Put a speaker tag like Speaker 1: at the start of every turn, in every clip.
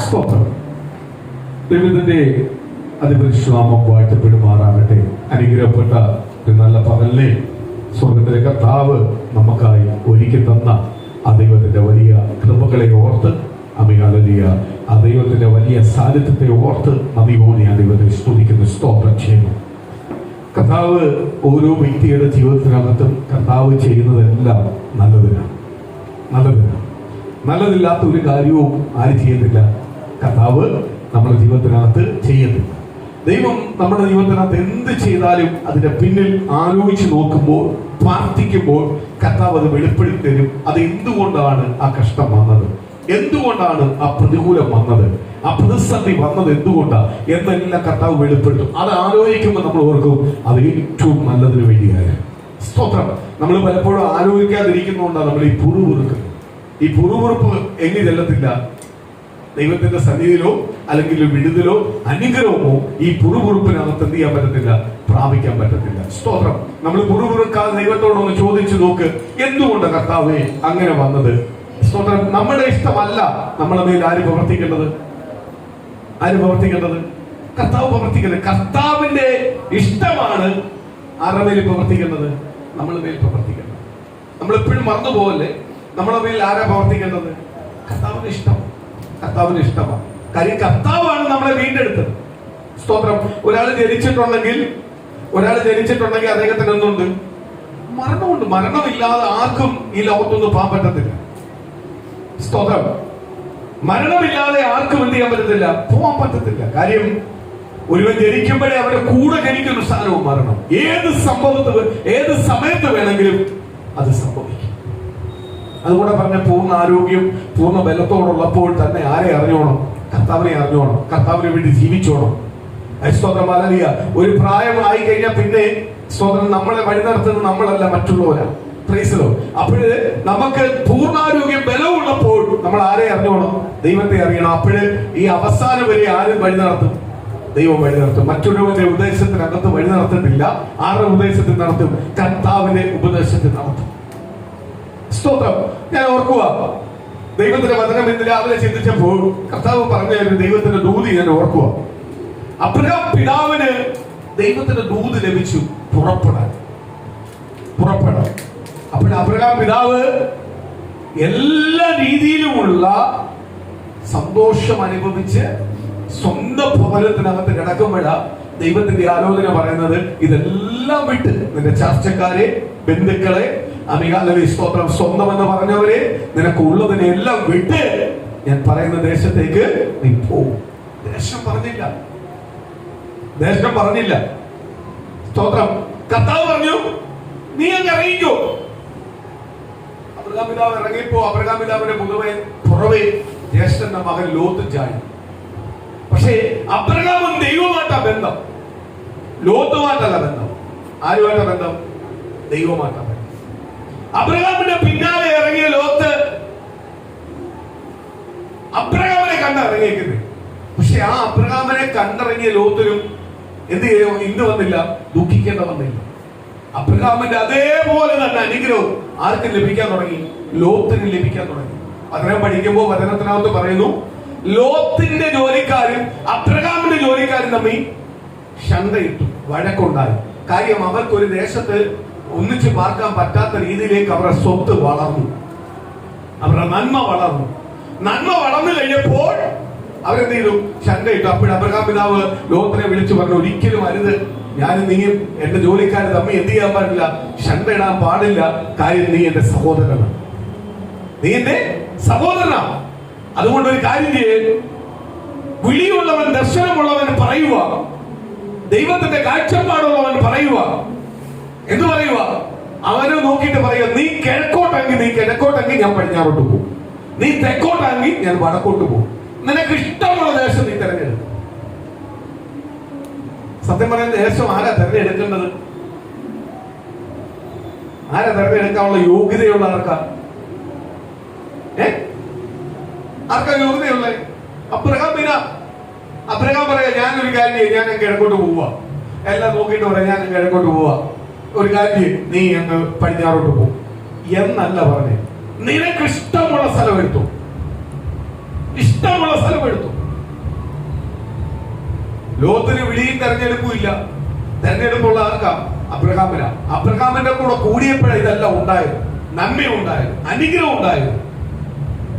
Speaker 1: സ്തോത്രം. ദൈവത്തിന്റെ അതിപരിശ്രാമം വാഴ്ത്തപ്പെടുമാറാകട്ടെ. അനുഗ്രഹപ്പെട്ട ഒരു നല്ല പകലിനെ സ്വർഗത്തിലെ കർത്താവ് നമുക്കായി ഒരുക്കി തന്ന ആ ദൈവത്തിന്റെ വലിയ കൃപകളെ ഓർത്ത് അമികാലിയ ആ ദൈവത്തിന്റെ വലിയ സാന്നിധ്യത്തെ ഓർത്ത് നന്ദിയോടെ ആ ദൈവത്തെ സ്തുതിക്കുന്ന സ്തോത്രം ചെയ്യുന്നു. കർത്താവ് ഓരോ വ്യക്തിയുടെ ജീവിതത്തിനകത്തും കർത്താവ് ചെയ്യുന്നതെല്ലാം നല്ലതിനാണ്. നല്ലതില്ലാത്ത ഒരു കാര്യവും ആരും ചെയ്യത്തില്ല. കർത്താവ് നമ്മുടെ ജീവിതത്തിനകത്ത് ചെയ്യുന്നില്ല. ദൈവം നമ്മുടെ ജീവിതത്തിനകത്ത് എന്ത് ചെയ്താലും അതിന്റെ പിന്നിൽ ആലോചിച്ച് നോക്കുമ്പോൾ, പ്രാർത്ഥിക്കുമ്പോൾ കർത്താവ് അത് വെളിപ്പെടുത്തി തരും. അത് എന്തുകൊണ്ടാണ് ആ കഷ്ടം വന്നത്, എന്തുകൊണ്ടാണ് ആ പ്രതികൂലം വന്നത്, ആ പ്രതിസന്ധി വന്നത് എന്തുകൊണ്ടാണ് എന്നെല്ലാം കർത്താവ് വെളിപ്പെടുത്തും. അത് ആലോചിക്കുമ്പോൾ നമ്മൾ ഓർക്കും അത് ഏറ്റവും നല്ലതിന് വേണ്ടിയായ സ്തോത്രം. നമ്മൾ പലപ്പോഴും ആലോചിക്കാതിരിക്കുന്നതുകൊണ്ടാണ് നമ്മൾ ഈ പുറുപുറുക്കുന്നത്. ഈ പുറുപുറുപ്പ് എങ്ങനെ ചെല്ലത്തില്ല. ദൈവത്തിന്റെ സന്നിധിയിലോ അല്ലെങ്കിൽ വിടുതലോ അനുഗ്രഹമോ ഈ പുറുപുറുപ്പിനകത്ത് എന്ത് ചെയ്യാൻ പറ്റത്തില്ല, പ്രാപിക്കാൻ പറ്റത്തില്ല. സ്തോത്രം. നമ്മൾ പുറുപുറുക്കാതെ ദൈവത്തോടൊന്ന് ചോദിച്ചു നോക്ക്, എന്തുകൊണ്ട് കർത്താവേ അങ്ങനെ വന്നത്? സ്തോത്രം. നമ്മുടെ ഇഷ്ടമല്ല നമ്മുടെ മേൽ ആര് പ്രവർത്തിക്കേണ്ടത്? കർത്താവ് പ്രവർത്തിക്കുന്നത്. കർത്താവിന്റെ ഇഷ്ടമാണ് ആരുടെ മേൽ പ്രവർത്തിക്കേണ്ടത്? നമ്മുടെ മേൽ പ്രവർത്തിക്കേണ്ടത്. നമ്മൾ എപ്പോഴും മറന്നുപോകല്ലേ, നമ്മുടെ മേൽ ആരാ പ്രവർത്തിക്കേണ്ടത്? കർത്താവിന്റെ ഇഷ്ടമാണ്. കാര്യം കർത്താവാണ് നമ്മളെ വീണ്ടെടുത്തത്. സ്തോത്രം. ഒരാൾ ജനിച്ചിട്ടുണ്ടെങ്കിൽ അദ്ദേഹത്തിന് എന്തുണ്ട്? മരണമുണ്ട്. മരണമില്ലാതെ ആർക്കും ഈ ലോകത്തൊന്നും പോകാൻ പറ്റത്തില്ല. സ്തോത്രം. മരണമില്ലാതെ ആർക്കും എന്ത് ചെയ്യാൻ പറ്റത്തില്ല, പോകാൻ പറ്റത്തില്ല. കാര്യം ഒരുവൻ ജനിക്കുമ്പോഴേ അവരുടെ കൂടെ ജനിക്കുന്ന സ്ഥാനവും മരണം. ഏത് സമയത്ത് വേണമെങ്കിലും അത് സംഭവിക്കും. അതുകൂടെ പറഞ്ഞ പൂർണ്ണ ആരോഗ്യം പൂർണ്ണ ബലത്തോടുള്ളപ്പോൾ തന്നെ ആരെ അറിഞ്ഞോണം? കർത്താവിനെ അറിഞ്ഞോണം. കർത്താവിനെ വേണ്ടി ജീവിച്ചോണം. സ്തോത്രം. ഹല്ലേലൂയ. ഒരു പ്രായമായി കഴിഞ്ഞാൽ പിന്നെ സ്തോത്രം നമ്മളെ വഴി നടത്തുന്നത് നമ്മളല്ല, മറ്റുള്ളവരാ. അപ്പോഴ് നമുക്ക് പൂർണ്ണാരോഗ്യം ബലമുള്ളപ്പോൾ നമ്മൾ ആരെ അറിഞ്ഞോണം? ദൈവത്തെ അറിയണം. അപ്പോഴ് ഈ അവസാനം വരെ ആരും വഴി നടത്തും? ദൈവം വഴി നടത്തും. മറ്റുള്ളവരുടെ ഉപദേശത്തിനകത്ത് വഴി നടത്തിട്ടില്ല. ആരുടെ ഉപദേശത്തിൽ നടത്തും? കർത്താവിന്റെ ഉപദേശത്തിൽ നടത്തും. സ്തോത്രം. ഞാൻ ഓർക്കുക, ദൈവത്തിന്റെ വചനം ഇന്ന് രാവിലെ ചിന്തിച്ചപ്പോൾ കർത്താവ് പറഞ്ഞ ഒരു ദൈവത്തിന്റെ ദൂത് ഞാൻ ഓർക്കുക. അബ്രഹാം പിതാവിന് ദൈവത്തിന്റെ ദൂത് ലഭിച്ചു പുറപ്പെടാൻ. അപ്പോൾ അബ്രഹാം പിതാവ് എല്ലാ രീതിയിലുമുള്ള സന്തോഷം അനുഭവിച്ച് സ്വന്തം ഭവനത്തിനകത്ത് കിടക്കുമ്പോഴാണ് ദൈവത്തിന്റെ ആലോചന പറയുന്നത്, ഇതെല്ലാം വിട്ട് നിന്റെ ചർച്ചക്കാരെ, ബന്ധുക്കളെ, സ്തോത്രം, സ്വന്തം എന്ന് പറഞ്ഞവരെ, നിനക്കുള്ളതിനെ എല്ലാം വിട്ട് ഞാൻ പറയുന്ന ദേശത്തേക്ക് നീ പോകും. ദേശം പറഞ്ഞില്ല. സ്തോത്രം. കർത്താവ് പറഞ്ഞു, നീ അങ്ങ് ഇറങ്ങിക്കോ. അബ്രഹാം പിതാവ് ഇറങ്ങിപ്പോ അബ്രഹാം പിതാവിന്റെ പുറവേ ജ്യേഷ്ഠന്റെ മകൻ ലോത്ത് ചാടി. പക്ഷേ അബ്രഹാമും ദൈവമായിട്ടാ ബന്ധം, ലോത്തുമായിട്ടല്ല ബന്ധം. ആരുമായിട്ടാ ബന്ധം? ദൈവമായിട്ടാ ബന്ധം. അബ്രഹാമിന്റെ പിന്നാലെ ഇറങ്ങിയ ലോത്ത് അബ്രഹാമിനെ കണ്ടിറങ്ങിയിരിക്കുന്നത്. പക്ഷെ ആ അബ്രഹാമിനെ കണ്ടിറങ്ങിയ ലോത്തിനും എന്ത് ചെയ്യോ? ഇന്ന് വന്നില്ല, ദുഃഖിക്കേണ്ട വന്നില്ല. അബ്രഹാമിന്റെ അതേപോലെ തന്നെ അനുഗ്രഹം ആർക്കും ലഭിക്കാൻ തുടങ്ങി? ലോത്തിന് ലഭിക്കാൻ തുടങ്ങി. വചനം പഠിക്കുമ്പോൾ വചനത്തിനകത്ത് പറയുന്നു, ലോത്തിന്റെ ജോലിക്കാരും അബ്രഹാമിന്റെ ജോലിക്കാരും തമ്മിൽ ശണ്ടയിട്ടു, വഴക്കുണ്ടായി. കാര്യം അവർക്കൊരു ദേശത്ത് ഒന്നിച്ച് പാർക്കാൻ പറ്റാത്ത രീതിയിലേക്ക് അവരുടെ സ്വത്ത് വളർന്നു, അവരുടെ നന്മ വളർന്നു കഴിഞ്ഞപ്പോൾ അവരെന്ത് ചെയ്തു? ശണ്ടയിട്ടു. അപ്പോൾ അബ്രഹാം പിതാവ് ലോത്തിനെ വിളിച്ചു പറഞ്ഞു, ഒരിക്കലും അരുത്, ഞാനും നീയും എന്റെ ജോലിക്കാരും തമ്മിൽ എന്ത് ചെയ്യാൻ പാടില്ല, ശണ്ട ഇടാൻ പാടില്ല. കാര്യം നീ എന്റെ സഹോദരനാണ്. അതുകൊണ്ട് ഒരു കാര്യം ചെയ്യേ, വിളിയുള്ളവൻ, ദർശനമുള്ളവൻ പറയുക, ദൈവത്തിന്റെ കാഴ്ചപ്പാടുള്ളവൻ പറയുക. എന്ത് പറയുക? അവനെ നോക്കിയിട്ട് പറയുക, നീ കിഴക്കോട്ടെങ്കിൽ ഞാൻ പടിഞ്ഞാറോട്ട് പോകും, നീ തെക്കോട്ടെങ്കിൽ ഞാൻ വടക്കോട്ട് പോകും. നിനക്ക് ഇഷ്ടമുള്ള ദേശം നീ തെരഞ്ഞെടുക്കും. സത്യം പറയുന്ന ദേശം ആരാ തെരഞ്ഞെടുക്കേണ്ടത്? ആരാ തെരഞ്ഞെടുക്കാനുള്ള യോഗ്യതയുള്ള ആർക്കാ? ആർക്കാ യോഗ്യതയുള്ള? അബ്രഹാം പറയാ, ഞാനൊരു കാര്യം, ഞാൻ കിഴക്കോട്ട് പോവാ. എല്ലാം നോക്കിയിട്ട് പറയാം, ഞാൻ കിഴക്കോട്ട് പോവാ. ഒരു കാര്യം, നീ അങ്ങ് പടിഞ്ഞാറോട്ട് പോകും എന്നല്ല പറഞ്ഞേ. നിനക്ക് ഇഷ്ടമുള്ള സ്ഥലം എടുത്തു. ഇഷ്ടമുള്ള സ്ഥലം എടുത്തു. ലോകത്തിന് വിളിയും തെരഞ്ഞെടുപ്പും ഇല്ല. തെരഞ്ഞെടുപ്പുള്ള ആർക്കാ? അബ്രഹാമിനാ. അബ്രഹാമിന്റെ കൂടെ കൂടിയപ്പോഴാണ് ഇതെല്ലാം ഉണ്ടായത്. നന്മ ഉണ്ടായത്, അനുഗ്രഹം ഉണ്ടായത്.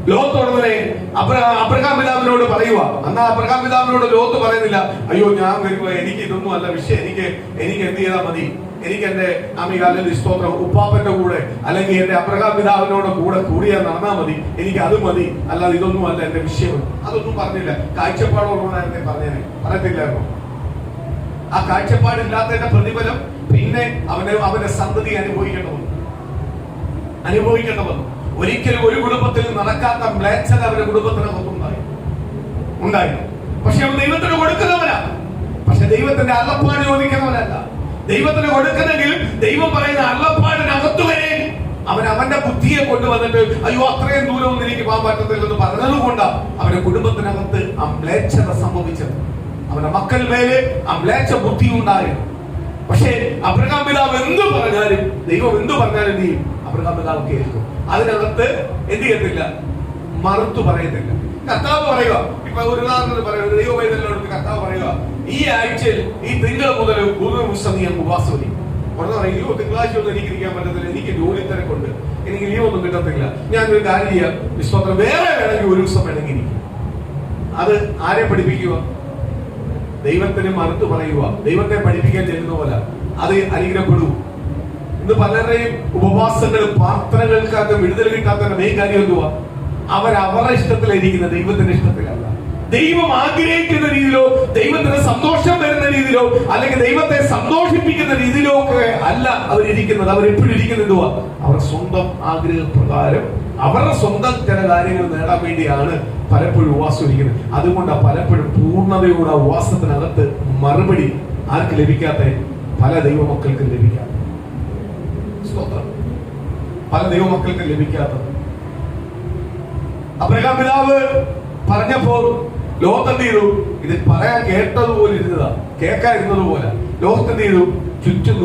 Speaker 1: ലോകത്തോടനെ അബ്രഹാം പിതാവിനോട് പറയുക. എന്നാ അബ്രഹാം പിതാവിനോട് ലോകത്ത് പറയുന്നില്ല, അയ്യോ ഞാൻ വരുമ്പോ എനിക്ക് ഇതൊന്നും അല്ല വിഷയം, എനിക്ക് എന്ത് ചെയ്താൽ മതി, എനിക്ക് എന്റെ അമികാലിന്റെ സ്തോത്രം ഉപ്പാപ്പന്റെ കൂടെ അല്ലെങ്കിൽ എന്റെ അബ്രഹാം പിതാവിനോട് കൂടെ കൂടിയാൽ നടന്നാൽ മതി, എനിക്ക് അത് മതി, അല്ലാതെ ഇതൊന്നും അല്ല എന്റെ വിഷയം. അതൊന്നും പറഞ്ഞില്ല. കാഴ്ചപ്പാടോടുകൂടെ പറഞ്ഞേനെ പറയത്തില്ലായിരുന്നു. ആ കാഴ്ചപ്പാടില്ലാത്തതിന്റെ പ്രതിഫലം പിന്നെ അവന്റെ സന്തതി അനുഭവിക്കേണ്ട വന്നു. ഒരിക്കലും ഒരു കുടുംബത്തിൽ നടക്കാത്ത മ്ലേച്ഛത അവരുടെ കുടുംബത്തിനകത്തുണ്ടായി. പക്ഷെ അവൻ ദൈവത്തിന് കൊടുക്കുന്നവനാ. പക്ഷെ ദൈവത്തിന്റെ അള്ളപ്പാട് ചോദിക്കുന്നവനല്ല. ദൈവത്തിന് കൊടുക്കുന്നെങ്കിലും ദൈവം പറയുന്ന അള്ളപ്പാടിനകത്തു വരെ അവന്റെ ബുദ്ധിയെ കൊണ്ടുവന്നിട്ട് അയ്യോ അത്രയും ദൂരമൊന്നും എനിക്ക് പോകാൻ പറ്റത്തില്ലെന്ന് പറഞ്ഞതുകൊണ്ടാണ് അവന്റെ കുടുംബത്തിനകത്ത് ആ മ്ലേച്ഛത സംഭവിച്ചത്. അവന്റെ മക്കൾ മേലെ ആ മ്ലേച്ഛ ബുദ്ധി ഉണ്ടായിരുന്നു. പക്ഷേ അബ്രഹാം പിതാവ് എന്ത് പറഞ്ഞാലും ദൈവം എന്ത് പറഞ്ഞാലും നീ അബ്രഹാം പിതാവ് കേൾക്കും. അതിനകത്ത് എന്ത് ചെയ്യത്തില്ല, മറുത്തു പറയത്തില്ല. കർത്താവ് പറയുക, ഇപ്പൊ ഒരു ഉദാഹരണത്തിന് പറയുക, ദൈവവൈദ്യനോട് കർത്താവ് പറയുക, ഈ ആഴ്ചയിൽ ഈ തിങ്കൾ മുതൽ ദിവസം നീ ഉപവാസം ഇരിക്കും. ഉടനെ പറയും, തിങ്കളാഴ്ച ഒന്നും എനിക്ക് ഇരിക്കാൻ പറ്റത്തില്ല, എനിക്ക് ജോലി തിരക്കുണ്ട്, എനിക്ക് ലീവ് ഒന്നും കിട്ടത്തില്ല, ഞാനൊരു കാര്യം ചെയ്യാം, വിശ്വാസം വേറെ വേണമെങ്കിൽ ഒരു ദിവസം വേണമെങ്കിൽ ഇരിക്കും. അത് ആരെ പഠിപ്പിക്കുക? ദൈവത്തിന് മറുത്തു പറയുക, ദൈവത്തെ പഠിപ്പിക്കാൻ ചെല്ലുന്ന പോലെ അത് അനുഗ്രഹപ്പെടൂ. ഇന്ന് പലരുടെയും ഉപവാസങ്ങളും പ്രാർത്ഥനകൾക്കകത്ത് വിടുതൽ കിട്ടാത്ത മെയിൻ കാര്യം എന്തുവാ? അവരുടെ ഇഷ്ടത്തിലായിരിക്കുന്ന, ദൈവത്തിന്റെ ഇഷ്ടത്തിലല്ല. ദൈവം ആഗ്രഹിക്കുന്ന രീതിയിലോ ദൈവത്തിന് സന്തോഷം വരുന്ന രീതിയിലോ അല്ലെങ്കിൽ ദൈവത്തെ സന്തോഷിപ്പിക്കുന്ന രീതിയിലോ ഒക്കെ അല്ല അവരിയ്ക്കുന്നത്. അവരെപ്പോഴും ഇരിക്കുന്നത് എന്തുവാ? അവരുടെ സ്വന്തം ആഗ്രഹപ്രകാരം അവരുടെ സ്വന്തം ചില കാര്യങ്ങൾ നേടാൻ വേണ്ടിയാണ് പലപ്പോഴും ഉപവാസം ഇരിക്കുന്നത്. അതുകൊണ്ടാണ് പലപ്പോഴും പൂർണ്ണതയോടെ ഉപവാസത്തിനകത്ത് മറുപടി ആർക്ക് ലഭിക്കാത്ത? പല ദൈവമക്കൾക്ക് ലഭിക്കാത്ത. പല ദൈവമക്കൾക്ക് ലഭിക്കാത്തത്. അബ്രഹാം പിതാവ് പറഞ്ഞപ്പോൾ ലോകത്തെന്ത് ചെയ്തു? ഇത് പറയാൻ കേട്ടതുപോലെ ഇരുന്നതാ, കേൾക്കാതിരുന്നത് പോലെ. ലോകത്തെന്ത് ചെയ്തു? ചുറ്റും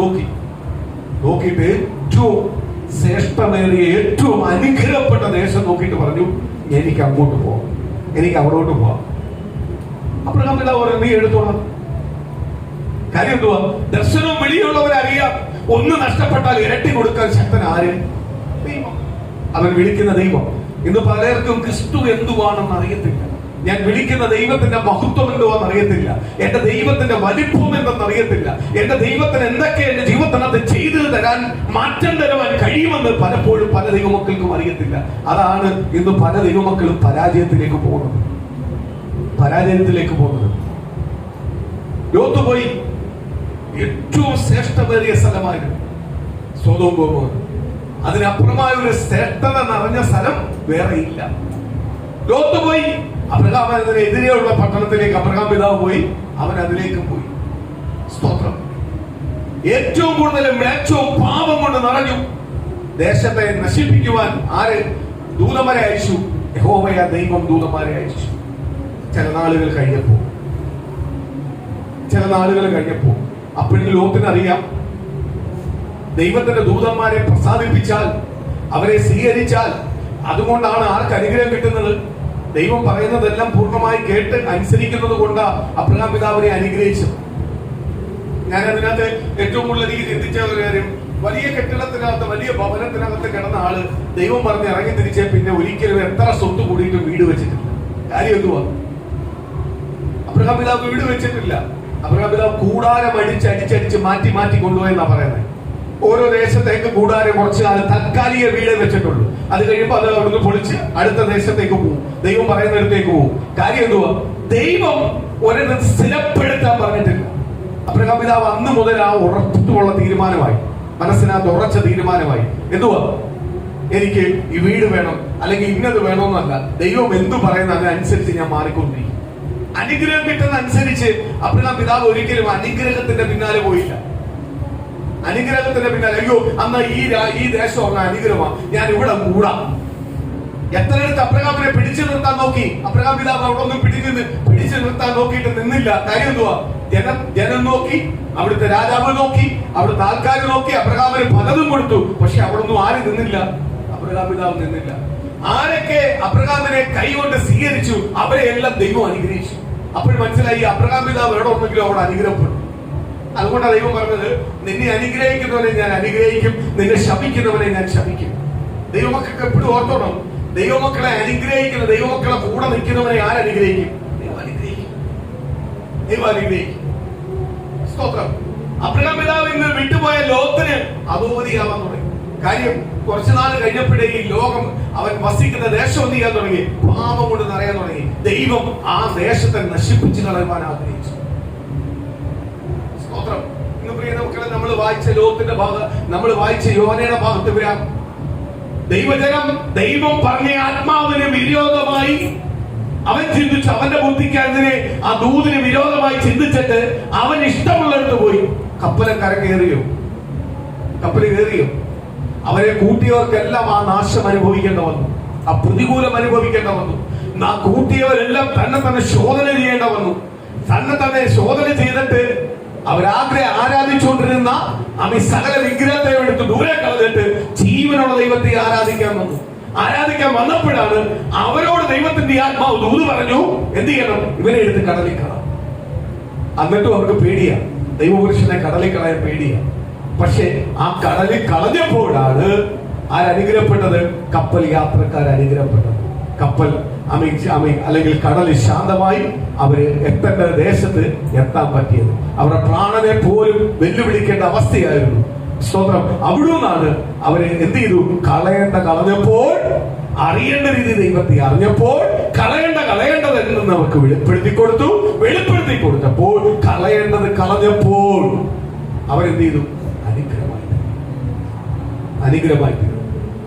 Speaker 1: നോക്കിയിട്ട് ഏറ്റവും ശ്രേഷ്ഠമേറിയ ഏറ്റവും അനുഗ്രഹപ്പെട്ട ദേശം നോക്കിയിട്ട് പറഞ്ഞു, എനിക്ക് അങ്ങോട്ട് പോവാം, എനിക്ക് അവിടോട്ട് പോവാം. അബ്രഹാം പിതാവ് പറഞ്ഞു, നീ എടുത്തോളാം. കാര്യം എന്തുവാ? ദർശനവും വെളിയുള്ളവരറിയാം, ഒന്ന് നഷ്ടപ്പെട്ടാൽ ഇരട്ടി കൊടുക്കാൻ ശക്തൻ ആര്? ദൈവം. അവൻ വിളിക്കുന്ന ദൈവം. ഇന്ന് പലർക്കും ക്രിസ്തു എന്തുവാണെന്ന് അറിയത്തില്ല. ഞാൻ വിളിക്കുന്ന ദൈവത്തിന്റെ മഹത്വം എന്തുവാന്ന് അറിയത്തില്ല. എന്റെ ദൈവത്തിന്റെ വലിപ്പം എന്തെന്ന് അറിയത്തില്ല. എന്റെ ദൈവത്തിന് എന്തൊക്കെ എന്റെ ജീവിതത്തിനകത്ത് ചെയ്തു തരാൻ, മാറ്റം തരുവാൻ കഴിയുമെന്ന് പലപ്പോഴും പല ദൈവമക്കൾക്കും അറിയത്തില്ല. അതാണ് ഇന്ന് പല ദൈവമക്കളും പരാജയത്തിലേക്ക് പോകുന്നത്. ലോത്ത് പോയി ഏറ്റവും ശ്രേഷ്ഠമേറിയ സ്ഥലമായിരുന്നു സൊദോം ഗൊമോറ. അതിനപ്പുറമായ ഒരു ശ്രേഷ്ഠത നിറഞ്ഞ സ്ഥലം വേറെ ഇല്ല. ലോത്ത് പോയി അബ്രഹാമിനെതിരെയുള്ള പട്ടണത്തിലേക്ക് അബ്രഹാം പിതാവ് പോയി, അവൻ അതിലേക്ക് പോയി. സ്തോത്രം. ഏറ്റവും കൂടുതൽ മ്ലേച്ഛവും പാപം കൊണ്ട് നിറഞ്ഞു. ദേശത്തെ നശിപ്പിക്കുവാൻ ആര്? ദൂതന്മാരെ അയച്ചു. യഹോവയ ദൈവം ദൂതന്മാരെ അയച്ചു. ചില നാളുകൾ കഴിഞ്ഞപ്പോ അപ്പോഴും ലോകത്തിനറിയാം, ദൈവത്തിന്റെ ദൂതന്മാരെ പ്രസാദിപ്പിച്ചാൽ, അവരെ സ്വീകരിച്ചാൽ, അതുകൊണ്ടാണ് ആർക്ക് അനുഗ്രഹം കിട്ടുന്നത്? ദൈവം പറയുന്നതെല്ലാം പൂർണ്ണമായി കേട്ട് അനുസരിക്കുന്നത് കൊണ്ടാണ് അബ്രഹാം പിതാവിനെ അനുഗ്രഹിച്ചത്. ഞാൻ അതിനകത്ത് ഏറ്റവും കൂടുതൽ എനിക്ക് ചിന്തിച്ച ഒരു കാര്യം, വലിയ കെട്ടിടത്തിനകത്ത്, വലിയ ഭവനത്തിനകത്ത് കിടന്ന ആള് ദൈവം പറഞ്ഞ് ഇറങ്ങി തിരിച്ച് പിന്നെ ഒരിക്കലും എത്ര സ്വത്ത് കൂടിയിട്ട് വീട് വെച്ചിട്ടില്ല. കാര്യം എന്തുവാ? അബ്രഹാം പിതാവ് വീട് വെച്ചിട്ടില്ല. അബ്രഹാം പിതാവ് കൂടാരം അടിച്ചടിച്ച് മാറ്റി കൊണ്ടുപോയെന്നാ പറയുന്നത്. ഓരോ ദേശത്തേക്ക് കൂടാരം കുറച്ച് കാലം താൽക്കാലിക വീട് വെച്ചിട്ടുള്ളൂ. അത് കഴിയുമ്പോൾ അത് അവിടുന്ന് പൊളിച്ച് അടുത്ത ദേശത്തേക്ക് പോകും. ദൈവം പറയുന്നിടത്തേക്ക് പോകും. കാര്യം എന്തുവാ? ദൈവം ഒരിടത്ത് സ്ഥിരപ്പെടുത്താൻ പറഞ്ഞിട്ടില്ല. അബ്രഹാം പിതാവ് അന്ന് മുതൽ ആ ഉറപ്പുള്ള തീരുമാനമായി, മനസ്സിനകത്ത് ഉറച്ച തീരുമാനമായി. എന്തുവാ? എനിക്ക് ഈ വീട് വേണം, അല്ലെങ്കിൽ ഇന്നത് വേണമെന്നല്ല. ദൈവം എന്തു പറയുന്ന അതിനനുസരിച്ച് ഞാൻ മാറിക്കൊണ്ടിരിക്കും. അനുഗ്രഹം കിട്ടുന്ന അനുസരിച്ച് അബ്രഹാം പിതാവ് ഒരിക്കലും അനുഗ്രഹത്തിന്റെ പിന്നാലെ പോയില്ല. അനുഗ്രഹത്തിന്റെ പിന്നാലെ അയ്യോ അന്ന് ഈ ദേശം ഉള്ള അനുഗ്രഹമാണ്, ഞാൻ ഇവിടെ കൂടാം. എത്രയിടത്ത് അബ്രഹാമിനെ പിടിച്ചു നിർത്താൻ നോക്കി. അബ്രഹാം പിതാവ് അവിടെ ഒന്നും പിടിച്ചു നിർത്താൻ നോക്കിയിട്ട് നിന്നില്ല. കാര്യം എന്തുവാ? ജനം നോക്കി, അവിടുത്തെ രാജാവ് നോക്കി, അവിടുത്തെ ആൾക്കാർ നോക്കി, അബ്രഹാമിന് പലതും കൊടുത്തു. പക്ഷെ അവിടെ ഒന്നും ആരും നിന്നില്ല. അബ്രഹാം പിതാവ് നിന്നില്ല. ആരൊക്കെ അബ്രഹാമിനെ കൈകൊണ്ട് സ്വീകരിച്ചു അവരെ എല്ലാം ദൈവം അനുഗ്രഹിച്ചു. അപ്പോൾ മനസ്സിലായി അബ്രഹാം പിതാവ് എവിടെ ഒന്നെങ്കിലും അവിടെ അനുഗ്രഹപ്പെടും. അതുകൊണ്ടാണ് ദൈവം പറഞ്ഞത്, നിന്നെ അനുഗ്രഹിക്കുന്നവനെ ഞാൻ അനുഗ്രഹിക്കും, നിന്നെ ശപിക്കുന്നവനെ ഞാൻ ശപിക്കും. ദൈവമക്കൾക്ക് എപ്പോഴും ഓർത്തോണം, ദൈവമക്കളെ അനുഗ്രഹിക്കുന്ന, ദൈവമക്കളെ കൂടെ നിൽക്കുന്നവനെ ആരനുഗ്രഹിക്കും? ദൈവം അനുഗ്രഹിക്കും. ദൈവം അനുഗ്രഹിക്കും. സ്തോത്രം. അബ്രഹാം പിതാവ് ഇന്ന് വിട്ടുപോയ ലോകത്തിന് അധോഗതിയാവാൻ തുടങ്ങി. കാര്യം കുറച്ചുനാൾ കഴിഞ്ഞപ്പോഴേ ഈ ലോകം അവൻ വസിക്കുന്ന ദേശം എന്ത് ചെയ്യാൻ തുടങ്ങി? പാപം കൊണ്ട് നിറയാൻ തുടങ്ങി. ദൈവം ആ ദേശത്തെ നശിപ്പിച്ചു കളയുവാൻ ആഗ്രഹിച്ചു. സ്തോത്രം. ഇന്ന് പ്രിയ മക്കളെ, നമ്മൾ വായിച്ച ലോകത്തിന്റെ ഭാഗം, നമ്മൾ വായിച്ച യോനയുടെ ഭാഗത്ത് വരാം. ദൈവജനം ദൈവം പറഞ്ഞ ആത്മാവിന് വിരോധമായി അവൻ ചിന്തിച്ചു. അവന്റെ ബുദ്ധിക്കതിനെ ആ ദൂതിന് വിരോധമായി ചിന്തിച്ചിട്ട് അവൻ ഇഷ്ടമുള്ളിടത്ത് പോയി. കപ്പൽ കയറിയോ? അവരെ കൂട്ടിയവർക്കെല്ലാം ആ നാശം അനുഭവിക്കേണ്ട വന്നു, ആ പ്രതികൂലം അനുഭവിക്കേണ്ട വന്നു. കൂട്ടിയവരെല്ലാം തന്നെ ശോധന ചെയ്യേണ്ട വന്നു. തന്നെ ശോധന ചെയ്തിട്ട് ആരാധിച്ചുകൊണ്ടിരുന്ന സകല വിഗ്രഹത്തെ എടുത്ത് ദൂരെ കളഞ്ഞിട്ട് ജീവനുള്ള ദൈവത്തെ ആരാധിക്കാൻ വന്നു. ആരാധിക്കാൻ വന്നപ്പോഴാണ് അവരോട് ദൈവത്തിന്റെ ആത്മാവ് ദൂത് പറഞ്ഞു, എന്ത് ചെയ്യണം? ഇവനെ എടുത്ത് കടലിൽ കളാം. എന്നിട്ടും അവർക്ക് പേടിയാ, ദൈവപുരുഷനെ കടലിൽ കളയാൻ പേടിയാ. പക്ഷെ ആ കടലിൽ കളഞ്ഞപ്പോഴാണ് ആരനുഗ്രഹപ്പെട്ടത്? കപ്പൽ യാത്രക്കാർ അനുഗ്രഹപ്പെട്ടത്. കപ്പൽ അല്ലെങ്കിൽ കടലിൽ ശാന്തമായി അവര് എത്തേണ്ട ദേശത്ത് എത്താൻ പറ്റിയത്. അവരുടെ പ്രാണനെ പോലും വെല്ലുവിളിക്കേണ്ട അവസ്ഥയായിരുന്നു. സ്തോത്രം. അവിടുന്നാണ് അവരെ എന്ത് ചെയ്തു? കളഞ്ഞപ്പോൾ, അറിയേണ്ട രീതി ദൈവത്തെ അറിഞ്ഞപ്പോൾ, കളയേണ്ടത് എന്ന് നമുക്ക് വെളിപ്പെടുത്തി കൊടുത്തപ്പോൾ, കളയേണ്ടത് കളഞ്ഞപ്പോൾ അവരെന്ത് ചെയ്തു? അനുഗ്രഹമായി.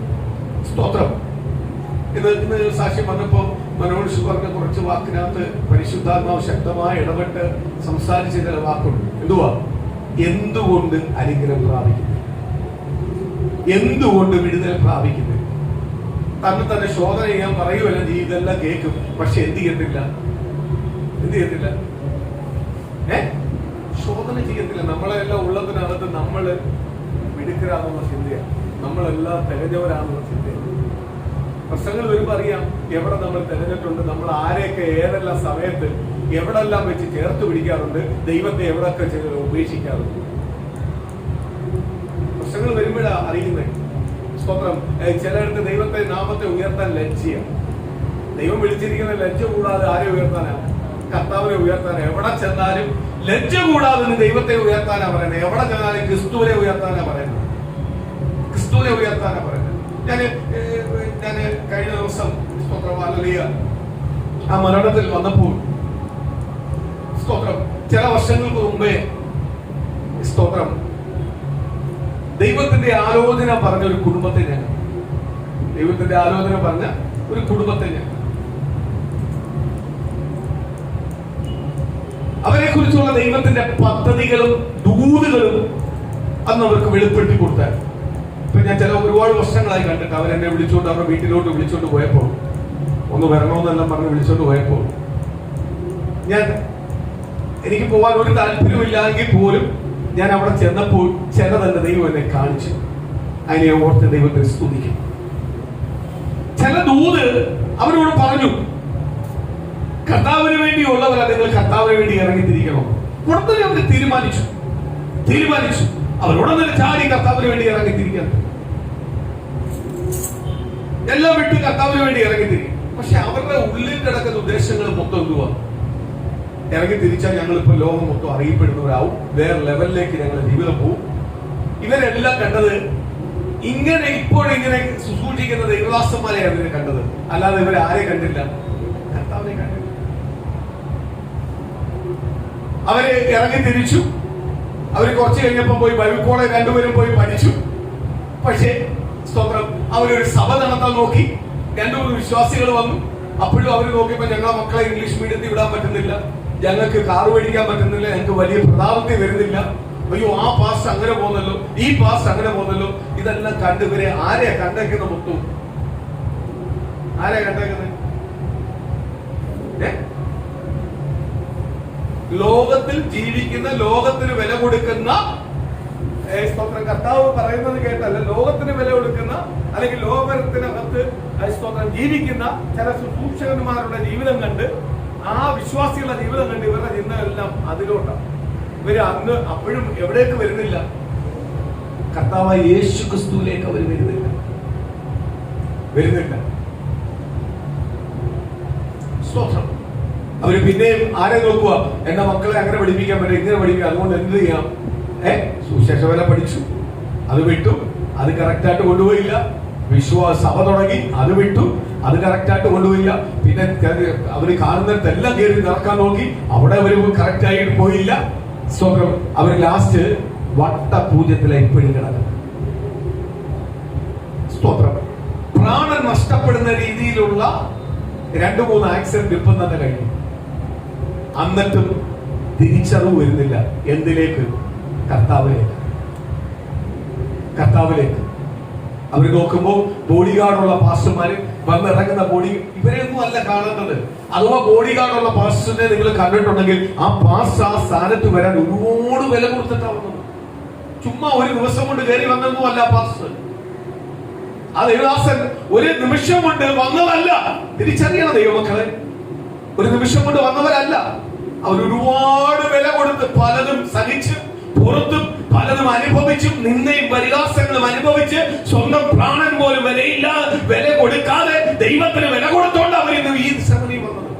Speaker 1: സ്തോത്രം. ഇന്ന് സാക്ഷ്യം വന്നപ്പോ മനോജ് പറഞ്ഞ കുറച്ച് വാക്കിനകത്ത് പരിശുദ്ധാത്മാവ് ശക്തമായി ഇടപെട്ട് സംസാരിച്ച ചില വാക്കുണ്ട്. എന്തുവാ? എന്തുകൊണ്ട് അനുഗ്രഹം പ്രാപിക്കുന്നു? എന്തുകൊണ്ട് വിടുതൽ പ്രാപിക്കുന്നു? തന്നെ ശോധന ചെയ്യാൻ പറയുമല്ല, നീ ഇതെല്ലാം കേൾക്കും, പക്ഷെ എന്ത് ചെയ്യത്തില്ല? ശോധന ചെയ്യത്തില്ല. നമ്മളെല്ലാം ഉള്ളതിനകത്ത് നമ്മള് മിടുക്കരാണെന്നുള്ള ചിന്തയാണ്, നമ്മളെല്ലാം തികഞ്ഞവരാണെന്നുള്ള ചിന്തയാണ്. പ്രശ്നങ്ങൾ വരുമ്പോ അറിയാം എവിടെ നമ്മൾ തികഞ്ഞിട്ടുണ്ട്, നമ്മൾ ആരെയൊക്കെ ഏതെല്ലാം സമയത്ത് എവിടെല്ലാം വെച്ച് ചേർത്ത് പിടിക്കാറുണ്ട്, ദൈവത്തെ എവിടെയൊക്കെ ഉപേക്ഷിക്കാറുണ്ട്. പ്രശ്നങ്ങൾ വരുമ്പോഴാ അറിയുന്നത്. സ്തോത്രം. ചിലയിടത്ത് ദൈവത്തെ നാമത്തെ ഉയർത്താൻ ലജ്ജയാണ്. ദൈവം വിളിച്ചിരിക്കുന്ന ലജ്ജ കൂടാതെ ആരെ ഉയർത്താനാണ്? കർത്താവിനെ ഉയർത്താനാ. എവിടെ ചെന്നാലും ലജ്ജ കൂടാതെ ദൈവത്തെ ഉയർത്താനാ പറയുന്നത്. എവിടെ ചെന്നാലും ക്രിസ്തുവിനെ ഉയർത്താനാ പറയുന്നത്. ഞാൻ കഴിഞ്ഞ ദിവസം ആ മരണത്തിൽ വന്നപ്പോൾ, സ്തോത്രം, ചില വർഷങ്ങൾക്ക് മുമ്പേ, സ്തോത്രം, ദൈവത്തിന്റെ ആലോചന പറഞ്ഞ ഒരു കുടുംബത്തെ ഞാൻ അവരെ കുറിച്ചുള്ള ദൈവത്തിന്റെ പദ്ധതികളും ദൂതുകളും അന്ന് അവർക്ക് വെളിപ്പെടുത്തി കൊടുത്തായിരുന്നു. ഇപ്പൊ ഞാൻ ഒരുപാട് വർഷങ്ങളായി കണ്ടിട്ട് അവരെന്നെ വിളിച്ചോണ്ട് അവരുടെ വീട്ടിലോട്ട് വിളിച്ചോണ്ട് പോയപ്പോൾ, ഒന്ന് വരണമെന്നെല്ലാം പറഞ്ഞ് വിളിച്ചോണ്ട് പോയപ്പോൾ, എനിക്ക് പോകാൻ ഒരു താല്പര്യമില്ലെങ്കിൽ പോലും ഞാൻ അവിടെ ചെന്നപ്പോൾ ചിലതെന്റെ ദൈവം എന്നെ കാണിച്ചു. അതിനെ ഓർത്ത് ദൈവത്തെ സ്തുതിക്കും. ചില ദൂത് അവരോട് പറഞ്ഞു, കർത്താവിന് വേണ്ടിയുള്ളവരാ, നിങ്ങൾ കർത്താവിന് വേണ്ടി ഇറങ്ങിത്തിരിക്കണം. ഉടനെ അവർ തീരുമാനിച്ചു അവരോടൊന്നും ചാടി കർത്താവിന് വേണ്ടി ഇറങ്ങിത്തിരിക്കാൻ, എല്ലാം വിട്ട് കർത്താവിന് വേണ്ടി ഇറങ്ങിത്തിരിക്കും. പക്ഷെ അവരുടെ ഉള്ളിൽ കിടക്കുന്ന ഉദ്ദേശങ്ങൾ മൊത്തം എന്തുവാ? ഇറങ്ങിത്തിരിച്ചാൽ ഞങ്ങളിപ്പോ ലോകം മൊത്തം അറിയപ്പെടുന്നവരാവും, വേറെ ലെവലിലേക്ക് ഞങ്ങളുടെ ജീവിതം പോവും. ഇവരെല്ലാം കണ്ടത് ഇങ്ങനെ ഇപ്പോഴിങ്ങനെ ശുശ്രൂഷിക്കുന്ന ദൈവദാസന്മാരെയാണ് ഇവരെ കണ്ടത്, അല്ലാതെ ഇവരെ ആരെ കണ്ടില്ല? കർത്താവിനെ കണ്ടില്ല. അവര് ഇറങ്ങിത്തിരിച്ചു. അവര് കുറച്ച് കഴിഞ്ഞപ്പോ പോയി ബൈബിൾ കോളേജ് രണ്ടുപേരും പോയി പഠിച്ചു. പക്ഷേ സ്തോത്രം, അവരൊരു സഭ നടത്താൻ നോക്കി. 2-3 വിശ്വാസികൾ വന്നു. അപ്പോഴും അവർ നോക്കിയപ്പോ ഞങ്ങളെ മക്കളെ ഇംഗ്ലീഷ് മീഡിയത്തിൽ വിടാൻ പറ്റുന്നില്ല, ഞങ്ങൾക്ക് കാറ് മേടിക്കാൻ പറ്റുന്നില്ല, ഞങ്ങൾക്ക് വലിയ പ്രതാപത്തിൽ വരുന്നില്ല. അയ്യോ, ആ പാസ്റ്റ് അങ്ങനെ പോകുന്നല്ലോ, ഈ പാസ്റ്റ് അങ്ങനെ പോകുന്നല്ലോ. ഇതെല്ലാം കണ്ട് ഇവരെ ആരെയാ കണ്ടേക്കുന്ന? മൊത്തവും ആരെയാ കണ്ടേക്കുന്നത്? ലോകത്തിൽ ജീവിക്കുന്ന, ലോകത്തിന് വില കൊടുക്കുന്ന സ്തോത്രം കർത്താവ് പറയുന്നത് കേട്ടല്ല ലോകത്തിന് വില കൊടുക്കുന്ന, അല്ലെങ്കിൽ ലോകത്തിനകത്ത് സ്തോത്രം ജീവിക്കുന്ന ചില ശുശ്രൂഷകന്മാരുടെ ജീവിതം കണ്ട്, ആ വിശ്വാസികളുടെ ജീവിതം കണ്ട് ഇവരുടെ ചിന്തകളെല്ലാം അതിലോട്ടാണ്. ഇവര് അന്ന് അപ്പോഴും എവിടേക്ക് വരുന്നില്ല? കർത്താവായ യേശു ക്രിസ്തുവിലേക്ക് അവർ വരുന്നില്ല. സ്തോത്രം. അവര് പിന്നെയും ആരെ നോക്കുക? എന്റെ മക്കളെ അങ്ങനെ പഠിപ്പിക്കാൻ പറ്റും, ഇങ്ങനെ പഠിപ്പിക്കാം, അതുകൊണ്ട് എന്ത് ചെയ്യാം? സുശേഷ വില പഠിച്ചു, അത് വിട്ടു, അത് കറക്റ്റായിട്ട് കൊണ്ടുപോയില്ല. സഭ തുടങ്ങി, അത് വിട്ടു, അത് കറക്റ്റായിട്ട് കൊണ്ടുപോയില്ല. പിന്നെ അവര് കാണുന്നിടത്തെല്ലാം കയറി നടക്കാൻ നോക്കി, അവിടെ അവര് കറക്റ്റായിട്ട് പോയില്ല. സ്തോത്രം. അവര് ലാസ്റ്റ് വട്ടപൂജ്യത്തിലെ ഇപ്പോഴും കിടക്കുന്നത്. സ്തോത്രം. പ്രാണൻ നഷ്ടപ്പെടുന്ന രീതിയിലുള്ള 2-3 ആക്സിഡന്റ് ഇപ്പം തന്നെ കഴിഞ്ഞു. എന്നിട്ടും തിരിച്ചറിവ് വരുന്നില്ല. എന്തിലേക്ക്? കർത്താവിലേക്ക്. അവർ നോക്കുമ്പോൾ ബോഡി ഗാർഡുള്ള പാസ്റ്റർമാര് വന്നിറങ്ങുന്ന ഇവരെയൊന്നും അല്ല കാണുന്നത്. അഥവാ ബോഡി ഗാർഡുള്ള പാസ്റ്ററിനെ നിങ്ങൾ കണ്ടിട്ടുണ്ടെങ്കിൽ ആ പാസ്റ്റർ ആ സ്ഥാനത്ത് വരാൻ ഒരുപാട് വില കൊടുത്തിട്ടാവുന്നത്. ചുമ്മാ ഒരു ദിവസം കൊണ്ട് കയറി വന്നതൊന്നും അല്ല പാസ്റ്റർ. ആ ദൈവദാസൻ ഒരു നിമിഷം കൊണ്ട് വന്നതല്ല. തിരിച്ചറിയണം ദൈവമക്കളെ, ഒരു നിമിഷം കൊണ്ട് വന്നവരല്ല. അവർ ഒരുപാട് വില കൊടുത്ത് പലതും സഹിച്ച്, പുറത്തും പലതും അനുഭവിച്ചും, നിന്നയും പരിഹാസങ്ങളും അനുഭവിച്ച്, സ്വന്തം പ്രാണൻ പോലും വില കൊടുക്കാതെ ദൈവത്തിന് വില കൊടുത്തോണ്ട് അവർ ഇന്ന് ഈ ശ്രമണി വന്നത്.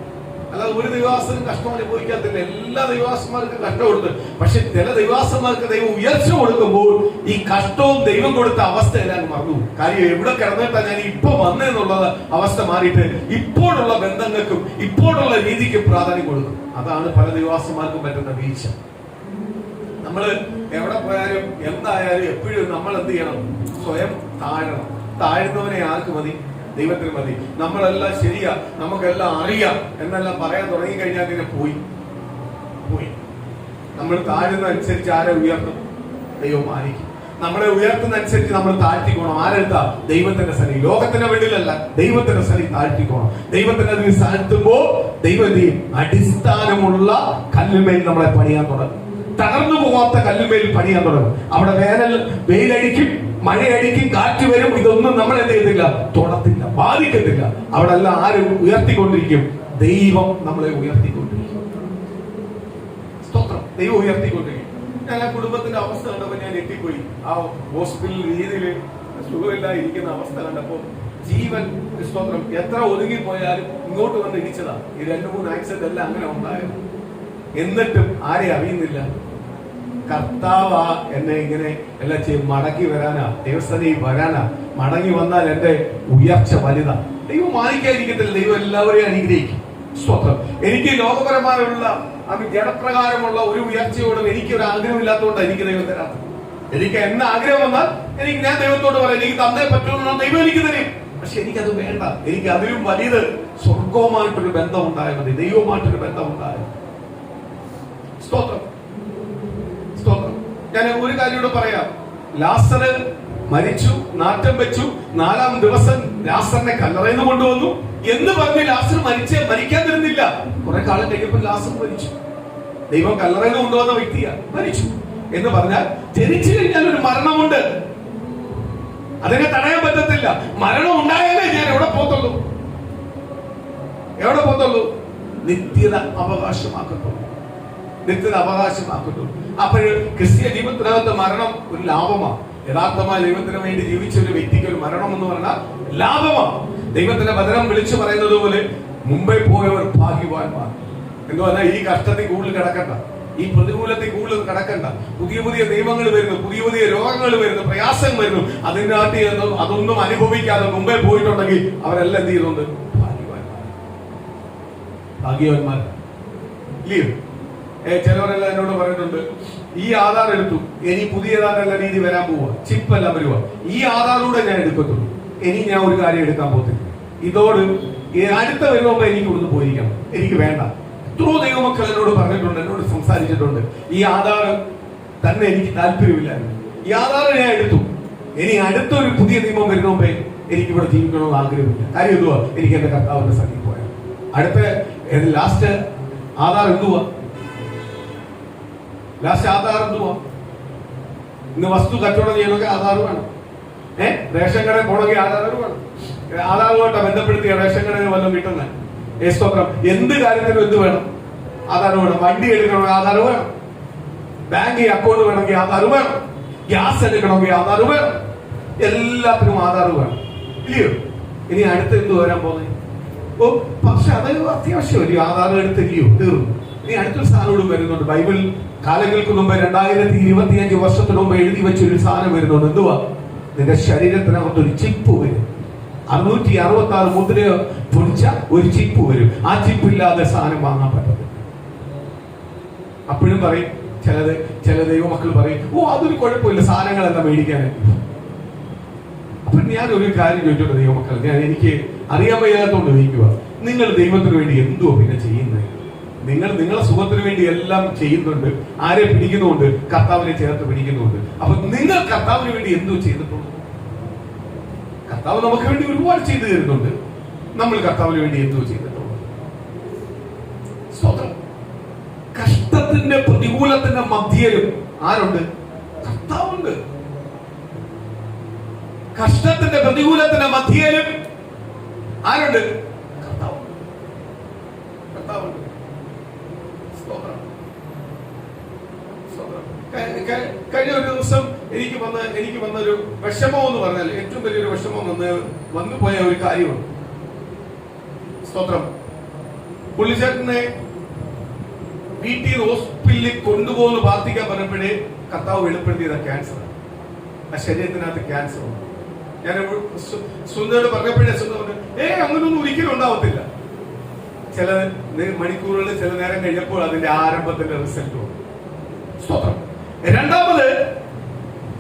Speaker 1: അല്ലാതെ ഒരു ദൈവാസനും കഷ്ടം അനുഭവിക്കാത്തില്ല. എല്ലാ ദൈവാസന്മാർക്കും കഷ്ടം കൊടുത്ത്, പക്ഷെ ചില ദൈവാസന്മാർക്ക് ദൈവം ഉയർച്ച കൊടുക്കുമ്പോൾ ഈ കഷ്ടവും ദൈവം കൊടുത്ത അവസ്ഥ എല്ലാം മറന്നു. കാര്യം എവിടെ കിടന്നിട്ടാ ഞാൻ ഇപ്പൊ വന്നെന്നുള്ളത് അവസ്ഥ മാറിയിട്ട് ഇപ്പോഴുള്ള ബന്ധങ്ങൾക്കും ഇപ്പോഴുള്ള രീതിക്കും പ്രാധാന്യം കൊടുക്കും. അതാണ് പല ദൈവാസന്മാർക്കും പറ്റുന്ന വീഴ്ച. നമ്മള് എവിടെ പോയാലും എന്തായാലും എപ്പോഴും നമ്മൾ എന്ത് ചെയ്യണം? സ്വയം താഴണം. താഴ്ന്നവനെ ആർക്ക് മതി? ദൈവത്തിന് മതി. നമ്മളെല്ലാം ശരിയാ, നമുക്കെല്ലാം അറിയാം എന്നെല്ലാം പറയാൻ തുടങ്ങി കഴിഞ്ഞാൽ പിന്നെ പോയി. നമ്മൾ താഴുന്ന അനുസരിച്ച് ആരെ ഉയർത്തും? ദൈവം മാനിക്കും. നമ്മളെ ഉയർത്തുന്ന അനുസരിച്ച് നമ്മൾ താഴ്ത്തിക്കോണം. ആരെടുത്താ? ദൈവത്തിന്റെ സന്നി. ലോകത്തിന്റെ വീട്ടിലല്ല, ദൈവത്തിന്റെ സന്നി താഴ്ത്തിക്കോണം. ദൈവത്തിന്റെ അതിൽ താഴ്ത്തുമ്പോ ദൈവത്തെയും അടിസ്ഥാനമുള്ള കല്ലുമേൽ നമ്മളെ പണിയാൻ തുടങ്ങും. തകർന്നു പോവാത്ത കല്ലുമേൽ പണിയാൻ തുടങ്ങും. അവിടെ വെയിലടിക്കും, മഴയടിക്കും, കാറ്റ് വരും. ഇതൊന്നും നമ്മൾ എന്ത് ചെയ്തില്ല? തൊടത്തില്ല, ബാധിക്കത്തില്ല. അവിടെ എല്ലാം ആരും ഉയർത്തിക്കൊണ്ടിരിക്കും? ദൈവം നമ്മളെ ഉയർത്തിക്കൊണ്ടിരിക്കും. സ്തോത്രം. ദൈവം ഉയർത്തിക്കൊണ്ടിരിക്കും. ഞാൻ ആ കുടുംബത്തിന്റെ അവസ്ഥ കണ്ടപ്പോ ഞാൻ എത്തിപ്പോയി. ആ ഹോസ്പിറ്റൽ രീതിയിൽ സുഖമില്ലാതിരിക്കുന്ന അവസ്ഥ കണ്ടപ്പോ ജീവൻ, സ്തോത്രം, എത്ര ഒതുങ്ങിപ്പോയാലും ഇങ്ങോട്ട് വന്ന് ഇടിച്ചതാ. ഈ 2-3 ആക്സിഡന്റ് എല്ലാം അങ്ങനെ ഉണ്ടായത്. എന്നിട്ടും ആരെ അറിയുന്നില്ല? കർത്താവാ എന്നെ ഇങ്ങനെ എല്ലാം ചെയ്യും. മടക്കി വരാനാ, ദേവസ്ഥനെ വരാനാ. മടങ്ങി വന്നാൽ എന്റെ ഉയർച്ച വലുതാ. ദൈവം മാനിക്കാതിരിക്കത്തില്ല. ദൈവം എല്ലാവരെയും അനുഗ്രഹിക്കും. സ്തോത്രം. എനിക്ക് ലോകപരമായുള്ള അത് ജഡപ്രകാരമുള്ള ഒരു ഉയർച്ചയോടും എനിക്കൊരു ആഗ്രഹമില്ലാത്തതുകൊണ്ടാണ് എനിക്ക് ദൈവം തരാത്തത്. എനിക്ക് എന്ന ആഗ്രഹം വന്നാൽ ഞാൻ ദൈവത്തോട് പറയാം, എനിക്ക് തന്നേ പറ്റുമെന്നോ ദൈവം എനിക്ക് തരും. പക്ഷെ എനിക്കത് വേണ്ട. എനിക്ക് അതിലും വലിയത് സ്വർഗവുമായിട്ടൊരു ബന്ധം ഉണ്ടായാൽ മതി, ദൈവവുമായിട്ടൊരു ബന്ധം ഉണ്ടായാൽ. സ്തോത്രം. ഞാൻ ഒരു കാര്യം കൂടെ പറയാം. ലാസറ് മരിച്ചു, നാറ്റം വെച്ചു. 4-ാം ദിവസം ലാസറിനെ കല്ലറയിൽ കൊണ്ടുവന്നു എന്ന് പറഞ്ഞ് ലാസർ മരിക്കാതിരുന്നില്ല. കുറെ കാലം കഴിഞ്ഞപ്പോൾ ലാസർ മരിച്ചു. ദൈവം കല്ലറയിൽ കൊണ്ടുവന്ന വ്യക്തിയാ, മരിച്ചു എന്ന് പറഞ്ഞാൽ ജനിച്ചു കഴിഞ്ഞാൽ ഒരു മരണമുണ്ട്. അതിനെ തടയാൻ പറ്റത്തില്ല. മരണം ഉണ്ടായാലേ ഞാൻ എവിടെ പോത്തുള്ളൂ? നിത്യത അവകാശമാക്കുന്നു. അപ്പോൾ ക്രിസ്തീയ ജീവിതത്തിനകത്ത് മരണം ഒരു ലാഭമാണ്. യഥാർത്ഥമായ ദൈവത്തിന് വേണ്ടി ജീവിച്ച ഒരു വ്യക്തിക്ക് ഒരു മരണം എന്ന് പറഞ്ഞാൽ ലാഭമാണ്. ദൈവത്തിന്റെ വചനം വിളിച്ചു പറയുന്നത് പോലെ മുമ്പേ പോയവർ ഭാഗ്യവാന്മാർ എന്ന് പറഞ്ഞാൽ ഈ കഷ്ടത്തിൽ കൂടുതൽ കിടക്കണ്ട, ഈ പ്രതികൂലത്തിൽ കൂടുതൽ കിടക്കണ്ട. പുതിയ പുതിയ നിയമങ്ങൾ വരുന്നു, പുതിയ പുതിയ രോഗങ്ങൾ വരുന്നു, പ്രയാസങ്ങൾ വരുന്നു. അതിനാട്ടി അതൊന്നും അനുഭവിക്കാതെ മുമ്പേ പോയിട്ടുണ്ടെങ്കിൽ അവരെല്ലാം എന്ത് ചെയ്യുന്നുണ്ട്? ഭാഗ്യവാന്മാർ. ഇല്ലയോ? ചിലവരെല്ലാം എന്നോട് പറഞ്ഞിട്ടുണ്ട്, ഈ ആധാർ എടുത്തു, ഇനി പുതിയതായിട്ടുള്ള രീതി വരാൻ പോവുക, ചിപ്പെല്ലാം വരുക, ഈ ആധാറിലൂടെ ഞാൻ എടുക്കത്തുള്ളൂ, ഇനി ഞാൻ ഒരു കാര്യം എടുക്കാൻ പോകത്തില്ല, ഇതോട് അടുത്ത വരുമ്പോ എനിക്ക് ഇവിടുന്ന് പോയിരിക്കണം, എനിക്ക് വേണ്ട. എത്രയോ ദൈവമക്കൾ എന്നോട് പറഞ്ഞിട്ടുണ്ട്, എന്നോട് സംസാരിച്ചിട്ടുണ്ട്, ഈ ആധാർ തന്നെ എനിക്ക് താല്പര്യമില്ലായിരുന്നു, ഈ ആധാർ ഞാൻ എടുത്തു, ഇനി അടുത്തൊരു പുതിയ നിയമം വരുന്ന മുമ്പേ എനിക്ക് ഇവിടെ ജീവിക്കണമെന്ന് ആഗ്രഹമില്ല. കാര്യം എന്തുവാ? എനിക്ക് എന്റെ കർത്താവിന്റെ സന്നിധി പോയാൽ അടുത്ത ലാസ്റ്റ് ആധാർ എന്തുവാ? ഇന്ന് വസ്തു കച്ചവടം ചെയ്യണമെങ്കിൽ ആധാർ വേണം. റേഷൻ കടയിൽ പോകണമെങ്കിൽ ആധാർ വേണം. ആധാറുമായിട്ട് ബന്ധപ്പെടുത്തിയ റേഷൻ കടയിൽ വല്ലതും കിട്ടുന്നത്. സ്തോത്രം. എന്ത് കാര്യത്തിനും എന്ത് വേണം? ആധാർ വേണം. വണ്ടി എടുക്കണമെങ്കിൽ ആധാർ വേണം. ബാങ്കിൽ അക്കൗണ്ട് വേണമെങ്കിൽ ആധാർ വേണം. ഗ്യാസ് എടുക്കണമെങ്കിൽ ആധാർ വേണം. എല്ലാത്തിനും ആധാർ വേണം, ഇല്ലയോ? ഇനി അടുത്ത് എന്ത് വരാൻ പോകുന്നത്? പക്ഷെ അത് അത്യാവശ്യമല്ലയോ? ആധാർ എടുത്തില്ലയോ? തീർന്നു. ഇനി അടുത്തൊരു സാധനം വരുന്നുണ്ട്. ബൈബിൾ കാലങ്ങൾക്ക് മുമ്പ് 2025 വർഷത്തിന് മുമ്പ് എഴുതി വെച്ചൊരു സാധനം വരുന്നുണ്ട്. എന്തുവാ? നിന്റെ ശരീരത്തിനകത്തൊരു ചിപ്പ് വരും. 666 മുദ്ര പൊടിച്ച ഒരു ചിപ്പ് വരും. ആ ചിപ്പ് ഇല്ലാതെ സാധനം വാങ്ങാൻ പറ്റത്തില്ല. അപ്പോഴും പറയും ചില ദൈവമക്കൾ പറയും, അതൊരു കുഴപ്പമില്ല, സാധനങ്ങളെല്ലാം മേടിക്കാനായിട്ട്. അപ്പൊ ഞാൻ ഒരു കാര്യം ചോദിച്ചോട്ടെ ദൈവമക്കൾ, എനിക്ക് അറിയാൻ വയ്യാത്തോണ്ട് ചോദിക്കുക, നിങ്ങൾ ദൈവത്തിന് വേണ്ടി എന്തുവാ പിന്നെ ചെയ്യുന്നത്? നിങ്ങളെ സുഖത്തിന് വേണ്ടി എല്ലാം ചെയ്യുന്നുണ്ട്, ആരെ പിടിക്കുന്നുണ്ട്? കർത്താവിനെ ചേർത്ത് പിടിക്കുന്നുണ്ട്. അപ്പൊ നിങ്ങൾ കർത്താവിന് വേണ്ടി എന്തോ ചെയ്തിട്ടുള്ളൂ? കർത്താവ് നമുക്ക് വേണ്ടി ഒരുപാട് ചെയ്തു തരുന്നുണ്ട്. നമ്മൾ കർത്താവിന് വേണ്ടി എന്തോ ചെയ്തിട്ടുള്ളൂ? സ്വതന്ത്രം. കഷ്ടത്തിന്റെ പ്രതികൂലത്തിന്റെ മധ്യയിലും ആരുണ്ട്? കർത്താവുണ്ട്. കഷ്ടത്തിന്റെ പ്രതികൂലത്തിന്റെ മധ്യയിലും ആരുണ്ട്? കർത്താവുണ്ട്. കഴിഞ്ഞ ഒരു ദിവസം എനിക്ക് വന്നൊരു വിഷമം എന്ന് പറഞ്ഞാൽ ഏറ്റവും വലിയൊരു വിഷമം വന്നു പോയ ഒരു കാര്യമാണ്. സ്തോത്രം. പുള്ളിച്ചേട്ടനെ വീട്ടിൽ ഹോസ്പിറ്റലിൽ കൊണ്ടുപോകുന്ന പ്രാർത്ഥിക്കാൻ പറഞ്ഞപ്പോഴേ കർത്താവ് വെളിപ്പെടുത്തിയത് ക്യാൻസർ. ആ ശരീരത്തിനകത്ത് ക്യാൻസർ ഉണ്ട്. ഞാൻ സുന്ദരോട് പറഞ്ഞപ്പോഴേ സുന്ദർ പറഞ്ഞു, അങ്ങനൊന്നും ഒരിക്കലും ഉണ്ടാവത്തില്ല. ചില മണിക്കൂറുകൾ, ചില നേരം കഴിഞ്ഞപ്പോൾ അതിന്റെ ആരംഭത്തിന്റെ റിസൾട്ട് വന്നു. സ്തോത്രം. രണ്ടാമത്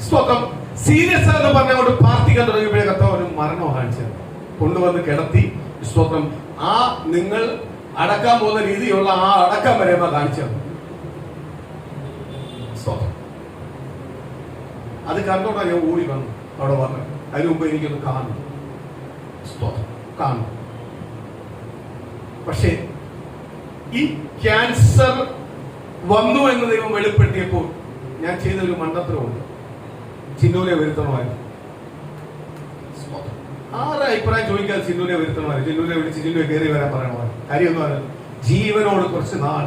Speaker 1: സ്തോത്രം, സീരിയസ് എന്ന് പറഞ്ഞുകൊണ്ട് പ്രാർത്ഥിക്കാൻ തുടങ്ങിയപ്പോഴേ കർത്താവ് ഒരു മരണം കാണിച്ചത് കൊണ്ടുവന്ന് കിടത്തി. സ്തോത്രം. ആ നിങ്ങൾ അടക്കാൻ പോകുന്ന രീതിയുള്ള ആ അടക്കം വരെയുമ്പോ കാണിച്ചത്. സ്തോത്രം. അത് കണ്ടോണ്ടാ ഞാൻ ഓടി വന്നു അവിടെ വന്നു. അതിനു മുമ്പ് എനിക്കൊന്ന് കാണുന്നു. സ്തോത്രം. കാണുന്നു. പക്ഷേ ഈ ക്യാൻസർ വന്നു എന്ന് ദൈവം വെളിപ്പെടുത്തിയപ്പോൾ ഞാൻ ചെയ്തൊരു മണ്ടത്തരമുണ്ട്. ചിന്നൂനെ വരുത്തണമായിരുന്നു. ആരെ അഭിപ്രായം ചോദിക്കാതെ ചിന്നൂനെ വരുത്തണമായിരുന്നു. ചിന്നൂനെ വിളിച്ച് ചിന്നുനെ കയറി വരാൻ പറയണമായിരുന്നു. കാര്യം എന്ന് പറഞ്ഞാൽ ജീവനോട് കുറച്ച് നാൾ,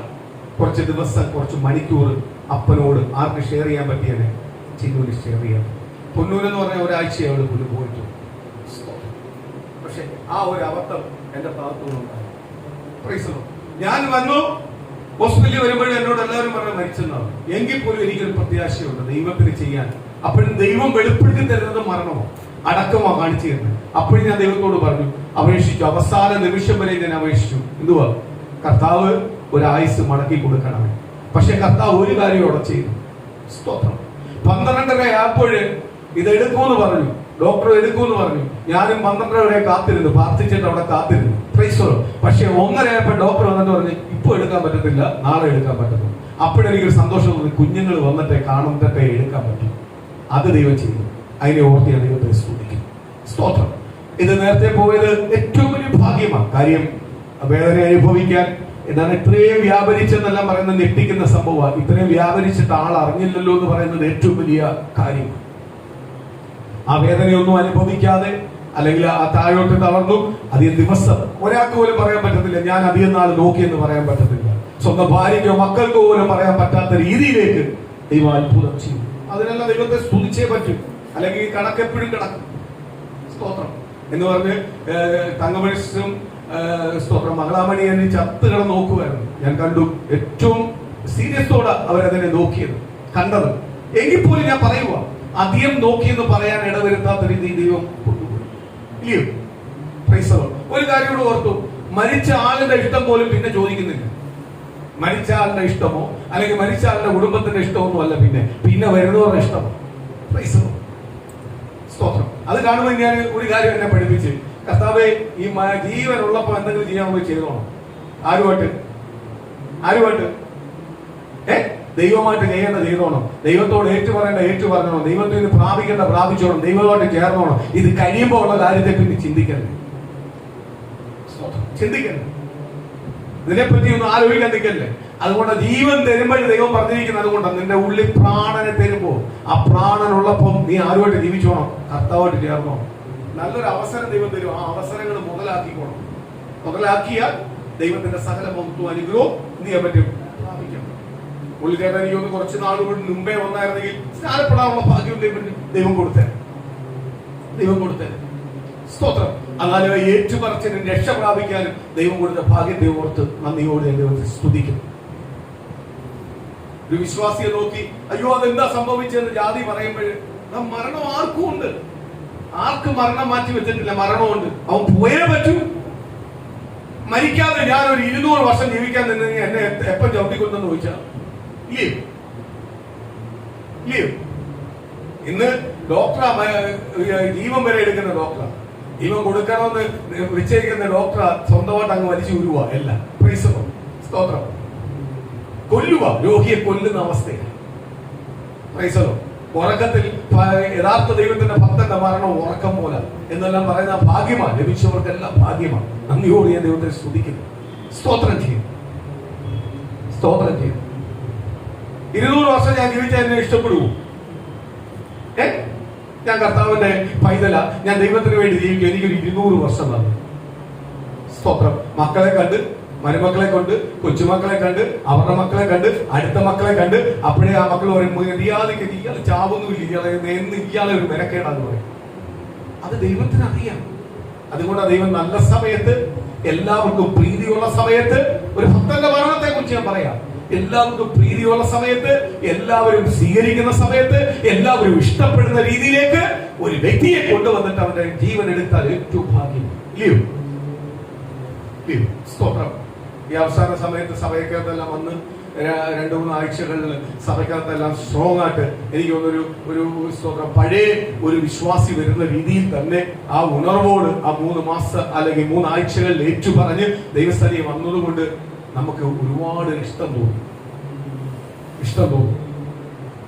Speaker 1: കുറച്ച് ദിവസം, കുറച്ച് മണിക്കൂർ അപ്പനോട് ആർക്ക് ഷെയർ ചെയ്യാൻ പറ്റിയനെ ചിന്നൂന് ഷെയർ ചെയ്യാം. പൊന്നൂരെന്ന് പറഞ്ഞ ഒരാഴ്ച അവള് പുല്ല് പോയിട്ടു. പക്ഷെ ആ ഒരു അബദ്ധം എന്റെ ഭാഗത്തുനിന്നുണ്ടായി. ഞാൻ വന്നു ഹോസ്പിറ്റലിൽ വരുമ്പോഴും എന്നോട് എല്ലാവരും പറഞ്ഞ മരിച്ചെന്നാണ്. എങ്കിൽ പോലും എനിക്കൊരു പ്രത്യാശയുണ്ട് ദൈവത്തിന് ചെയ്യാൻ. അപ്പോഴും ദൈവം വെളിപ്പെടുത്തി തരുന്നത് മരണമോ അടക്കമോ കാണിച്ചു തരുന്നത്. അപ്പോഴും ഞാൻ ദൈവത്തോട് പറഞ്ഞു, അപേക്ഷിച്ചു. അവസാന നിമിഷം വരെ ഞാൻ അപേക്ഷിച്ചു. എന്തുവാ? കർത്താവ് ഒരു ആയുസ് മടക്കി കൊടുക്കണമേ. പക്ഷെ കർത്താവ് ഒരു കാര്യം അവിടെ ചെയ്തു. സ്തോത്രം. 12:30 ആയപ്പോഴ് ഇത് എടുക്കുമെന്ന് പറഞ്ഞു. ഡോക്ടർ എടുക്കുമെന്ന് പറഞ്ഞു. ഞാനും 12 വരെ കാത്തിരുന്നു, പ്രാർത്ഥിച്ചിട്ട് അവിടെ കാത്തിരുന്നു. പക്ഷെ 1:30 ആയപ്പോൾ ഡോക്ടർ വന്നിട്ട് പറഞ്ഞു, ഇപ്പൊ എടുക്കാൻ പറ്റത്തില്ല, നാളെ എടുക്കാൻ പറ്റുന്നു. അപ്പോഴെനിക്കൊരു സന്തോഷം തോന്നി, കുഞ്ഞുങ്ങൾ വന്നിട്ടേ കാണുന്നിട്ടേ എടുക്കാൻ പറ്റും. അത് ദൈവം ചെയ്തു. അതിനെ ഓർത്ത് ഞാൻ ദൈവത്തെ സ്തുതിക്കും. സ്തോത്രം. ഇത് നേരത്തെ പോയത് ഏറ്റവും വലിയ ഭാഗ്യമാണ്. കാര്യം വേദന അനുഭവിക്കാൻ എന്താണ് ഇത്രയും വ്യാപരിച്ചെന്നെല്ലാം പറയുന്നത് ഞെട്ടിക്കുന്ന സംഭവമാണ്. ഇത്രയും വ്യാപരിച്ചിട്ട് ആൾ അറിഞ്ഞില്ലല്ലോ എന്ന് പറയുന്നത് ഏറ്റവും വലിയ കാര്യമാണ്. ആ വേദനയൊന്നും അനുഭവിക്കാതെ, അല്ലെങ്കിൽ ആ താഴോട്ട് തളർന്നു അധികം ദിവസം ഒരാൾക്ക് പോലും പറയാൻ പറ്റത്തില്ല, ഞാൻ അധികം നാൾ നോക്കിയെന്ന് പറയാൻ പറ്റത്തില്ല. സ്വന്തം ഭാര്യയ്ക്കോ മക്കൾക്കോ പോലും പറയാൻ പറ്റാത്ത രീതിയിലേക്ക് ദൈവം അത്ഭുതം ചെയ്യും. അതിനെല്ലാം ദൈവത്തെ സ്തുതിച്ചേ പറ്റും, അല്ലെങ്കിൽ കണക്കെപ്പോഴും കിടക്കും. സ്തോത്രം. എന്ന് പറഞ്ഞ് തങ്കമണിസും സ്തോത്രം മകളാമണി എന്നെ ചത്ത് കിടന്ന് നോക്കുമായിരുന്നു. ഞാൻ കണ്ടു. ഏറ്റവും സീരിയസോടെ അവരതിനെ നോക്കിയത് കണ്ടത്. എങ്കിൽ പോലും ഞാൻ പറയുക, അധികം നോക്കിയെന്ന് പറയാൻ ഇടവരുത്താത്ത രീതി ദൈവം കൊണ്ടുപോയി. ഇല്ലയോ? ഒരു കാര്യം കൂടെ ഓർത്തു. മരിച്ച ആളുടെ ഇഷ്ടം പോലും പിന്നെ ചോദിക്കുന്നില്ല. മരിച്ച ആളുടെ ഇഷ്ടമോ അല്ലെങ്കിൽ മരിച്ച ആളുടെ കുടുംബത്തിന്റെ ഇഷ്ടമൊന്നും അല്ല, പിന്നെ വരുന്നവരുടെ ഇഷ്ടമോ. സ്തോത്രം. അത് കാണുമ്പോൾ ഞാൻ ഒരു കാര്യം എന്നെ പഠിപ്പിച്ച്, കർത്താവേ ഈ ജീവനുള്ളപ്പോ എന്തെങ്കിലും ചെയ്യാൻ പോയി ചെയ്തോണം. ആരുമായിട്ട് ദൈവമായിട്ട് ചെയ്യേണ്ട ചെയ്തോണം. ദൈവത്തോട് ഏറ്റുപറയേണ്ട ഏറ്റുപറയണം. ദൈവത്തിൽ നിന്ന് പ്രാപിക്കേണ്ട പ്രാപിച്ചോണം. ദൈവമായിട്ട് ചേർന്നോണം. ഇത് കഴിയുമ്പോൾ ഉള്ള കാര്യത്തെ പിന്നെ ചിന്തിക്കരുത്. ഇതിനെപ്പറ്റി ഒന്നും ആലോചിക്കാൻ നിൽക്കല്ലേ. അതുകൊണ്ട് ജീവൻ തരുമ്പോൾ ദൈവം പറഞ്ഞിരിക്കുന്നത് അതുകൊണ്ടാണ്. നിന്റെ ഉള്ളിൽ പ്രാണനെ തരുമ്പോ ആ പ്രാണനുള്ളപ്പം നീ ആരുമായിട്ട് ജീവിച്ചോണം? കർത്താവായിട്ട് ചേർന്നോ? നല്ലൊരു അവസരം ദൈവം തരും. ആ അവസരങ്ങൾ മുതലാക്കിക്കോണം. മുതലാക്കിയാൽ ദൈവത്തിന്റെ സകല മഹത്വവും അനുഗ്രഹവും എന്ത് ചെയ്യാൻ പറ്റും? പ്രാപിക്കാം. പുള്ളിക്കാരൻ എനിക്ക് കുറച്ച് നാളുകൾ മുമ്പേ വന്നായിരുന്നെങ്കിൽ സ്നാനപ്പെടാനുള്ള ഭാഗ്യം ദൈവം കൊടുത്തേ. സ്തോത്രം. എന്നാലും ഏറ്റുപറച്ചിനും രക്ഷ പ്രാപിക്കാനും ദൈവം കൊടുത്ത ഭാഗ്യത്തെ ഓർത്ത് നന്ദിയോടെ ദൈവത്തെ സ്തുതിക്കുന്നു. ഒരു വിശ്വാസിയെ നോക്കി അയ്യോ അതെന്താ സംഭവിച്ചെന്ന് ജാതി പറയുമ്പോൾ മരണം ആർക്കും ഉണ്ട്. ആർക്കും മരണം മാറ്റി വെച്ചിട്ടില്ല. മരണമുണ്ട്. അവൻ പോയേ പറ്റൂ. മരിക്കാതെ ഞാൻ ഒരു 200 വർഷം ജീവിക്കാൻ നിന്ന് എന്നെ എപ്പം ചവിട്ടിക്കൊണ്ടെന്ന് ചോദിച്ചാ ഇല്ലയോ? ഇന്ന് ഡോക്ടറാ, ജീവൻ വരെ എടുക്കുന്ന ഡോക്ടറാ. ജീവൻ കൊടുക്കണമെന്ന് നിശ്ചയിക്കുന്ന ഡോക്ടറാ സ്വന്തമായിട്ട് അങ്ങ് വലിച്ചു ഉരുവ എല്ലാം. സ്തോത്രം. കൊല്ലുക, രോഗിയെ കൊല്ലുന്ന അവസ്ഥയാണ്. ഉറക്കത്തിൽ യഥാർത്ഥ ദൈവത്തിന്റെ ഭക്തന്റെ മരണം ഉറക്കം പോലെ എന്നെല്ലാം പറയുന്ന ഭാഗ്യമാണ്. ലഭിച്ചവർക്കെല്ലാം ഭാഗ്യമാണ്. നന്ദിയോട് ഞാൻ ദൈവത്തെ സ്തുതിക്കുന്നു. സ്തോത്രം ചെയ്യും. 200 വർഷം ഞാൻ ജീവിച്ചാൽ എന്നെ ഇഷ്ടപ്പെടുവോ? ഞാൻ കർത്താവിന്റെ പൈതല, ഞാൻ ദൈവത്തിന് വേണ്ടി ജീവിക്കും. എനിക്കൊരു 200 വർഷം തന്നു. സ്തോത്രം. മക്കളെ കണ്ട്, മരുമക്കളെ കൊണ്ട്, കൊച്ചുമക്കളെ കണ്ട്, അവരുടെ മക്കളെ കണ്ട്, അടുത്ത മക്കളെ കണ്ട്, അപ്പോഴേ ആ മക്കൾ പറയും മര്യാദയ്ക്ക് ഇയാൾ ചാവുന്നില്ല, ഇയാളെ ഒരു മെനക്കേടാന്ന് പറയും. അത് ദൈവത്തിന് അറിയാം. അതുകൊണ്ട് ദൈവം നല്ല സമയത്ത്, എല്ലാവർക്കും പ്രീതിയുള്ള സമയത്ത്, ഒരു ഭക്തന്റെ മരണത്തെ കുറിച്ച് ഞാൻ പറയാം. എല്ലാവർക്കും പ്രീതിയുള്ള സമയത്ത്, എല്ലാവരും സ്വീകരിക്കുന്ന സമയത്ത്, എല്ലാവരും ഇഷ്ടപ്പെടുന്ന രീതിയിലേക്ക് ഒരു വ്യക്തിയെ കൊണ്ടുവന്നിട്ട് അവന്റെ ജീവൻ എടുത്താൽ ഏറ്റവും ഭാഗ്യം. ഇല്ലയോ? സ്തോത്രം. ഈ അവസാന സമയത്ത് സഭയ്ക്കകത്തെല്ലാം വന്ന് 2-3 ആഴ്ചകളിൽ സഭയ്ക്കകത്തെല്ലാം സ്ട്രോങ് ആയിട്ട് എനിക്ക് തോന്നുന്നൊരു സ്തോത്രം പഴയ ഒരു വിശ്വാസി വരുന്ന രീതിയിൽ തന്നെ ആ ഉണർവോട് ആ 3 മാസം അല്ലെങ്കിൽ 3 ആഴ്ചകളിൽ ഏറ്റു പറഞ്ഞ് ദൈവസ്ഥലയിൽ വന്നതുകൊണ്ട് നമുക്ക് ഒരുപാട് ഇഷ്ടം തോന്നി.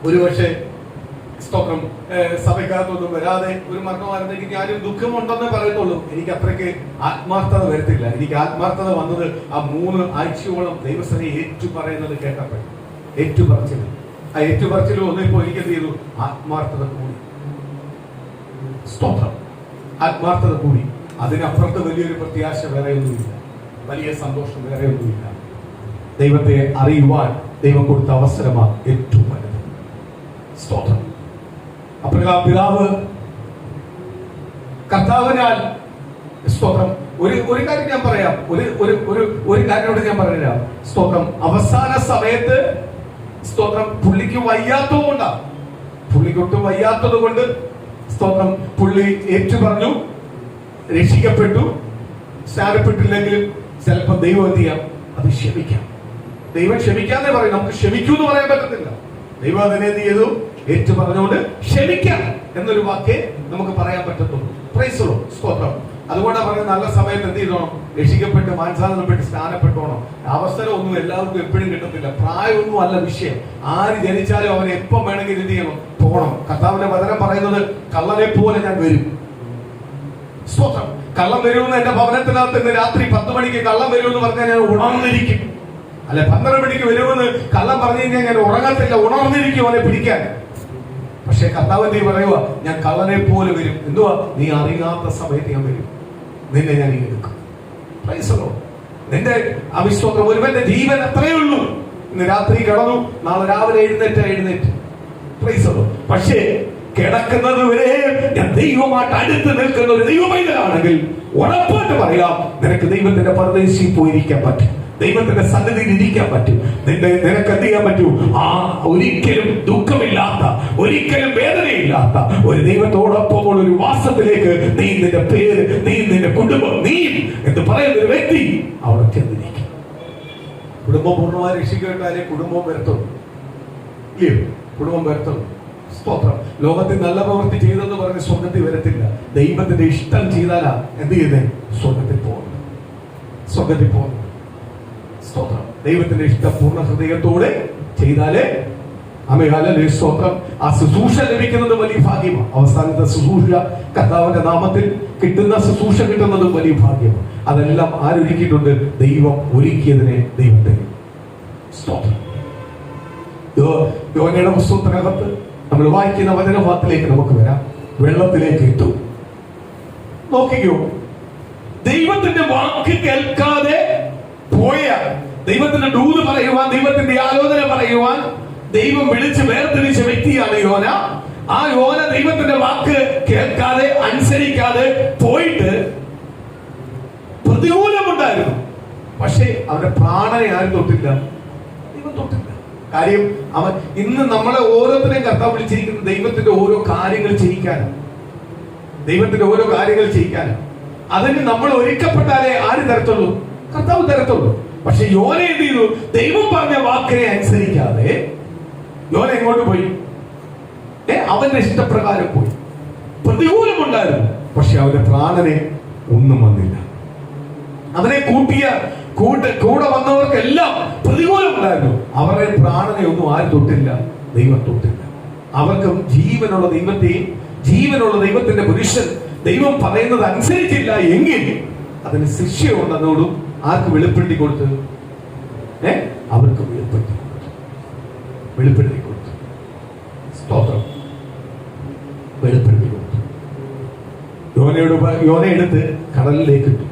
Speaker 1: ഒരുപക്ഷെ സ്തോത്രം സഭയ്ക്കകത്തൊന്നും വരാതെ ഒരു മരണമായിരുന്നെങ്കിൽ ഞാനും ദുഃഖമുണ്ടെന്നേ പറയത്തുള്ളൂ. എനിക്ക് അത്രയ്ക്ക് ആത്മാർത്ഥത വരത്തില്ല. എനിക്ക് ആത്മാർത്ഥത വന്നത് ആ 3 ആഴ്ചയോളം ദൈവസ്ഥനെ ഏറ്റുപറയുന്നത് കേട്ടപ്പോൾ. ആ ഏറ്റുപറച്ചിൽ വന്നപ്പോ എനിക്ക് എന്ത് ചെയ്തു? ആത്മാർത്ഥത കൂടി. സ്തോത്രം. ആത്മാർത്ഥത കൂടി. അതിനപ്പുറത്ത് വലിയൊരു പ്രത്യാശ വേറെയൊന്നുമില്ല. വലിയ സന്തോഷം വേറെയൊന്നുമില്ല. ദൈവത്തെ അറിയുവാൻ ദൈവം കൊടുത്ത അവസരമാണ് ഏറ്റവും വലുത്. സ്തോത്രം. അപ്പോൾ ആ പിതാവ് കർത്താവിനാൽ സ്തോത്രം. ഒരു കാര്യം ഞാൻ പറയാം. ഒരു കാര്യത്തോട് ഞാൻ പറയാം. സ്തോത്രം. അവസാന സമയത്ത് സ്തോത്രം പുള്ളിക്ക് വയ്യാത്തതുകൊണ്ടാണ്. പുള്ളിക്കൊട്ടും വയ്യാത്തത് കൊണ്ട് സ്തോത്രം പുള്ളി ഏറ്റു പറഞ്ഞു, രക്ഷിക്കപ്പെട്ടു. സ്നാനപ്പെട്ടില്ലെങ്കിലും ചിലപ്പോൾ ദൈവം എന്ത് ചെയ്യാം? അത് ക്ഷമിക്കാം. ദൈവം ക്ഷമിക്കാന്നേ പറയും. നമുക്ക് ക്ഷമിക്കൂ എന്ന് പറയാൻ പറ്റത്തില്ല. ദൈവം അതിനെ എന്ത് ചെയ്തു? ഏറ്റു പറഞ്ഞുകൊണ്ട് ക്ഷമിക്കാം എന്നൊരു വാക്കേ നമുക്ക് പറയാൻ പറ്റത്തുള്ളൂ. Praise the Lord. സ്തോത്രം. അതുകൊണ്ടാണ് പറയുന്നത് നല്ല സമയത്ത് എന്ത് ചെയ്തോണം? രക്ഷിക്കപ്പെട്ട് മാനസാന്തരപ്പെട്ട് സ്നാനപ്പെട്ടോണം. അവസരം ഒന്നും എല്ലാവർക്കും എപ്പോഴും കിട്ടത്തില്ല. പ്രായമൊന്നും അല്ല വിഷയം. ആര് ജനിച്ചാലും അവനെ എപ്പം വേണമെങ്കിലും എന്ത് ചെയ്യണം? പോകണം. കർത്താവിന്റെ വചനം പറയുന്നത് കള്ളനെ പോലെ ഞാൻ വരും. സ്തോത്രം. കള്ളം വരുമെന്ന് എന്റെ ഭവനത്തിനകത്ത് ഇന്ന് രാത്രി 10 മണിക്ക് കള്ളം വരുമെന്ന് പറഞ്ഞാൽ ഞാൻ ഉണർന്നിരിക്കും. അല്ലെ 12 മണിക്ക് വരുമെന്ന് കള്ളം പറഞ്ഞു കഴിഞ്ഞാൽ ഞാൻ ഉറങ്ങത്തില്ല, ഉണർന്നിരിക്കും അവനെ പിടിക്കാൻ. പക്ഷെ കർത്താവ് നീ പറയുക, ഞാൻ കള്ളനെ പോലെ വരും. എന്തുവാ? നീ അറിയാത്ത സമയത്ത് ഞാൻ വരും, നിന്നെ ഞാൻ എടുക്കും. നിന്റെ അവിശ്വാസം. ഒരുവന്റെ ജീവൻ അത്രയേ ഉള്ളൂ. ഇന്ന് രാത്രി കിടന്നു, നാളെ രാവിലെ എഴുന്നേറ്റ്. പക്ഷേ കിടക്കുന്നത് വരെ ഞാൻ ദൈവമായിട്ട് അടുത്ത് നിൽക്കുന്ന ഒരു ദൈവമൈതലാണെങ്കിൽ ഉറപ്പായിട്ട് പറയാം, നിനക്ക് ദൈവത്തിന്റെ പരദേശിൽ പോയിരിക്കാൻ പറ്റും. ദൈവത്തിന്റെ സന്നിധിയിൽ ഇരിക്കാൻ പറ്റും. നിനക്ക് എന്ത് ചെയ്യാൻ പറ്റൂ? ആ ഒരിക്കലും ദുഃഖമില്ലാത്ത, ഒരിക്കലും വേദനയില്ലാത്ത ഒരു ദൈവത്തോടൊപ്പമുള്ള ഒരു വാസത്തിലേക്ക് നീ നിന്റെ പേര്, നീ നിന്റെ കുടുംബം, നീ എന്ന് പറയുന്ന ഒരു വ്യക്തി അവിടെ ചെന്നിരിക്കും. കുടുംബം പൂർണ്ണമായി രക്ഷിക്കപ്പെട്ടാലേ കുടുംബം വരത്തുള്ളൂ. ഇല്ലയോ? കുടുംബം വരത്തുള്ളൂ. സ്തോത്രം. ലോകത്തിൽ നല്ല പ്രവൃത്തി ചെയ്തെന്ന് പറഞ്ഞ് സ്വർഗത്തിൽ വരത്തില്ല. ദൈവത്തിന്റെ ഇഷ്ടം ചെയ്താലാ എന്ത് ചെയ്യുന്നത്? സ്വർഗത്തിൽ പോകുന്നു. സ്തോത്രം. ദൈവത്തിന്റെ ഇഷ്ടം പൂർണ്ണ ഹൃദയത്തോടെ ചെയ്താലേ അമേകാലേ സ്തോത്രം. ആ ശുശ്രൂഷ ലഭിക്കുന്നത് വലിയ ഭാഗ്യമാണ്. അവസാനത്തെ ശുശ്രൂഷ കർത്താവിന്റെ നാമത്തിൽ കിട്ടുന്ന ശുശ്രൂഷ കിട്ടുന്നതും വലിയ ഭാഗ്യമാണ്. അതെല്ലാം ആരൊരുക്കിയിട്ടുണ്ട്? ദൈവം ഒരുക്കിയതിനെ ദൈവം തരും. സ്തോത്രം. യോനയുടെ പുസ്തകത്തിനകത്ത് നമ്മൾ വായിക്കുന്ന വചനഭാഗത്തിലേക്ക് നമുക്ക് വരാം. വെള്ളത്തിലേക്ക് ഇട്ടു. നോക്കിക്കോ, ദൈവത്തിന്റെ വാക്ക് കേൾക്കാതെ പോയ, ദൈവത്തിന്റെ ദൂത് പറയുവാൻ, ദൈവത്തിന്റെ ആലോചന പറയുവാൻ ദൈവം വിളിച്ച് വേർതിരിച്ച വ്യക്തിയാണ് യോന. ആ യോന ദൈവത്തിന്റെ വാക്ക് കേൾക്കാതെ അനുസരിക്കാതെ പോയിട്ട് പ്രതികൂലമുണ്ടായിരുന്നു. പക്ഷേ അവന്റെ പ്രാണനെ ആരും തൊട്ടില്ല, ദൈവം തൊട്ടില്ല. കാര്യം അവൻ ഇന്ന് നമ്മളെ ഓരോരുത്തരെയും കർത്താവ് വിളിച്ചിരിക്കുന്നത് ദൈവത്തിന്റെ ഓരോ കാര്യങ്ങൾ ചെയ്യിക്കാനാണ്. ദൈവത്തിന്റെ ഓരോ കാര്യങ്ങൾ ചെയ്യിക്കാനാണ്. അതിന് നമ്മൾ ഒരുക്കപ്പെട്ടാലേ ആര് തരത്തുള്ളൂ? കർത്താവ് തരത്തുള്ളൂ. പക്ഷെ യോന എന്ത് ചെയ്തു? ദൈവം പറഞ്ഞ വാക്കിനെ അനുസരിക്കാതെ യോന എങ്ങോട്ട് പോയി? അവന്റെ ഇഷ്ടപ്രകാരം പോയി. പ്രതികൂലമുണ്ടായിരുന്നു, പക്ഷെ അവന്റെ പ്രാണനെ ഒന്നും വന്നില്ല. അവനെ കൂടെ വന്നവർക്കെല്ലാം പ്രതികൂലമുണ്ടായിരുന്നു. അവരുടെ പ്രാണനെ ഒന്നും ആരും തൊട്ടില്ല, ദൈവം തൊട്ടില്ല. അവർക്ക് ജീവനുള്ള ദൈവത്തെയും ജീവനുള്ള ദൈവത്തിന്റെ പുരുഷൻ ദൈവം പറയുന്നത് അനുസരിച്ചില്ല എങ്കിൽ അതിന് ശിക്ഷയുണ്ടെന്നോടും ആർക്ക് വെളിപ്പെടുത്തി കൊടുത്ത്? അവർക്ക് വെളിപ്പെടുത്തി കൊടുത്തു. സ്തോത്രം. വെളിപ്പെടുത്തി കൊടുത്തു. യോന എടുത്ത് കടലിലേക്ക് ഇട്ടു.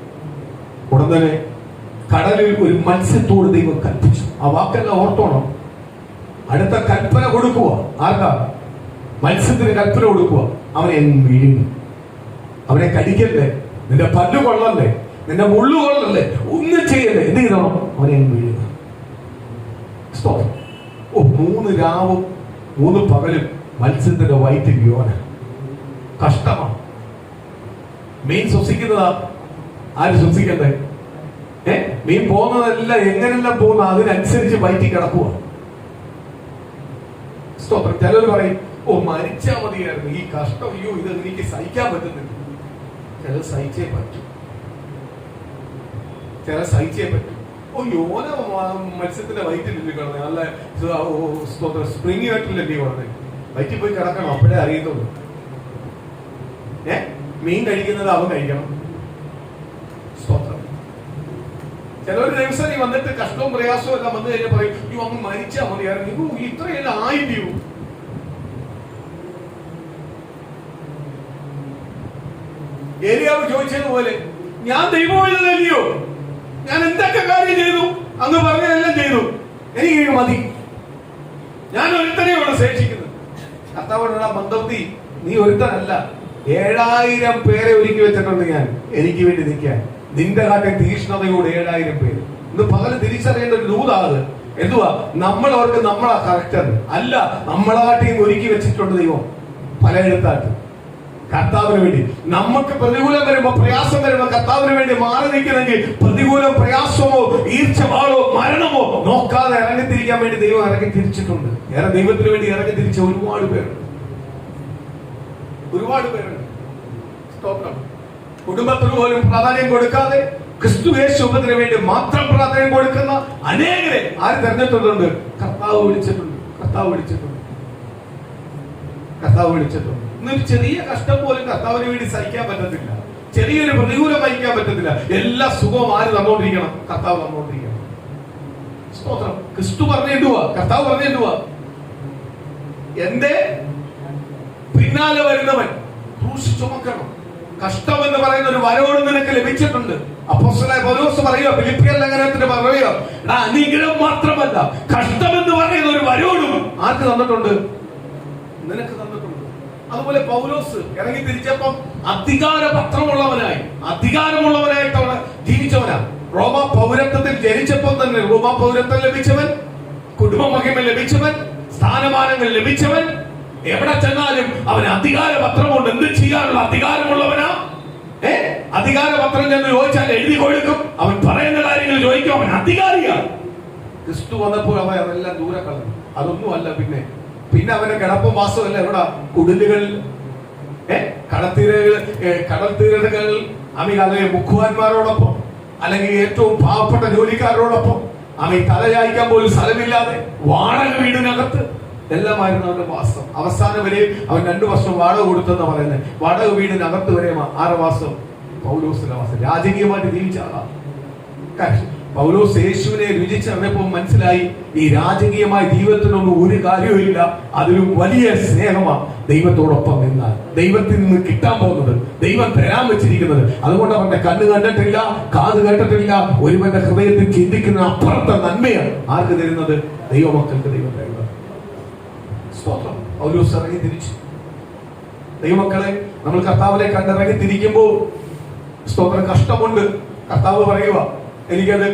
Speaker 1: ഉടൻ തന്നെ കടലിൽ ഒരു മത്സ്യത്തോട് ദൈവം കൽപ്പിച്ചു. ആ വാക്കെല്ലാം ഓർത്തോണം. അടുത്ത കൽപ്പന കൊടുക്കുക. ആർക്കാ? മത്സ്യത്തിന് കൽപ്പന കൊടുക്കുക. അവനെ വീഴുന്നു. അവനെ കടിക്കല്ലേ, നിന്റെ പല്ല് കൊള്ളല്ലേ, നിന്റെ മുള്ളു കൊള്ളല്ലേ, ഒന്നും ചെയ്യല്ലേ. എന്ത് ചെയ്തോ? അവനെ വീഴുക. 3 രാവും 3 പകലും മത്സ്യത്തിന്റെ വയറ്റിൽ യോന. കഷ്ടമാണ്. മീൻ ശ്വസിക്കുന്നതാ. ആര് ശ്വസിക്കണ്ടേ? മീൻ പോകുന്നതെല്ലാം എങ്ങനെല്ലാം പോകുന്ന അതിനനുസരിച്ച് വയറ്റി കിടക്കുക. സ്തോത്രം. ചിലർ പറയും, മരിച്ചാ മതിയായിരുന്നു, ഈ കഷ്ടം, അയ്യോ ഇത് എനിക്ക് സഹിക്കാൻ പറ്റുന്നില്ല. ചിലർ സഹിച്ചേ പറ്റും. യോന മത്സ്യത്തിന്റെ വയറ്റിലല്ലേ കിടന്നത്? നല്ല സ്പ്രിംഗ് ആയിട്ടില്ലല്ലേ കിടന്നത്? വയറ്റിൽ പോയി കിടക്കണം, അപ്പോഴേ അറിയത്തുള്ളൂ. മീൻ കഴിക്കുന്നത് അവൻ കഴിക്കണം. സ്തോത്രം. ചിലവർ ദിവസം വന്നിട്ട് കഷ്ടവും പ്രയാസവും എല്ലാം വന്നു കഴിഞ്ഞാൽ പറയും, അയ്യോ അങ്ങ് മരിച്ചാ മതിയായിരുന്നു, ഇത്രയെല്ലാം ആയില്ലയോ. ഏലിയാവ് ചോദിച്ചതുപോലെ, ഞാൻ ദൈവമല്ലയോ, ഞാൻ എന്തൊക്കെ കാര്യം ചെയ്തു, അങ്ങ് പറഞ്ഞതെല്ലാം ചെയ്തു, എനിക്ക് മതി, ഞാൻ ഒരുത്തനെയാണ് ശേഷിക്കുന്നത്. കർത്താവിനോട് മന്ദബുദ്ധി, നീ ഒരുത്തനല്ല, 7000 പേരെ ഒരുക്കി വെച്ചിട്ടുണ്ട് ഞാൻ എനിക്ക് വേണ്ടി നിൽക്കാൻ. നിന്റെ കാട്ടെ തീഷ്ണതയോട് 7000 പേര്. ഇന്ന് പകല് തിരിച്ചറിയേണ്ട ഒരു ദൂതാണ്. എന്തുവാ? നമ്മളവർക്ക് നമ്മളാ കറക്റ്റർ അല്ല, നമ്മളാട്ടിയും ഒരുക്കി വെച്ചിട്ടുണ്ട് ദൈവം പലയിടത്തായിട്ട് കർത്താവിന് വേണ്ടി. നമുക്ക് പ്രതികൂലം വരുമ്പോ, പ്രയാസം വരുമ്പോ കർത്താവിന് വേണ്ടി മാറി നിൽക്കുന്നെങ്കിൽ പ്രതികൂലം, പ്രയാസമോ, ഈർച്ചവാളോ, മരണമോ നോക്കാതെ ഇറങ്ങിത്തിരിക്കാൻ വേണ്ടി ദൈവം ഇറങ്ങി തിരിച്ചിട്ടുണ്ട്. ദൈവത്തിന് വേണ്ടി ഇറങ്ങി തിരിച്ച ഒരുപാട് പേരുണ്ട്. സ്തോത്രം. കുടുംബത്തിന് പോലും പ്രാധാന്യം കൊടുക്കാതെ ക്രിസ്തു യേശുവിന് വേണ്ടി മാത്രം പ്രാധാന്യം കൊടുക്കുന്ന അനേകരെ ആര് തെരഞ്ഞെടുത്തിട്ടുണ്ട്? കർത്താവ് വിളിച്ചിട്ടുണ്ട്. ഇന്നൊരു ചെറിയ കഷ്ടം പോലും കർത്താവിന് വേണ്ടി സഹിക്കാൻ പറ്റത്തില്ല. ചെറിയൊരു പ്രതികൂലം വഹിക്കാൻ പറ്റത്തില്ല. എല്ലാ സുഖവും ആര് തന്നോണ്ടിരിക്കണം? കർത്താവ് തന്നോണ്ടിരിക്കണം. സ്തോത്രം. ക്രിസ്തു പറഞ്ഞിട്ടുവാ, കർത്താവ് പറഞ്ഞിട്ടുവാ, എന്റെ പിന്നാലെ വരുന്നവൻ ക്രൂശ് ചുമക്കണം. കഷ്ടം എന്ന് പറയുന്ന ഒരു വരോട് നിനക്ക് ലഭിച്ചിട്ടുണ്ട്. അപ്പോസ്തലനായ പൗലോസ് പറയുക, ഫിലിപ്പിയർ ലേഖനത്തിൽ പറയുക, അനുഗ്രഹം മാത്രമല്ല, കഷ്ടം എന്ന് പറയുന്ന ഒരു വരോടും ആർക്ക് തന്നിട്ടുണ്ട്? നിനക്ക് തന്നിട്ടുണ്ട്. അതുപോലെ പൗലോസ് ഇറങ്ങി തിരിച്ചപ്പം അധികാരമുള്ളവനായിട്ടാണ് ജീവിച്ചവനാ. റോമ പൗരത്വത്തിൽ ജനിച്ചപ്പോൾ തന്നെ റോമ പൗരത്വം ലഭിച്ചവൻ, കുടുംബ മഹിമ ലഭിച്ചവൻ, സ്ഥാനമാനങ്ങൾ ലഭിച്ചവൻ, എവിടെ ചെന്നാലും അവന് അധികാരപത്രമുണ്ട്. എന്ത് ചെയ്യാനുള്ള അധികാരമുള്ളവനാ? അധികാരപത്രം ചെന്ന് ചോദിച്ചാൽ എഴുതി കൊടുക്കും. അവൻ പറയുന്ന കാര്യങ്ങൾ ചോദിക്കും. അവൻ അധികാരിയാണ്. ക്രിസ്തു വന്നപ്പോൾ അവൻ അതെല്ലാം ദൂരെ കളഞ്ഞു. അതൊന്നും അല്ല. പിന്നെ അവന്റെ കിടപ്പും വാസവും അല്ല എവിടെ? കുടിലുകളിൽ, കടൽത്തീരകൾ, അല്ലെങ്കിൽ മുഖ്വാന്മാരോടൊപ്പം, അല്ലെങ്കിൽ ഏറ്റവും പാവപ്പെട്ട ജോലിക്കാരോടൊപ്പം, തലയായിക്കാൻ പോലും സ്ഥലമില്ലാതെ വാടക വീടിനകത്ത് എല്ലാമായിരുന്നു അവന്റെ വാസം. അവസാനം വരെ അവൻ 2 വർഷം വാടക കൊടുത്തെന്ന് പറയുന്നത്. വാടക വീടിനകത്ത് വരെ 6 മാസം പൗലോസിന്റെ വാസം. രാജകീയമായിട്ട് ജീവിച്ച ആളാ. പൗലോസ് യേശുവിനെ രുചിച്ചറിഞ്ഞപ്പോൾ മനസ്സിലായി ഈ രാജകീയമായ ജീവിതത്തിനൊന്നും ഒരു കാര്യവുമില്ല, അതിലും വലിയ സ്നേഹമാണ് ദൈവത്തോടൊപ്പം നിന്നാൽ ദൈവത്തിൽ നിന്ന് കിട്ടാൻ പോകുന്നത്, ദൈവം തരാൻ വെച്ചിരിക്കുന്നത്. അതുകൊണ്ട് അവന്റെ കണ്ണ് കണ്ടിട്ടില്ല, കാത് കേട്ടിട്ടില്ല, ഒരുവന്റെ ഹൃദയത്തിൽ ചിന്തിക്കുന്ന അപ്പുറത്തെ നന്മയാണ് ആർക്ക് തരുന്നത്? ദൈവമക്കൾക്ക് ദൈവം തരുന്നത്. സ്തോത്രം. പൗലോസ് ഇറങ്ങി തിരിച്ചു. ദൈവമക്കളെ, നമ്മൾ കർത്താവിനെ കണ്ടിറങ്ങി തിരിക്കുമ്പോൾ സ്തോത്രം കഷ്ടമുണ്ട്. കർത്താവ് പറയുക, എനിക്കത്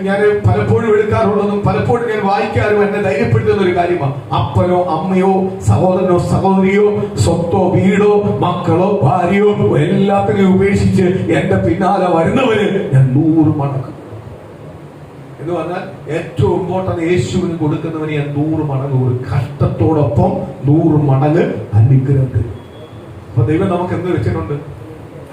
Speaker 1: ഞാൻ പലപ്പോഴും എടുക്കാറുള്ളതും പലപ്പോഴും ഞാൻ വായിക്കാറും എന്നെ ധൈര്യപ്പെടുത്തുന്ന ഒരു കാര്യമാണ്. അപ്പനോ അമ്മയോ സഹോദരനോ സഹോദരിയോ സ്വത്തോ വീടോ മക്കളോ ഭാര്യയോ എല്ലാത്തിനെയും ഉപേക്ഷിച്ച് എന്റെ പിന്നാലെ വരുന്നവര് ഞാൻ 100 മടങ്ങ് എന്ന് പറഞ്ഞാൽ ഏറ്റവും ഇമ്പോർട്ടന്റ് യേശുവിന് കൊടുക്കുന്നവന് ഞാൻ 100 മടങ്ങ് കൊടുക്കും. കഷ്ടത്തോടൊപ്പം 100 മടങ്ങ് അനുഗ്രഹം. അപ്പൊ ദൈവം നമുക്ക് എന്ത് വെച്ചിട്ടുണ്ട്?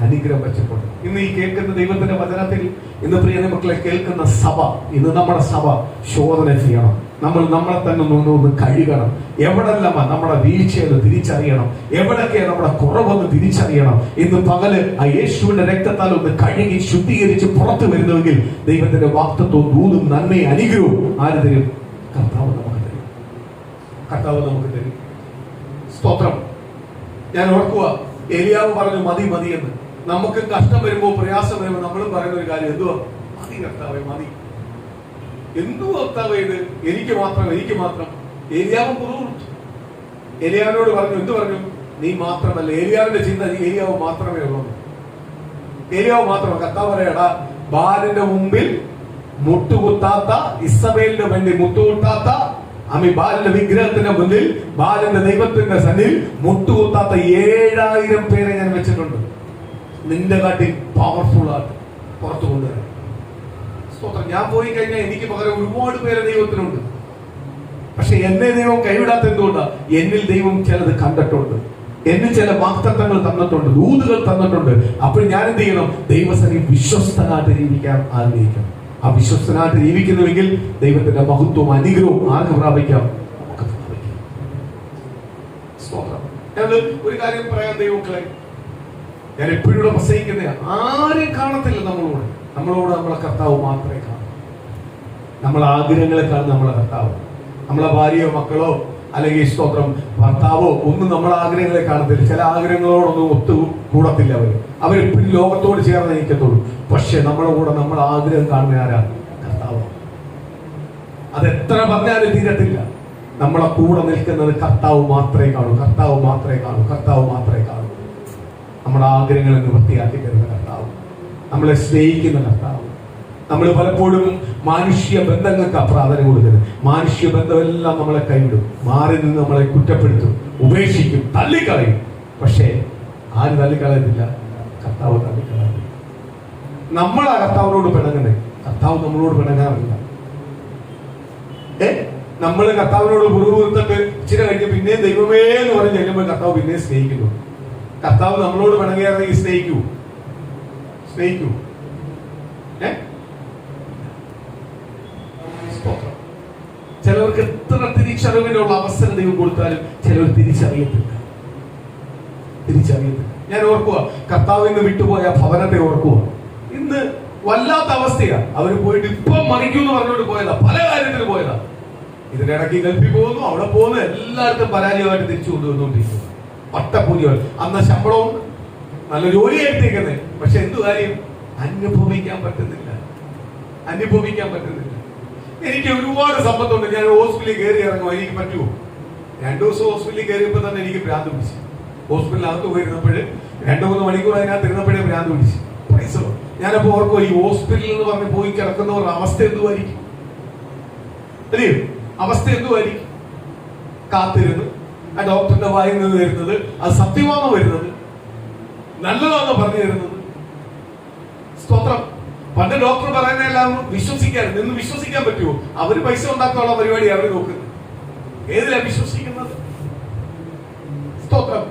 Speaker 1: അനുഗ്രഹം വെച്ചിട്ടുണ്ട്. ഇന്ന് ഈ കേൾക്കുന്ന ദൈവത്തിന്റെ വചനത്തിൽ ഇന്ന് പ്രിയ മക്കളെ കേൾക്കുന്ന സഭ, ഇന്ന് നമ്മുടെ സഭ ശോധന ചെയ്യണം. നമ്മൾ നമ്മളെ തന്നെ ഒന്ന് കഴുകണം. എവിടെല്ലാം നമ്മുടെ വീഴ്ചയെന്ന് തിരിച്ചറിയണം, എവിടൊക്കെ നമ്മുടെ കുറവെന്ന് തിരിച്ചറിയണം. ഇന്ന് പകല് ആ യേശുവിന്റെ രക്തത്താൽ ഒന്ന് കഴുകി ശുദ്ധീകരിച്ച് പുറത്തു വരുന്നുവെങ്കിൽ ദൈവത്തിന്റെ വാഗ്ദത്തവും ദൂതും നന്മയും അനുഗ്രഹവും ആര് തരും? കർത്താവ് നമുക്ക് തരും. കർത്താവ് നമുക്ക് തരും. സ്തോത്രം. ഞാൻ ഓർക്കുക, ഏലിയാവ് പറഞ്ഞു മതി മതി എന്ന്. നമുക്ക് കഷ്ടം വരുമ്പോ പ്രയാസം വരുമ്പോ നമ്മളും പറയുന്ന ഒരു കാര്യം എന്തുവാ? മതി കർത്താവേ, മതി. എന്തു കർത്താവേ ഇത്? എനിക്ക് മാത്രം, എനിക്ക് മാത്രം. ഏലിയാവ് പുറത്തു. ഏലിയാവിനോട് പറഞ്ഞു, എന്ത് പറഞ്ഞു? നീ മാത്രമല്ല. ഏലിയാവിന്റെ ചിന്ത ഏലിയാവ് മാത്രമേ ഉള്ളൂ. ഏലിയാവ് മാത്രമല്ല. കർത്താവ് പറയടാ, ബാലിന്റെ മുമ്പിൽ മുട്ടുകുത്താത്ത, ഇസബേലിന്റെ വേണ്ടി മുട്ടുകുത്താത്ത, ബാലിന്റെ വിഗ്രഹത്തിന്റെ മുന്നിൽ, ബാലിന്റെ ദൈവത്തിന്റെ സന്നിൽ മുട്ടുകുത്താത്ത 7000 പേരെ ഞാൻ വെച്ചിട്ടുണ്ട്. നിന്റെ കാട്ടി പവർഫുൾ ആയിട്ട് പുറത്തു കൊണ്ടുവരാൻ. ഞാൻ പോയി കഴിഞ്ഞാൽ എനിക്ക് പകരം ഒരുപാട് പേരെ ദൈവത്തിനുണ്ട്. പക്ഷെ എന്നെ ദൈവം കൈവിടാത്ത എന്തുകൊണ്ടാ? എന്നിൽ ദൈവം ചിലത് കണ്ടിട്ടുണ്ട്, എന്നിൽ ചില വാഗ്ദത്തങ്ങൾ തന്നിട്ടുണ്ട്, ദൂതുകൾ തന്നിട്ടുണ്ട്. അപ്പോൾ ഞാൻ എന്ത് ചെയ്യണം? ദൈവസന്നിധി വിശ്വസ്തനായിട്ട് ജീവിക്കാൻ ആഗ്രഹിക്കണം. ആ വിശ്വസ്തനായിട്ട് ജീവിക്കുന്നുവെങ്കിൽ ദൈവത്തിന്റെ മഹത്വവും അനുഗ്രഹവും ആർക്ക് പ്രാപിക്കാം? നമുക്ക് പ്രാപിക്കാം. സ്തോത്രം. ഒരു കാര്യം പറയാൻ ദൈവമക്കളെ, ഞാൻ എപ്പോഴും ഇവിടെ പ്രസംഗിക്കുന്ന, ആരും കാണത്തില്ല നമ്മളോട്. നമ്മളെ കർത്താവ് മാത്രമേ കാണൂ. നമ്മളെ ആഗ്രഹങ്ങളെ കാണുന്ന നമ്മളെ കർത്താവ്. നമ്മളെ ഭാര്യയോ മക്കളോ അല്ലെങ്കിൽ സ്തോത്രം ഭർത്താവോ ഒന്നും നമ്മളെ ആഗ്രഹങ്ങളെ കാണത്തില്ല. ചില ആഗ്രഹങ്ങളോടൊന്നും ഒത്തുകൂടത്തില്ല. അവരെപ്പോഴും ലോകത്തോട് ചേർന്ന് നിൽക്കത്തുള്ളൂ. പക്ഷെ നമ്മുടെ കൂടെ നമ്മളെ ആഗ്രഹം കാണുന്ന ആരാ? കർത്താവ്. അതെത്ര പറഞ്ഞാലും തീരത്തില്ല. നമ്മളെ കൂടെ നിൽക്കുന്നത് കർത്താവ് മാത്രമേ കാണൂ. കർത്താവ് മാത്രമേ കാണൂ. കർത്താവ് മാത്രമേ കാണൂ. നമ്മുടെ ആഗ്രഹങ്ങളെ നിവൃത്തിയാക്കി തരുന്ന കർത്താവ്, നമ്മളെ സ്നേഹിക്കുന്ന കർത്താവ്. നമ്മൾ പലപ്പോഴും മാനുഷ്യ ബന്ധങ്ങൾക്ക് പ്രാധാന്യം കൊടുക്കരുത്. മാനുഷ്യ ബന്ധമെല്ലാം നമ്മളെ കൈവിടും, മാറി നിന്ന് നമ്മളെ കുറ്റപ്പെടുത്തും, ഉപേക്ഷിക്കും, തള്ളിക്കളയും. പക്ഷേ ആര് തള്ളിക്കളയത്തില്ല? കർത്താവ് തള്ളിക്കളയില്ല. നമ്മളാ കർത്താവിനോട് പിണങ്ങുന്നത്, കർത്താവ് നമ്മളോട് പിണങ്ങാറില്ല. നമ്മള് കർത്താവിനോട് പുറകുവരുത്തിട്ട് ഇച്ചിരി കഴിഞ്ഞ് പിന്നെയും ദൈവമേ എന്ന് പറഞ്ഞ് ചെല്ലുമ്പോൾ കർത്താവ് പിന്നെയും സ്നേഹിക്കുന്നു. കർത്താവ് നമ്മളോട് പിണങ്ങിയാണെങ്കിൽ സ്നേഹിക്കൂ? സ്നേഹിക്കൂ? ചിലവർക്ക് എത്ര തിരിച്ചറിവിനുള്ള അവസരം ദൈവം കൊടുത്താലും ചിലവർ തിരിച്ചറിയത്തില്ല. ഞാൻ ഓർക്കുക, കർത്താവിൽ നിന്ന് വിട്ടുപോയ ഭവനത്തെ ഓർക്കുക. ഇന്ന് വല്ലാത്ത അവസ്ഥയാ. അവര് പോയിട്ട് ഇപ്പം മറിക്കും എന്ന് പറഞ്ഞുകൊണ്ട് പോയതാ, പല കാര്യത്തിന് പോയതാ. ഇതിനിടയ്ക്ക് ഗൾഫിൽ പോകുന്നു, അവിടെ പോകുന്നു, എല്ലായിടത്തും പരാജയമായിട്ട് തിരിച്ചു കൊണ്ടുവന്നുകൊണ്ടിരിക്കുന്നു. പട്ടപ്പൂലികൾ. അന്ന് ശമ്പളവും നല്ല ജോലിയായിട്ടേക്കുന്നേ. പക്ഷെ എന്തു കാര്യം? അനുഭവിക്കാൻ പറ്റുന്നില്ല. എനിക്ക് ഒരുപാട് സമ്പത്തുണ്ട്, ഞാൻ ഹോസ്പിറ്റലിൽ കയറി ഇറങ്ങുമോ? എനിക്ക് പറ്റുമോ? 2 ദിവസം ഹോസ്പിറ്റലിൽ കയറിയപ്പോ തന്നെ എനിക്ക് ഭ്രാന്ത് പിടിച്ചു. ഹോസ്പിറ്റലിനകത്ത് പോയിരുന്നപ്പോഴ് 2-3 മണിക്കൂർ അതിനകത്ത് ഇരുന്നപ്പോഴേ ഭ്രാന്ത് പിടിച്ചു. പൈസ ഞാനപ്പോ ഓർക്കും, ഈ ഹോസ്പിറ്റലിൽ എന്ന് പറഞ്ഞ് പോയി കിടക്കുന്നവരുടെ അവസ്ഥ എന്തുമായിരിക്കും? അല്ലയോ? അവസ്ഥ എന്തുമായിരിക്കും? കാത്തിരുന്ന് ആ ഡോക്ടറിന്റെ വായിൽ നിന്ന് വരുന്നത് അത് സത്യമാണോ വരുന്നത്, നല്ലതാണോ പറഞ്ഞു തരുന്നത്? സ്തോത്രം. പണ്ട് ഡോക്ടർ പറയുന്നതെല്ലാം വിശ്വസിക്കാറുണ്ട്. ഇന്ന് വിശ്വസിക്കാൻ പറ്റുമോ? അവര് പൈസ ഉണ്ടാക്കാനുള്ള പരിപാടി അവർ നോക്കുന്നത്. ഏതിലാ വിശ്വസിക്കുന്നത്? സ്തോത്രം.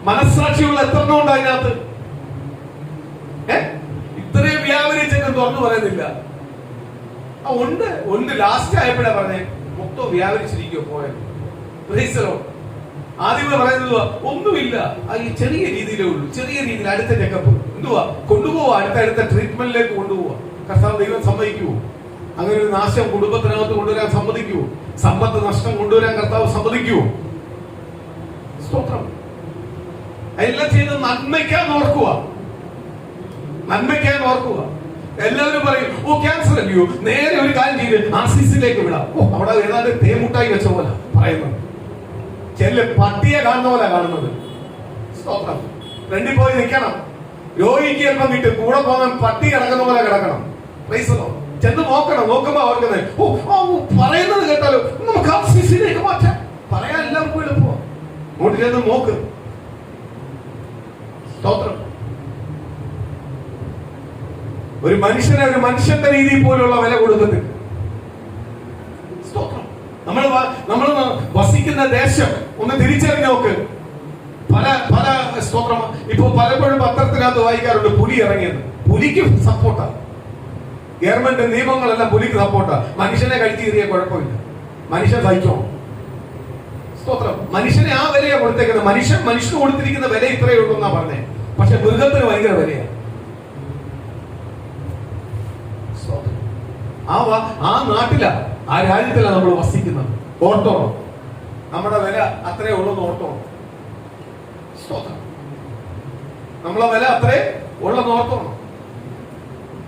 Speaker 1: മനസ്സാക്ഷിയുള്ള എത്രണ്ണം ഉണ്ട് അതിനകത്ത്? ഇത്രയും വ്യാപരിച്ചെങ്കിലും തുറന്നു പറയുന്നില്ല. ഉണ്ട്. ലാസ്റ്റ് ആയപ്പോഴാ പറഞ്ഞേ, മൊത്തം വ്യാപരിച്ചിരിക്കോ പോയത്. ആദ്യമേ പറയുന്നത് ഒന്നുമില്ല, ചെറിയ രീതിയിലേ ഉള്ളൂ. ചെറിയ രീതിയിൽ അടുത്ത ചെക്കപ്പ് എന്തുവാ കൊണ്ടുപോവാ, അടുത്ത ട്രീറ്റ്മെന്റിലേക്ക് കൊണ്ടുപോവാ. കർത്താവ് ദൈവം സമ്മതിക്കുവോ? അങ്ങനെ ഒരു നാശം കുടുംബത്തിനകത്ത് കൊണ്ടുവരാൻ സമ്മതിക്കുവോ? സമ്പത്ത് നഷ്ടം കൊണ്ടുവരാൻ കർത്താവ് സമ്മതിക്കുവോ? സ്തോത്രം. എല്ലാം ചെയ്ത് നന്മയ്ക്കാന്ന് ഓർക്കുക, നന്മയ്ക്കാന്ന് ഓർക്കുക. എല്ലാവരും പറയും, ഓ ക്യാൻസർ അല്ലയോ, നേരെ ഒരു കാര്യം ചെയ്ത് ആർസിസിലേക്ക് വിടാം. ഓ അവിടെ ഏതാണ്ട് തേമുട്ടായി വെച്ച പോലെ പറയുന്നത്, ചെല്ല് പട്ടിയെ കാണുന്ന പോലെ കാണുന്നത്. സ്തോത്രം. ഫ്രണ്ടിൽ പോയി നിൽക്കണം, രോഗിക്ക് ചിലപ്പം കിട്ടും, കൂടെ പോകാൻ പട്ടി കിടക്കുന്ന പോലെ കിടക്കണം. പ്രൈസലോ. ചെന്ന് നോക്കണം, നോക്കുമ്പോ അവർക്കുന്നത് പറയുന്നത് കേട്ടാലോ നമുക്ക് ആർസിസിലേക്ക് മാറ്റാം. പറയാൻ എല്ലാവർക്കും എളുപ്പമോ? അങ്ങോട്ട് ചെന്ന് നോക്ക്. സ്തോത്രം. ഒരു മനുഷ്യനെ ഒരു മനുഷ്യന്റെ രീതിയിൽ പോലുള്ള വില കൊടുക്കത്തില്ല. സ്തോത്രം. നമ്മൾ വസിക്കുന്ന ദേശം ഒന്ന് തിരിച്ചറിഞ്ഞ് നോക്ക്. പല സ്തോത്രം. ഇപ്പൊ പലപ്പോഴും പത്രത്തിനകത്ത് വായിക്കാറുണ്ട് പുലി ഇറങ്ങിയത്. പുലിക്ക് സപ്പോർട്ടാണ് ഗവൺമെന്റ് നിയമങ്ങളെല്ലാം, പുലിക്ക് സപ്പോർട്ടാ. മനുഷ്യനെ കഴിച്ചു കയറിയ കുഴപ്പമില്ല, മനുഷ്യൻ സഹിച്ചോ. സ്തോത്രം. മനുഷ്യനെ ആ വിലയാ കൊടുത്തേക്കുന്നത്. മനുഷ്യന് കൊടുത്തിരിക്കുന്ന വില ഇത്രയേ ഉള്ളൂ എന്നാ പറഞ്ഞേ. പക്ഷെ മൃഗത്തിന് ഭയങ്കര വിലയാണ്. ആ നാട്ടിലാ, ആ രാജ്യത്തിലാണ് നമ്മൾ വസിക്കുന്നത്. ഓർത്തോണം, നമ്മുടെ വില അത്രേ ഉള്ളൂ എന്ന് ഓർത്തോണം. സ്തോത്രം. നമ്മളെ വില അത്രേ ഉള്ളെന്ന് ഓർത്തോണം.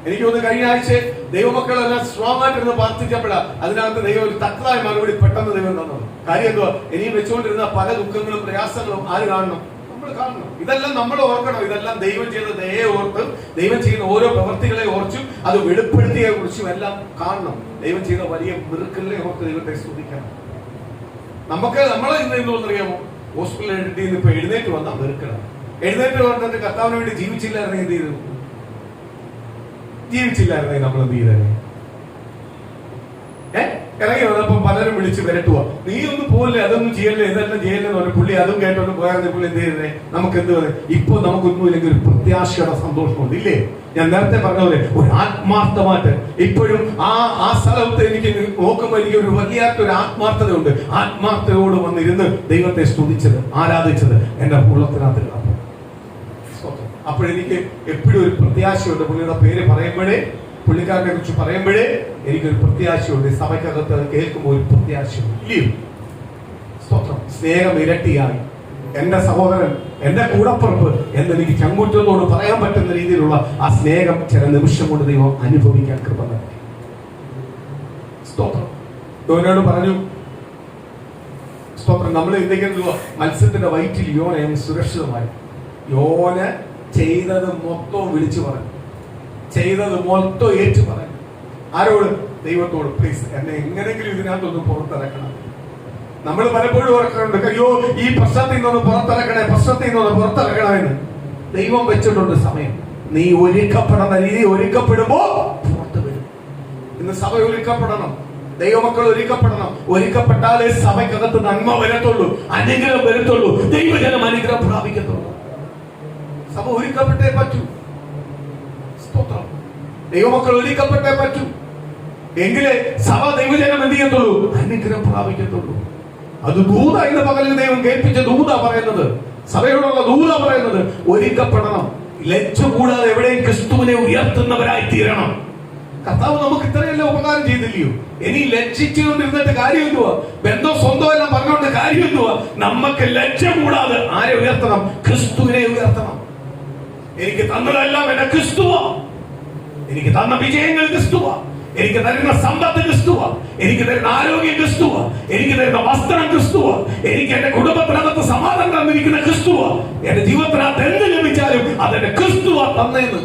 Speaker 1: എനിക്ക് തോന്നുന്നു കഴിഞ്ഞ ആഴ്ച ദൈവമക്കളെല്ലാം സ്ട്രോങ് ആയിട്ടിരുന്ന് പ്രാർത്ഥിച്ചപ്പോഴാ അതിനകത്ത് ദൈവം ഒരു തക്കതായ മറുപടി പെട്ടെന്ന് ദൈവം തന്നത്. കാര്യം എന്തുവാ? ഇനിയും വെച്ചുകൊണ്ടിരുന്ന പല ദുഃഖങ്ങളും പ്രയാസങ്ങളും ആര് കാണണം? നമ്മൾ കാണണം. ഇതെല്ലാം നമ്മൾ ഓർക്കണം. ഇതെല്ലാം ദൈവം ചെയ്ത ദയയെ ഓർത്ത്, ദൈവം ചെയ്യുന്ന ഓരോ പ്രവൃത്തികളെ ഓർച്ചും അത് വെളിപ്പെടുത്തിയെ കുറിച്ചും എല്ലാം കാണണം. ദൈവം ചെയ്ത വലിയ മിറക്കിളിനെ ഓർത്ത് ദൈവത്തെ സ്തുതിക്കണം. നമ്മളെ ഇന്ന് എന്തോന്നറിയാമോ? ഹോസ്പിറ്റലിൽ ഇപ്പൊ എഴുന്നേറ്റ് വന്നാൽ വെറുക്കണം. എഴുന്നേറ്റ് വന്നിട്ട് കർത്താവിന് വേണ്ടി ജീവിച്ചില്ലായിരുന്നു. എന്ത് ചെയ്തു? ജീവിച്ചില്ലായിരുന്നേ നമ്മൾ എന്ത് ചെയ്തേ? ഇറങ്ങി വന്നപ്പോ പലരും വിളിച്ച് വരട്ടുക, നീ ഒന്നും പോലെ അതൊന്നും ചെയ്യല്ലേ, ഇതെല്ലാം ചെയ്യല്ലെന്ന് പറഞ്ഞു. പുള്ളി അതും കേട്ടോണ്ട് പോയാൽ പുള്ളി എന്ത് ചെയ്തേ? നമുക്ക് എന്ത് പറയുന്നത്? ഇപ്പൊ നമുക്കൊന്നും ഇല്ലെങ്കിൽ ഒരു പ്രത്യാശയുടെ സന്തോഷമുണ്ട്, ഇല്ലേ? ഞാൻ നേരത്തെ പറഞ്ഞ പോലെ ഒരു ആത്മാർത്ഥമായിട്ട് ഇപ്പോഴും ആ സ്ഥലത്ത് എനിക്ക് നോക്കുമ്പോൾ എനിക്ക് ഒരു വലിയൊരു ആത്മാർത്ഥതയുണ്ട്. ആത്മാർത്ഥതയോട് വന്നിരുന്ന് ദൈവത്തെ സ്തുതിച്ചത്, ആരാധിച്ചത് എന്റെ ഉള്ളത്തിനകത്ത്. അപ്പോഴെനിക്ക് എപ്പോഴും ഒരു പ്രത്യാശയുണ്ട്. പുള്ളിയുടെ പേര് പറയുമ്പോഴേ, പുള്ളിക്കാരനെ കുറിച്ച് പറയുമ്പോഴേ എനിക്കൊരു പ്രത്യാശയുണ്ട്. സഭയ്ക്കകത്ത് അത് കേൾക്കുമ്പോൾ ഒരു പ്രത്യാശയുണ്ട്, ഇല്ലയോ? സ്തോത്രം. സ്നേഹം ഇരട്ടിയായി. എന്റെ സഹോദരൻ, എന്റെ കൂടപ്പുറപ്പ് എന്നെനിക്ക് ചങ്കൂറ്റത്തോട് പറയാൻ പറ്റുന്ന രീതിയിലുള്ള ആ സ്നേഹം ചില നിമിഷം കൊണ്ട് ദൈവം അനുഭവിക്കാൻ കൃപ നൽകി. സ്തോത്രം. യോനോട് പറഞ്ഞു, സ്തോത്രം, നമ്മൾ എന്തെങ്കിലും മത്സ്യത്തിന്റെ വയറ്റിൽ യോന സുരക്ഷിതമായി. യോന ചെയ്തത് മൊത്തം വിളിച്ചു പറഞ്ഞു, ചെയ്തത് മൊത്തം ഏറ്റു പറഞ്ഞു. ആരോട്? ദൈവത്തോട്. പ്ലീസ് എന്നെ എങ്ങനെങ്കിലും ഇതിനകത്തൊന്ന് പുറത്തിറക്കണം. നമ്മൾ പലപ്പോഴും ഓർക്കുന്നുണ്ട്, അയ്യോ ഈ പ്രശ്നത്തിൽ നിന്നൊന്ന് പുറത്തിറക്കണേ, പ്രശ്നത്തിൽ നിന്നൊന്ന് പുറത്തിറക്കണമെന്ന്. ദൈവം വെച്ചിട്ടുണ്ട് സമയം. നീ ഒരുക്കപ്പെടുന്ന രീതി ഒരുക്കപ്പെടുമ്പോ പുറത്തു വരും. ഇന്ന് സഭ ഒരുക്കപ്പെടണം, ദൈവമക്കൾ ഒരുക്കപ്പെടണം. ഒരുക്കപ്പെട്ടാലേ സഭയ്ക്കകത്ത് നന്മ വരത്തുള്ളൂ, അനുഗ്രഹം വരത്തുള്ളൂ, ദൈവജനം അനുഗ്രഹം പ്രാപിക്കത്തുള്ളൂ. സഭ ഒരുക്കപ്പെട്ടേ പറ്റൂ. സ്തോത്രം. ദൈവമക്കൾ ഒരുക്കപ്പെട്ടേ പറ്റൂ. എങ്കിലേ സഭ ദൈവജനം എന്ത് ചെയ്യത്തുള്ളൂ? അനുഗ്രഹം പ്രാപിക്കത്തുള്ളൂ. അത് ദൂത ഇന്ന് പകലിൽ ദൈവം കേൾപ്പിച്ച ദൂത പറയുന്നത്, സഭയോടുള്ള ദൂത പറയുന്നത്, ഒരുക്കപ്പെടണം. ലജ്ജ കൂടാതെ എവിടെയും ക്രിസ്തുവിനെ ഉയർത്തുന്നവരായി തീരണം. കർത്താവ് നമുക്ക് ഇത്രയെല്ലാം ഉപകാരം ചെയ്തില്ലയോ? ഇനി ലജ്ജിച്ചുകൊണ്ടിരുന്നിട്ട് കാര്യം എന്തുവാ? ബന്ധോ സ്വന്തം എല്ലാം പറഞ്ഞുകൊണ്ട് കാര്യം എന്തുവാ? നമുക്ക് ലജ്ജ കൂടാതെ ആരെ ഉയർത്തണം? ക്രിസ്തുവിനെ ഉയർത്തണം. എനിക്ക് തന്നതെല്ലാം എന്റെ ക്രിസ്തുവാ. എനിക്ക് തന്ന വിജയങ്ങൾ ക്രിസ്തുവാ. എനിക്ക് തരുന്ന സമ്പത്ത് ക്രിസ്തുവാ. എനിക്ക് തരുന്ന ആരോഗ്യം ക്രിസ്തുവാ. എനിക്ക് തരുന്ന വസ്ത്രം ക്രിസ്തുവാ. എനിക്ക് എന്റെ കുടുംബത്തിനകത്ത് സമാധാനം തന്നിരിക്കുന്ന ക്രിസ്തുവാ. എന്റെ ജീവിതത്തിനകത്ത് എന്ത് ലഭിച്ചാലും അതെന്റെ ക്രിസ്തുവാ തന്നേന്ന്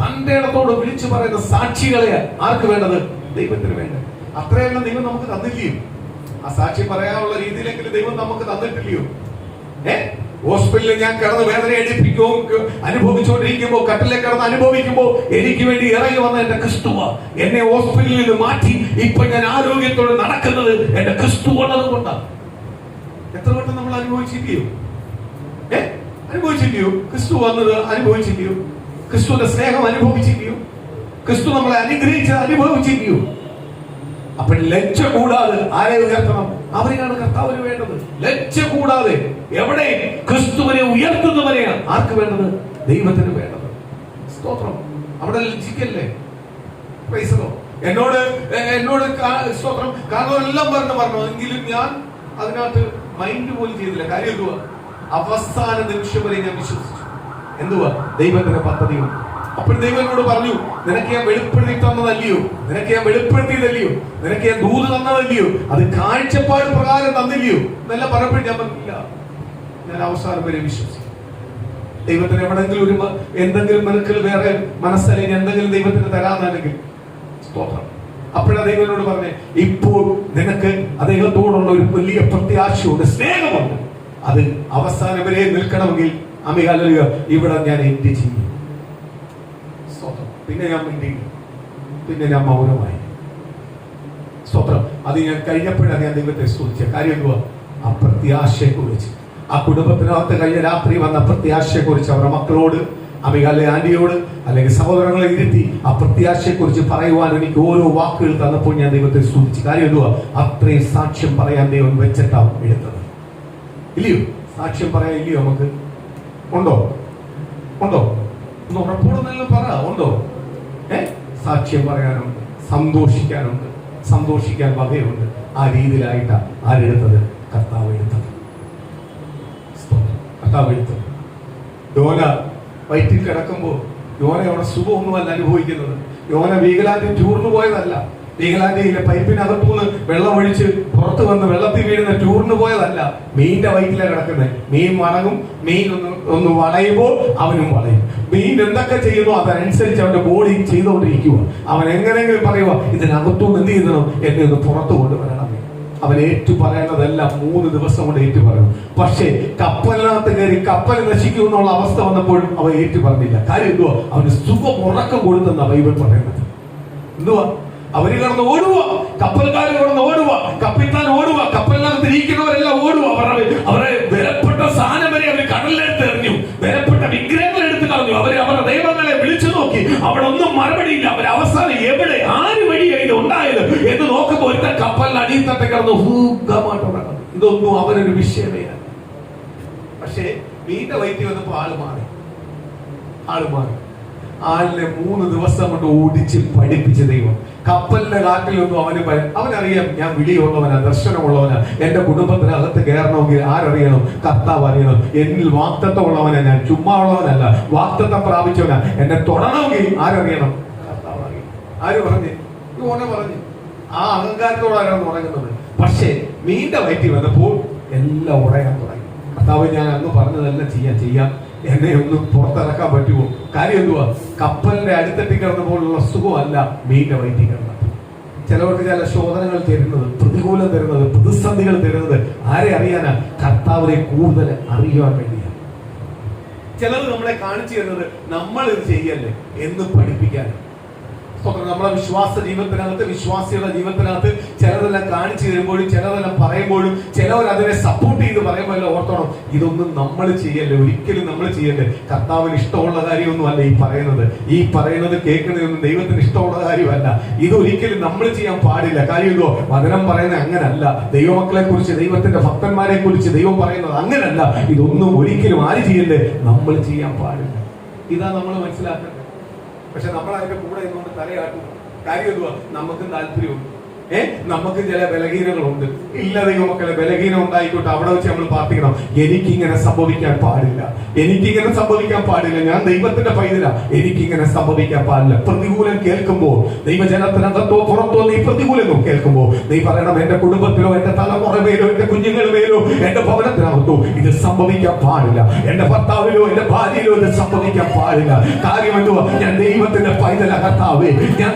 Speaker 1: തന്റെ ഇടത്തോട് വിളിച്ചു പറയുന്ന സാക്ഷികളെ ആർക്ക് വേണ്ടത്? ദൈവത്തിന് വേണ്ടത്. അത്രയെല്ലാം ദൈവം നമുക്ക് തന്നില്ലയോ? ആ സാക്ഷി പറയാനുള്ള രീതിയിലെങ്കിലും ദൈവം നമുക്ക് തന്നിട്ടില്ലയോ? ഹോസ്പിറ്റലിൽ ഞാൻ കിടന്ന് വേദന അനുഭവിച്ചുകൊണ്ടിരിക്കുമ്പോ, കട്ടിലെ കിടന്ന് അനുഭവിക്കുമ്പോ എനിക്ക് വേണ്ടി ഇറങ്ങി വന്ന എന്റെ ക്രിസ്തുവാ. എന്നെ ഹോസ്പിറ്റലിൽ നിന്ന് മാറ്റി ഇപ്പൊ ഞാൻ ആരോഗ്യത്തോടെ നടക്കുന്നത് എന്റെ ക്രിസ്തു ഉള്ളത് കൊണ്ടാണ്. എത്ര വട്ടം നമ്മൾ അനുഭവിച്ചില്ലയോ? അനുഭവിച്ചില്ലയോ? ക്രിസ്തു വന്നത് അനുഭവിച്ചില്ലയോ? ക്രിസ്തുവിന്റെ സ്നേഹം അനുഭവിച്ചില്ലയോ? ക്രിസ്തു നമ്മളെ അനുഗ്രഹിച്ച് അനുഭവിച്ചില്ലയോ? അപ്പോൾ ലജ്ജ കൂടാതെ ആരെ ഉയർത്തണം? അവരെയാണ് കർത്താവിന് വേണ്ടത്. ലജ്ജ കൂടാതെ എവിടെ ക്രിസ്തുവിനെ ഉയർത്തുന്നവരെയാണ് ആർക്ക് വേണ്ടത്? ദൈവത്തിന് വേണ്ടത്. സ്തോത്രം. അവിടെ ലജ്ജിക്കല്ലേ. എന്നോട് സ്തോത്രം കാരണം എല്ലാം പറഞ്ഞു എങ്കിലും ഞാൻ അതിനകത്ത് മൈൻഡ് പോലും ചെയ്തില്ല. കാര്യം എന്തുവാ? അവസാന നിമിഷം വരെ ഞാൻ വിശ്വസിച്ചു. എന്തുവാ? ദൈവത്തിന്റെ പദ്ധതിയുണ്ട്. അപ്പോൾ ദൈവം എന്നോട് പറഞ്ഞു, നിനക്ക് ഞാൻ വെളിപ്പെടുത്തി തന്നതല്ലയോ, നിനക്ക് ഞാൻ വെളിപ്പെടുത്തിയതല്ലയോ, നിനക്ക് ഞാൻ ദൂത് തന്നതല്ലയോ, അത് കാഴ്ചപ്പാട് പ്രകാരം തന്നില്ലയോ എന്നെല്ലാം പറഞ്ഞപ്പോൾ ഞാൻ പറഞ്ഞില്ല. ഞാൻ അവസാനം വരെ വിശ്വസിച്ചു. ദൈവത്തിന് എവിടെങ്കിലും എന്തെങ്കിലും നിനക്ക് വേറെ മനസ്സല്ലെങ്കിൽ എന്തെങ്കിലും ദൈവത്തിന് തരാമെന്നാണെങ്കിൽ സ്തോത്രം. അപ്പോഴാ ദൈവനോട് പറഞ്ഞേ, ഇപ്പോൾ നിനക്ക് ദൈവത്തോടുള്ള ഒരു വലിയ പ്രത്യാശയുണ്ട്, സ്നേഹമുണ്ട്. അത് അവസാനം വരെ നിൽക്കണമെങ്കിൽ അമികാലിക ഇവിടെ ഞാൻ എന്ത് ചെയ്യും? പിന്നെ ഞാൻ മിണ്ടിയില്ല, പിന്നെ ഞാൻ മൗനമായി. സ്തോത്രം. അത് ഞാൻ കഴിഞ്ഞപ്പോഴാണ് ഞാൻ ദൈവത്തെ സ്തുതിച്ച കാര്യം എന്തുവാ? ആ പ്രത്യാശയെ കുറിച്ച്, ആ കുടുംബത്തിനകത്ത് കഴിഞ്ഞ രാത്രി വന്ന പ്രത്യാശയെ കുറിച്ച് അവരുടെ മക്കളോട്, അമികാലെ ആന്റിയോട് അല്ലെങ്കിൽ സഹോദരങ്ങളെ ഇരുത്തി ആ പ്രത്യാശയെ കുറിച്ച് പറയുവാൻ എനിക്ക് ഓരോ വാക്കുകൾ തന്നപ്പോൾ ഞാൻ ദൈവത്തെ സ്തുതിച്ചു. കാര്യം എന്തുവാ? അത്രയും സാക്ഷ്യം പറയാൻ ദൈവം വെച്ചിട്ടാണ് എടുത്തത്. ഇല്ലയോ? സാക്ഷ്യം പറയാൻ ഇല്ലയോ? നമുക്ക് ഉണ്ടോ? ഒന്ന് ഉറപ്പോടുന്നെല്ലാം പറ. ഉണ്ടോ? സാക്ഷ്യം പറയാനുണ്ട്, സന്തോഷിക്കാനുണ്ട്, സന്തോഷിക്കാൻ വകയുണ്ട്. ആ രീതിയിലായിട്ടാണ് ആരെടുത്തത്? കർത്താവ് എടുത്തത്. യോന വയറ്റിൽ കിടക്കുമ്പോൾ യോന അവിടെ സുഖമൊന്നുമല്ല അനുഭവിക്കുന്നത്. യോന വീഗലാൻഡിൽ ടൂറിന് പോയതല്ല. വീഗലാൻഡിലെ പൈപ്പിനകത്തുനിന്ന് വെള്ളം ഒഴിച്ച് പുറത്ത് വന്ന് വെള്ളത്തിൽ വീഴുന്ന ടൂറിന് പോയതല്ല. മീനിന്റെ വയറ്റിലാണ് കിടക്കുന്നത്. മീൻ മടങ്ങും, മീൻ ഒന്ന് വളയുമ്പോൾ അവനും വളയും. മീൻ എന്തൊക്കെ ചെയ്യുന്നു അതനുസരിച്ച് അവന്റെ ബോഡി ചെയ്തുകൊണ്ടിരിക്കുക. അവൻ എങ്ങനെയെങ്കിലും പറയുക, ഇതിനകത്തുനിന്ന് എന്ത് ചെയ്യണം, എന്നെ ഒന്ന് പുറത്തു കൊണ്ടുവരണം. അവൻ ഏറ്റു പറയേണ്ടതെല്ലാം 3 ദിവസം കൊണ്ട് ഏറ്റു പറയും. പക്ഷേ കപ്പലിനകത്ത് കയറി കപ്പൽ നശിക്കും എന്നുള്ള അവസ്ഥ വന്നപ്പോഴും അവൻ ഏറ്റു പറഞ്ഞില്ല. കാര്യം എന്തുവാ? അവന് സുഖം ഉറക്കം കൊടുത്തെന്ന ബൈബിൾ പറയുന്നത്. എന്തുവാ? അവര് കിടന്ന് ഓടുക, കപ്പൽക്കാര് കിടന്ന് ഓടുക, കപ്പിത്താൻ ഓടുക, കപ്പലിനകത്ത് ഇരിക്കുന്നവരെല്ലാം ഓടുക. അവരെ വിലപ്പെട്ട സാധനം വരെ അവർ കടലിലെടുത്ത് എറിഞ്ഞു, വിലപ്പെട്ട വിഗ്രഹങ്ങൾ എടുത്ത് കളഞ്ഞു. അവരുടെ ദൈവങ്ങളെ വിളിച്ചു നോക്കി, അവിടെ ഒന്നും മറുപടിയില്ല. അവർ അവസാനം എവിടെ, ആര് വഴിയാണ് ഇത് ഉണ്ടായത് എന്ന് നോക്കുമ്പോൾ ഒരുത്തൻ കപ്പലിന് അടിത്തട്ടെ കിടന്ന് ഹൂഗമായിട്ട് നടക്കുന്നു. ഇതൊന്നും അവനൊരു വിഷയമേ അല്ല. പക്ഷേ മീന്റെ വയറ്റിൽ വന്നപ്പോ ആള് മാറി. ആളിനെ 3 ദിവസം കൊണ്ട് ഓടിച്ച് പഠിപ്പിച്ച ദൈവം. കപ്പലിന്റെ കാറ്റിലൊന്നും അവനറിയാം, ഞാൻ വിളിയുള്ളവനാ, ദർശനമുള്ളവനാ. എന്റെ കുടുംബത്തിനകത്ത് കയറണമെങ്കിൽ ആരറിയണം? കർത്താവ് അറിയണം. എന്നിൽ വാക്തത്വം ഉള്ളവനാ, ഞാൻ ചുമ്മാ ഉള്ളവനല്ല, വാക്തത്വം പ്രാപിച്ചവനാ. എന്നെ തൊടണമെങ്കിൽ ആരറിയണം? കർത്താവ് അറിയണം. ആര് പറഞ്ഞു? പറഞ്ഞു. ആ അഹങ്കാരത്തോടാണ് ഉറങ്ങുന്നത്. പക്ഷേ മീന്റെ വയറ്റിൽ വന്നപ്പോൾ എല്ലാം ഉടയാൻ തുടങ്ങി. കർത്താവ്, ഞാൻ അന്ന് പറഞ്ഞതെല്ലാം ചെയ്യാം, എന്നെ ഒന്ന് പുറത്തിറക്കാൻ പറ്റുമോ? കാര്യം എന്തുവാ? കപ്പലിന്റെ അടിത്തട്ടി കിടന്നപ്പോഴുള്ള സുഖമല്ല മീന്റെ വയറ്റിൽ കിടന്നത്. ചിലവർക്ക് ചില ശോധനകൾ തരുന്നത്, പ്രതികൂലം തരുന്നത്, പ്രതിസന്ധികൾ തരുന്നത് ആരെ അറിയാനാ? കർത്താവിനെ കൂടുതൽ അറിയുവാൻ വേണ്ടിയാണ്. ചിലത് നമ്മളെ കാണിച്ചു തരുന്നത് നമ്മൾ ഇത് ചെയ്യല്ലേ എന്ന് പഠിപ്പിക്കാൻ. നമ്മളെ വിശ്വാസ ജീവിതത്തിനകത്ത്, വിശ്വാസികളുടെ ജീവിതത്തിനകത്ത് ചിലതെല്ലാം കാണിച്ചു തരുമ്പോഴും ചിലതെല്ലാം പറയുമ്പോഴും ചിലവർ അതിനെ സപ്പോർട്ട് ചെയ്ത് പറയുമ്പോൾ ഓർത്തോണം, ഇതൊന്നും നമ്മൾ ചെയ്യല്ലേ, ഒരിക്കലും നമ്മൾ ചെയ്യല്ലേ. കർത്താവിന് ഇഷ്ടമുള്ള കാര്യമൊന്നും അല്ല ഈ പറയുന്നത് കേൾക്കുന്നതൊന്നും ദൈവത്തിന് ഇഷ്ടമുള്ള കാര്യമല്ല. ഇതൊരിക്കലും നമ്മൾ ചെയ്യാൻ പാടില്ല. കാര്യം ഇതോ വചനം പറയുന്നത് അങ്ങനല്ല. ദൈവമക്കളെ കുറിച്ച്, ദൈവത്തിന്റെ ഭക്തന്മാരെ കുറിച്ച് ദൈവം പറയുന്നത് അങ്ങനല്ല. ഇതൊന്നും ഒരിക്കലും ആര് ചെയ്യല്ലേ, നമ്മൾ ചെയ്യാൻ പാടില്ല. ഇതാ നമ്മൾ മനസ്സിലാക്കേണ്ടത്. പക്ഷെ നമ്മൾ അതിന്റെ കൂടെ ഇന്നുകൊണ്ട് തലയാട്ടും. കാര്യം എന്തുവാ? നമുക്കും താല്പര്യമുണ്ട്, നമുക്ക് ചില ബലഹീനങ്ങളുണ്ട്. ഇല്ല ദൈവമക്കളെ, ബലഹീനം ഉണ്ടായിക്കോട്ടെ, അവിടെ വെച്ച് നമ്മൾ പ്രാർത്ഥിക്കണം. എനിക്കിങ്ങനെ സംഭവിക്കാൻ പാടില്ല, ഞാൻ ദൈവത്തിന്റെ പൈതല, എനിക്കിങ്ങനെ സംഭവിക്കാൻ പാടില്ല. പ്രതികൂലം കേൾക്കുമ്പോൾ, ദൈവജനത്തിനകത്തോ പുറത്തോ നീ പ്രതികൂലം കേൾക്കുമ്പോൾ നീ പറയണം, എന്റെ കുടുംബത്തിലോ, എന്റെ തലമുറ മേലോ, എന്റെ കുഞ്ഞുങ്ങൾ മേലോ, എന്റെ ഭവനത്തിനകത്തോ ഇത് സംഭവിക്കാൻ പാടില്ല. എന്റെ ഭർത്താവിലോ എന്റെ ഭാര്യയിലോ ഇത് സംഭവിക്കാൻ പാടില്ല. കാര്യം എന്തുവാ? ഞാൻ ദൈവത്തിന്റെ പൈതല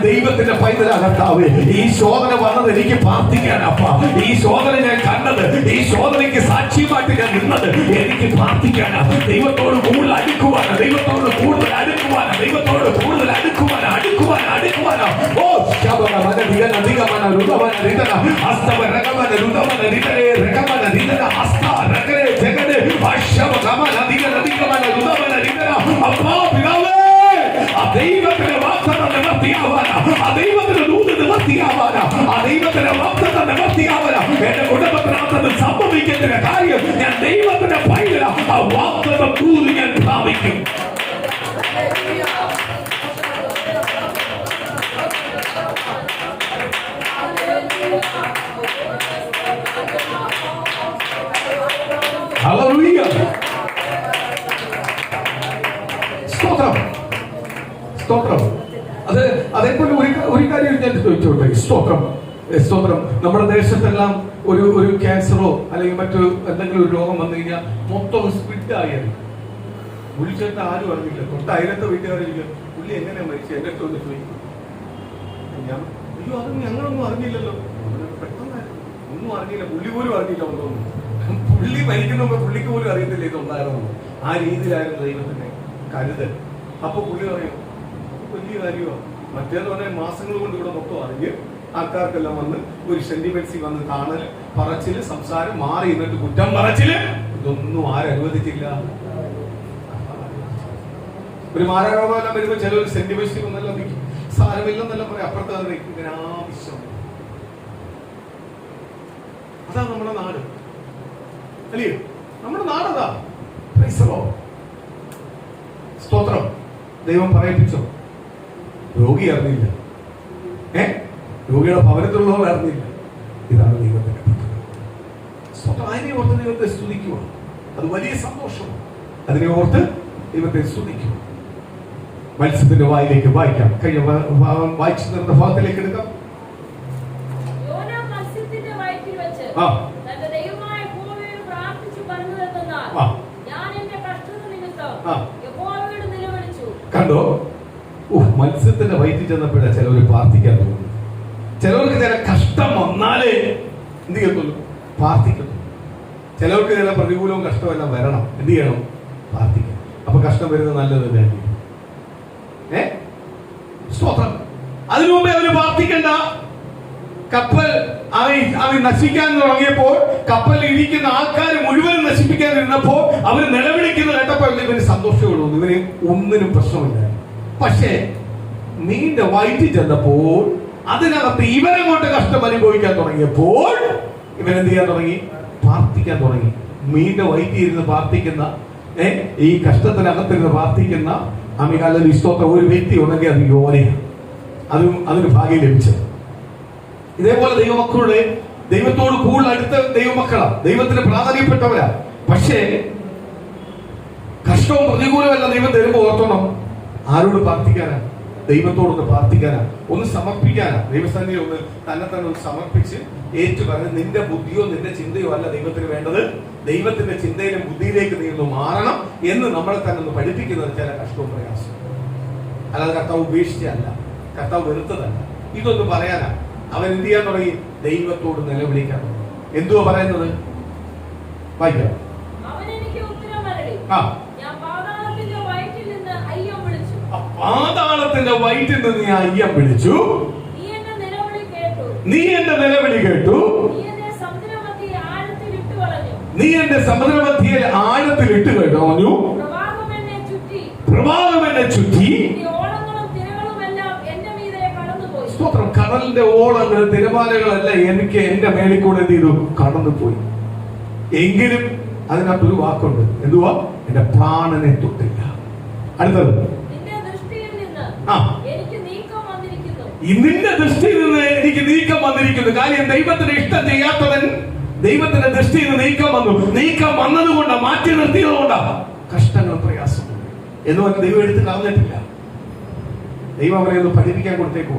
Speaker 1: കർത്താവേ, ഈ ശോധന വന്നത് എനിക്ക് പ്രാർത്ഥിക്കാനപ്പ. ഈ ശോധന ഞാൻ കണ്ടത്, ഈ ശോധനയ്ക്ക് സാക്ഷ്യമായിട്ട് ഞാൻ നിന്നത് എനിക്ക് പ്രാർത്ഥിക്കാനാ. ദൈവത്തോട് കൂടുതൽ അടുക്കുവാനാ, ദൈവത്തോട് കൂടുതൽ അടുക്കുവാനാ. ഓ ശബന ദിഗന ദിഗമന രുദമന ദിഗന അസ്തവ രഗമന രുദമന ദിഗനെ രഗമന ദിഗന അസ്ത രഗരെ ജഗനെ അശബ ഗമന ദിഗന ദിഗമന രുദമന ദിഗന. അപ്പാ പിതാവേ, ആ ദൈവത്തിന്റെ വാഗ്ദത്തം നിവർത്തിയാവാനാ, ആ ദൈവത്തിന്റെ ദൂത് നിവർത്തിയാവാനാ, ആ ദൈവത്തിന്റെ വാഗ്ദത്തം നിവർത്തിയാവാനാ. എന്റെ കുടുംബത്തിനകത്ത് സംഭവിക്കുന്ന കാര്യം ഞാൻ ദൈവത്തിന്റെ പൈതല, ആ വാഗ്ദത്തം ദൂത് ഞാൻ പ്രാപിക്കും. ഒരു കാര്യം ഞാൻ ചോദിച്ചോട്ടെ? സ്തോത്രം. നമ്മുടെ ദേശത്തെല്ലാം ഒരു ക്യാൻസറോ അല്ലെങ്കിൽ മറ്റു എന്തെങ്കിലും ഒരു രോഗം വന്നു കഴിഞ്ഞാൽ മൊത്തം സ്പിഡായിരുന്നു. വിളിച്ചിട്ട് ആരും അറിഞ്ഞില്ല. തൊട്ട് അയലത്തെ വീട്ടുകാരില്ല, പുള്ളി എങ്ങനെ മരിച്ചു, എന്റെ അടുത്ത് വന്ന് ചോദിക്കും. ഞാൻ അയ്യോ അത് ഞങ്ങളൊന്നും അറിഞ്ഞില്ലല്ലോ. പെട്ടെന്നായിരുന്നു, ഒന്നും അറിഞ്ഞില്ല, പുള്ളി പോലും അറിഞ്ഞില്ല. ഒന്നും പുള്ളി മരിക്കുന്ന പുള്ളിക്ക് പോലും അറിയത്തില്ല ഇതുണ്ടായിരുന്നു. ആ രീതിയിലായിരുന്നു ദൈവത്തിന്റെ കരുതൽ. അപ്പൊ പുള്ളി പറയും വലിയ കാര്യമോ. മറ്റേന്ന് പറഞ്ഞാൽ മാസങ്ങൾ കൊണ്ട് ഇവിടെ മൊത്തം അറിഞ്ഞ് ആൾക്കാർക്കെല്ലാം വന്ന് ഒരു സെന്റിമെന്റ്സി വന്ന് കാണല്, പറച്ചില്, സംസാരം മാറി എന്നിട്ട് കുറ്റം പറച്ചില്, ഇതൊന്നും ആരനുവദിച്ചില്ല. ഒരു മാരാരോഗമെല്ലാം വരുമ്പോ ചിലർ സെന്റിമെന്റ്സി ഒന്നെല്ലാം നിൽക്കും, സാരമില്ലെന്നെല്ലാം പറയാം. അപ്പുറത്ത് ഇങ്ങനെ ആവശ്യം. അതാണ് നമ്മുടെ നാട്, അല്ലയോ? നമ്മുടെ നാടതാ. സ്തോത്രം. ദൈവം പറയിപ്പിച്ചോ? രോഗി അറിഞ്ഞില്ല, രോഗിയുടെ ഭവനത്തിലുള്ളവർ അറിഞ്ഞില്ല. ഇതാണ് ദൈവത്തിന്റെ പദ്ധതി. അതിനെ ഓർത്ത് ദൈവത്തെ സ്തുതിക്കുക. അത് വലിയ സന്തോഷമാണ്. അതിനെ ഓർത്ത് ദൈവത്തെ സ്തുതിക്കുക. മത്സ്യത്തിന്റെ വായിലേക്ക് വായിക്കാം. കഴിഞ്ഞ വായിച്ചു നിർന്ന ഭാഗത്തിലേക്ക് എടുക്കാം. കണ്ടോ? മത്സ്യത്തിന്റെ വയറ്റിൽ ചെന്നപ്പോഴാണ് ചിലവർ പ്രാർത്ഥിക്കാൻ തോന്നുന്നു. ചിലവർക്ക് ചില കഷ്ടം വന്നാലേ എന്ത് ചെയ്യത്തുള്ളൂ? പ്രാർത്ഥിക്കുന്നു. ചിലവർക്ക് ചില പ്രതികൂലവും കഷ്ടമെല്ലാം വരണം, എന്ത് ചെയ്യണം? പ്രാർത്ഥിക്കണം. അപ്പൊ കഷ്ടം വരുന്നത് നല്ലത് തന്നെയാണ്. സ്തോത്രം. അതിനു മുമ്പേ അവര് പ്രാർത്ഥിക്കണ്ട. കപ്പൽ അവൻ നശിക്കാൻ തുടങ്ങിയപ്പോൾ, കപ്പലിൽ ഇരിക്കുന്ന ആൾക്കാർ മുഴുവനും നശിപ്പിക്കാനിരുന്നപ്പോൾ അവർ നിലവിളിക്കുന്ന കേട്ടപ്പോൾ ഇവന് സന്തോഷമുള്ളൂ. ഇവന് ഒന്നിനും പ്രശ്നമില്ല. പക്ഷേ മീന്റെ വയറ്റിൽ ചെന്നപ്പോൾ അതിനകത്ത് ഇവനങ്ങോട്ട് കഷ്ടം അനുഭവിക്കാൻ തുടങ്ങിയപ്പോൾ ഇവൻ എന്ത് ചെയ്യാൻ തുടങ്ങി? പ്രാർത്ഥിക്കാൻ തുടങ്ങി. മീന്റെ വയറ്റിൽ ഇരുന്ന് പ്രാർത്ഥിക്കുന്ന, ഈ കഷ്ടത്തിനകത്തിരുന്ന് പ്രാർത്ഥിക്കുന്ന അമികാലി സ്തോത്രം ഒരു വ്യക്തി ഉണ്ടെങ്കിൽ അത് യോനയാണ്. അതിന് ഭാഗ്യം ലഭിച്ചത്. ഇതേപോലെ ദൈവമക്കളുടെ ദൈവത്തോട് കൂടുതൽ അടുത്ത ദൈവമക്കളാ, ദൈവത്തിന് പ്രാധാന്യപ്പെട്ടവരാ. പക്ഷേ കഷ്ടവും പ്രതികൂലമെല്ലാം ദൈവം തരുമ്പോൾ ഓർത്തോണം, ആരോട് പ്രാർത്ഥിക്കാനാ? ദൈവത്തോടൊന്ന് പ്രാർത്ഥിക്കാനാ, ഒന്ന് സമർപ്പിക്കാനാ. ദൈവസന്നിധിയിൽ ഒന്ന് തന്നെ ഒന്ന് സമർപ്പിച്ച് ഏറ്റു പറഞ്ഞ് നിന്റെ ബുദ്ധിയോ നിന്റെ ചിന്തയോ അല്ല ദൈവത്തിന് വേണ്ടത്, ദൈവത്തിന്റെ ചിന്തയിലും ബുദ്ധിയിലേക്ക് നീ ഒന്ന് മാറണം എന്ന് നമ്മളെ തന്നെ ഒന്ന് പഠിപ്പിക്കുന്നത് ചില കഷ്ടവും പ്രയാസം. അല്ലാതെ കർത്താവ് ഉപേക്ഷിച്ചല്ല, കർത്താവ് വെറുത്തതല്ല. ഇതൊന്ന് പറയാനാ അവൻ എന്ത് ചെയ്യാൻ തുടങ്ങി? ദൈവത്തോട് നിലവിളിക്കാൻ തുടങ്ങി. എന്തുവാ പറയുന്നത്? വായിക്കാം. പാതാളത്തിന്റെ വയറ്റിൽ നിന്ന് ഞാൻ അയ്യം വിളിച്ചു, നീ എന്റെ നിലവിളി കേട്ടു, നീ എന്റെ സമുദ്രമധ്യയിൽ ആഴത്തിൽ ഇട്ട് കളഞ്ഞു, പ്രഭാതം എന്നെ ചുറ്റി. സ്തോത്രം. കടലിന്റെ ഓളങ്ങൾ തിരമാലകളല്ല എനിക്ക് എന്റെ മേളിൽ കൂടെ എന്ത് ചെയ്തു? കടന്നുപോയി. എങ്കിലും അതിനകത്തൊരു വാക്കുണ്ട്. എന്തുവാ? എന്റെ പ്രാണനെ തൊട്ടില്ല. അടുത്തത്, നിന്റെ ദൃഷ്ടിയിൽ നിന്ന് എനിക്ക് നീക്കം വന്നിരിക്കുന്നു. കാര്യം ദൈവത്തിന് ഇഷ്ടം ചെയ്യാത്തവൻ ദൈവത്തിന്റെ ദൃഷ്ടിയിൽ നിന്ന് നീക്കം വന്നു. നീക്കം വന്നതുകൊണ്ടാ, മാറ്റി നിർത്തിയതുകൊണ്ടാ കഷ്ടങ്ങളും പ്രയാസവും എന്ന് പറഞ്ഞ് ദൈവം എടുത്ത് കളഞ്ഞിട്ടില്ല. ദൈവം അവരെ ഒന്ന് പഠിപ്പിക്കാൻ കൊടുത്തേക്കോ.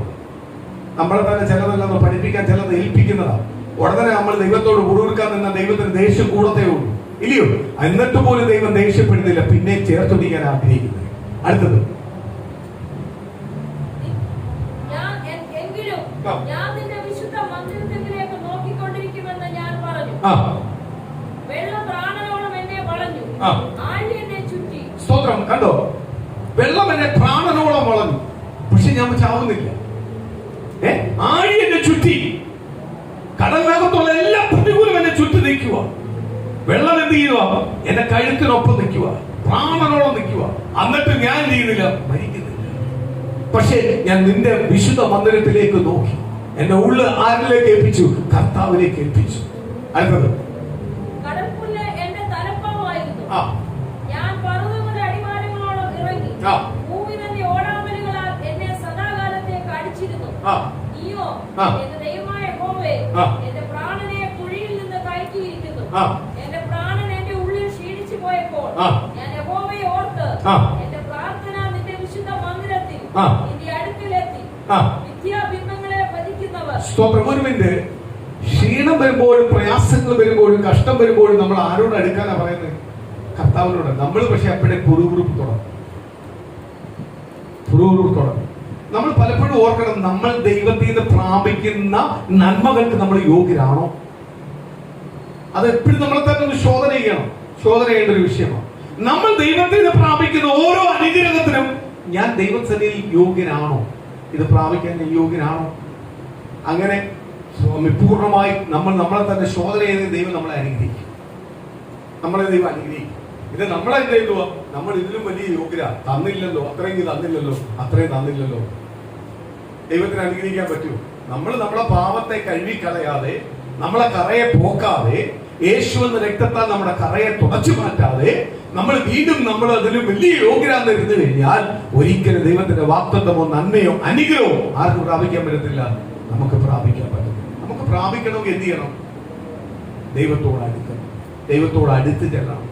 Speaker 1: നമ്മളെ തന്നെ ചിലതെല്ലാം പഠിപ്പിക്കാൻ, ചിലത് ഏൽപ്പിക്കുന്നതാ. ഉടനെ നമ്മൾ ദൈവത്തോട് കുറുക്കാൻ നിന്ന ദൈവത്തിന് ദേഷ്യം കൂടത്തേ ഉള്ളൂ, ഇല്ലയോ? എന്നിട്ട് പോലും ദൈവം ദേഷ്യപ്പെടുന്നില്ല, പിന്നെ ചേർത്തൊടിക്കാൻ ആഗ്രഹിക്കുന്നത്. അടുത്തത്, സ്തോത്രം. കണ്ടോ? വെള്ളം എന്നെ പ്രാണനോളം വളഞ്ഞു, പക്ഷെ ഞാൻ ചാവുന്നില്ല. ആഴി എന്നെ ചുറ്റി, കടലിനകത്തുള്ള എല്ലാ പ്രതികൂലം എന്നെ ചുറ്റി നിൽക്കുക. വെള്ളം എന്ത് ചെയ്യുക? എന്റെ കഴുത്തിനൊപ്പം നിൽക്കുക, പ്രാണനോളം നിൽക്കുക. എന്നിട്ട് ഞാൻ ചെയ്യുന്നില്ല, മരിക്കുന്നില്ല. പക്ഷേ ഞാൻ നിന്റെ വിശുദ്ധ മന്ദിരത്തിലേക്ക് നോക്കി, എന്റെ ഉള്ളിൽ ആരിലേക്ക് ഏൽപ്പിച്ചു? കർത്താവിലേക്ക് ഏൽപ്പിച്ചു. അടുത്തത്,
Speaker 2: എന്റെ പ്രാണനെ കുഴിയിൽ നിന്ന് കയറ്റിയിരിക്കുന്നു. എന്റെ പ്രാണൻ എന്റെ ഉള്ളിൽ ക്ഷീണിച്ചു പോയപ്പോൾ ഞാൻ യഹോവയെ ഓർത്ത് എന്റെ പ്രാർത്ഥന നിന്റെ വിശുദ്ധ മന്ദിരത്തിൽ നിന്റെ അടുക്കലെത്തി.
Speaker 1: സ്തോത്രം. ഒരു മിനിറ്റ്. ക്ഷീണം വരുമ്പോഴും പ്രയാസങ്ങൾ വരുമ്പോഴും കഷ്ടം വരുമ്പോഴും നമ്മൾ ആരോട് അടുക്കാനാ പറയുന്നത്? കർത്താവിനോട്. നമ്മൾ പക്ഷെ അപ്പോഴേ പുറകുറുപ്പ് തുടങ്ങും. നമ്മൾ പലപ്പോഴും ഓർക്കണം, നമ്മൾ ദൈവത്തിൽ നിന്ന് പ്രാപിക്കുന്ന നന്മകൾക്ക് നമ്മൾ യോഗ്യരാണോ? അത് എപ്പോഴും നമ്മളെ തന്നെ ഒന്ന് ശോധന ചെയ്യേണ്ട ഒരു വിഷയമാണ്. നമ്മൾ ദൈവത്തിൽ നിന്ന് പ്രാപിക്കുന്ന ഓരോ അനുഗ്രഹത്തിനും ഞാൻ ദൈവസന്നിധിയിൽ യോഗ്യനാണോ? ഇത് പ്രാപിക്കാൻ ഞാൻ യോഗ്യനാണോ? അങ്ങനെ പൂർണ്ണമായി നമ്മളെ തന്നെ ശോധന ചെയ്ത് ദൈവം നമ്മളെ അനുഗ്രഹിക്കും. ഇത് നമ്മളെ എന്തുവാ? നമ്മൾ ഇതിലും വലിയ യോഗ്യത തന്നില്ലല്ലോ, അത്രയും തന്നില്ലല്ലോ. ദൈവത്തിന് അനുഗ്രഹിക്കാൻ പറ്റുമോ? നമ്മളെ പാപത്തെ കഴുകിക്കളയാതെ, നമ്മളെ കറയെ പോക്കാതെ, യേശു എന്ന രക്തത്താൽ നമ്മുടെ കറയെ തുടച്ചു മാറ്റാതെ നമ്മൾ വീണ്ടും അതിലും വലിയ യോഗ്യരാന്ന് ഇരുന്നു കഴിഞ്ഞാൽ ഒരിക്കലും ദൈവത്തിന്റെ വാഗ്ദത്തമോ നന്മയോ അനുഗ്രഹമോ ആർക്കും പ്രാപിക്കാൻ പറ്റത്തില്ല. നമുക്ക് പ്രാപിക്കാൻ പറ്റും. നമുക്ക് പ്രാപിക്കണമെങ്കിൽ എന്ത് ചെയ്യണം? ദൈവത്തോട് അടുത്ത് ചെല്ലണം.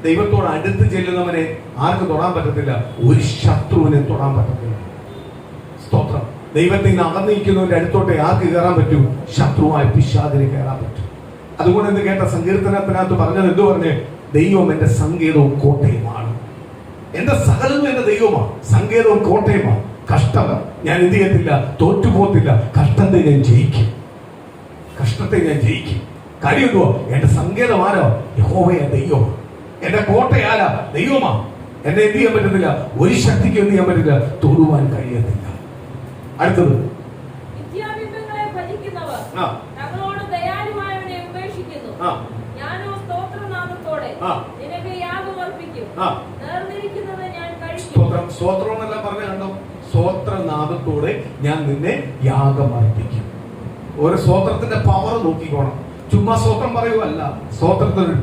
Speaker 1: ദൈവത്തോട് അടുത്ത് ചെല്ലുന്നവനെ ആർക്കും തൊടാൻ പറ്റത്തില്ല. ഒരു ശത്രുവിനെ തൊടാൻ പറ്റത്തില്ല. സ്തോത്രം. ദൈവത്തിൽ നിന്ന് അകന്നിരിക്കുന്നവന്റെ അടുത്തോട്ടെ ആർക്ക് കയറാൻ പറ്റൂ? ശത്രുവായ പിശാചിനെ കയറാൻ പറ്റും. അതുകൊണ്ട് എന്ന് കേട്ട സങ്കീർത്തനത്തിനകത്ത് പറഞ്ഞത് എന്തു പറഞ്ഞ്? ദൈവം എന്റെ സങ്കേതവും കോട്ടയുമാണ്. എന്റെ സകലവും എന്റെ ദൈവമാണ്, സങ്കേതവും കോട്ടയുമാണ്. കഷ്ടം ഞാൻ എന്ത് ചെയ്യത്തില്ല, തോറ്റുപോകത്തില്ല. കഷ്ടത്തെ ഞാൻ ജയിക്കും. കാര്യം എന്തുവാ? എന്റെ സങ്കേതം ആരോ? യഹോവയാ ദൈവം. എന്റെ കോട്ടയാരാ? ദൈവമാ. എന്നെ എന്ത് ചെയ്യാൻ പറ്റത്തില്ല, ഒരു ശക്തിക്ക് എന്ത് ചെയ്യാൻ പറ്റില്ല, തൊടുവാൻ കഴിയത്തില്ല. അടുത്തത്,
Speaker 2: വിദ്യാഭിമുഖങ്ങളെ ഭജിക്കുന്നവർ തങ്ങളോട് ദയാലുവായവനെ ഉപേക്ഷിക്കുന്നു. ഞാനോ സ്തോത്രനാമത്തോടെ നിനക്ക് യാഗം അർപ്പിക്കും. നേർന്നിരിക്കുന്നത് ഞാൻ കഴിക്കും.
Speaker 1: സ്തോത്രം എന്നെല്ലാം പറഞ്ഞു കണ്ടോ? സ്തോത്രനാദത്തോടെ ഞാൻ നിന്നെ യാഗം അർപ്പിക്കും. ഒരു സ്തോത്രത്തിന്റെ പവർ നോക്കിക്കോണം. ചുമ്മാ സ്തോത്രം പറയുവല്ല, സ്തോത്രത്തിനൊരു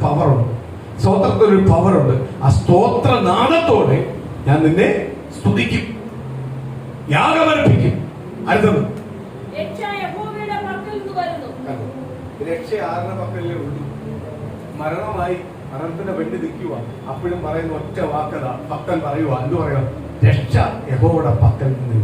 Speaker 1: പവറുണ്ട്. ആ സ്തോത്രനാദത്തോടെ ഞാൻ നിന്നെ സ്തുതിക്കും, യാഗമർപ്പിക്കും. അടുത്തത്,
Speaker 2: രക്ഷ യഹോവയുടെ പക്കൽ നിന്ന് വരുന്നു.
Speaker 1: രക്ഷ ആരുടെ പക്കലേ ഉള്ളൂ? മരണമായി മരണത്തിന്റെ വെണ്ടി നിൽക്കുക. അപ്പോഴും പറയുന്ന ഒറ്റ വാക്കതാ ഭക്തൻ പറയുക. എന്തു പറയുക? രക്ഷ യഹോവയുടെ പക്കൽ നിന്ന്.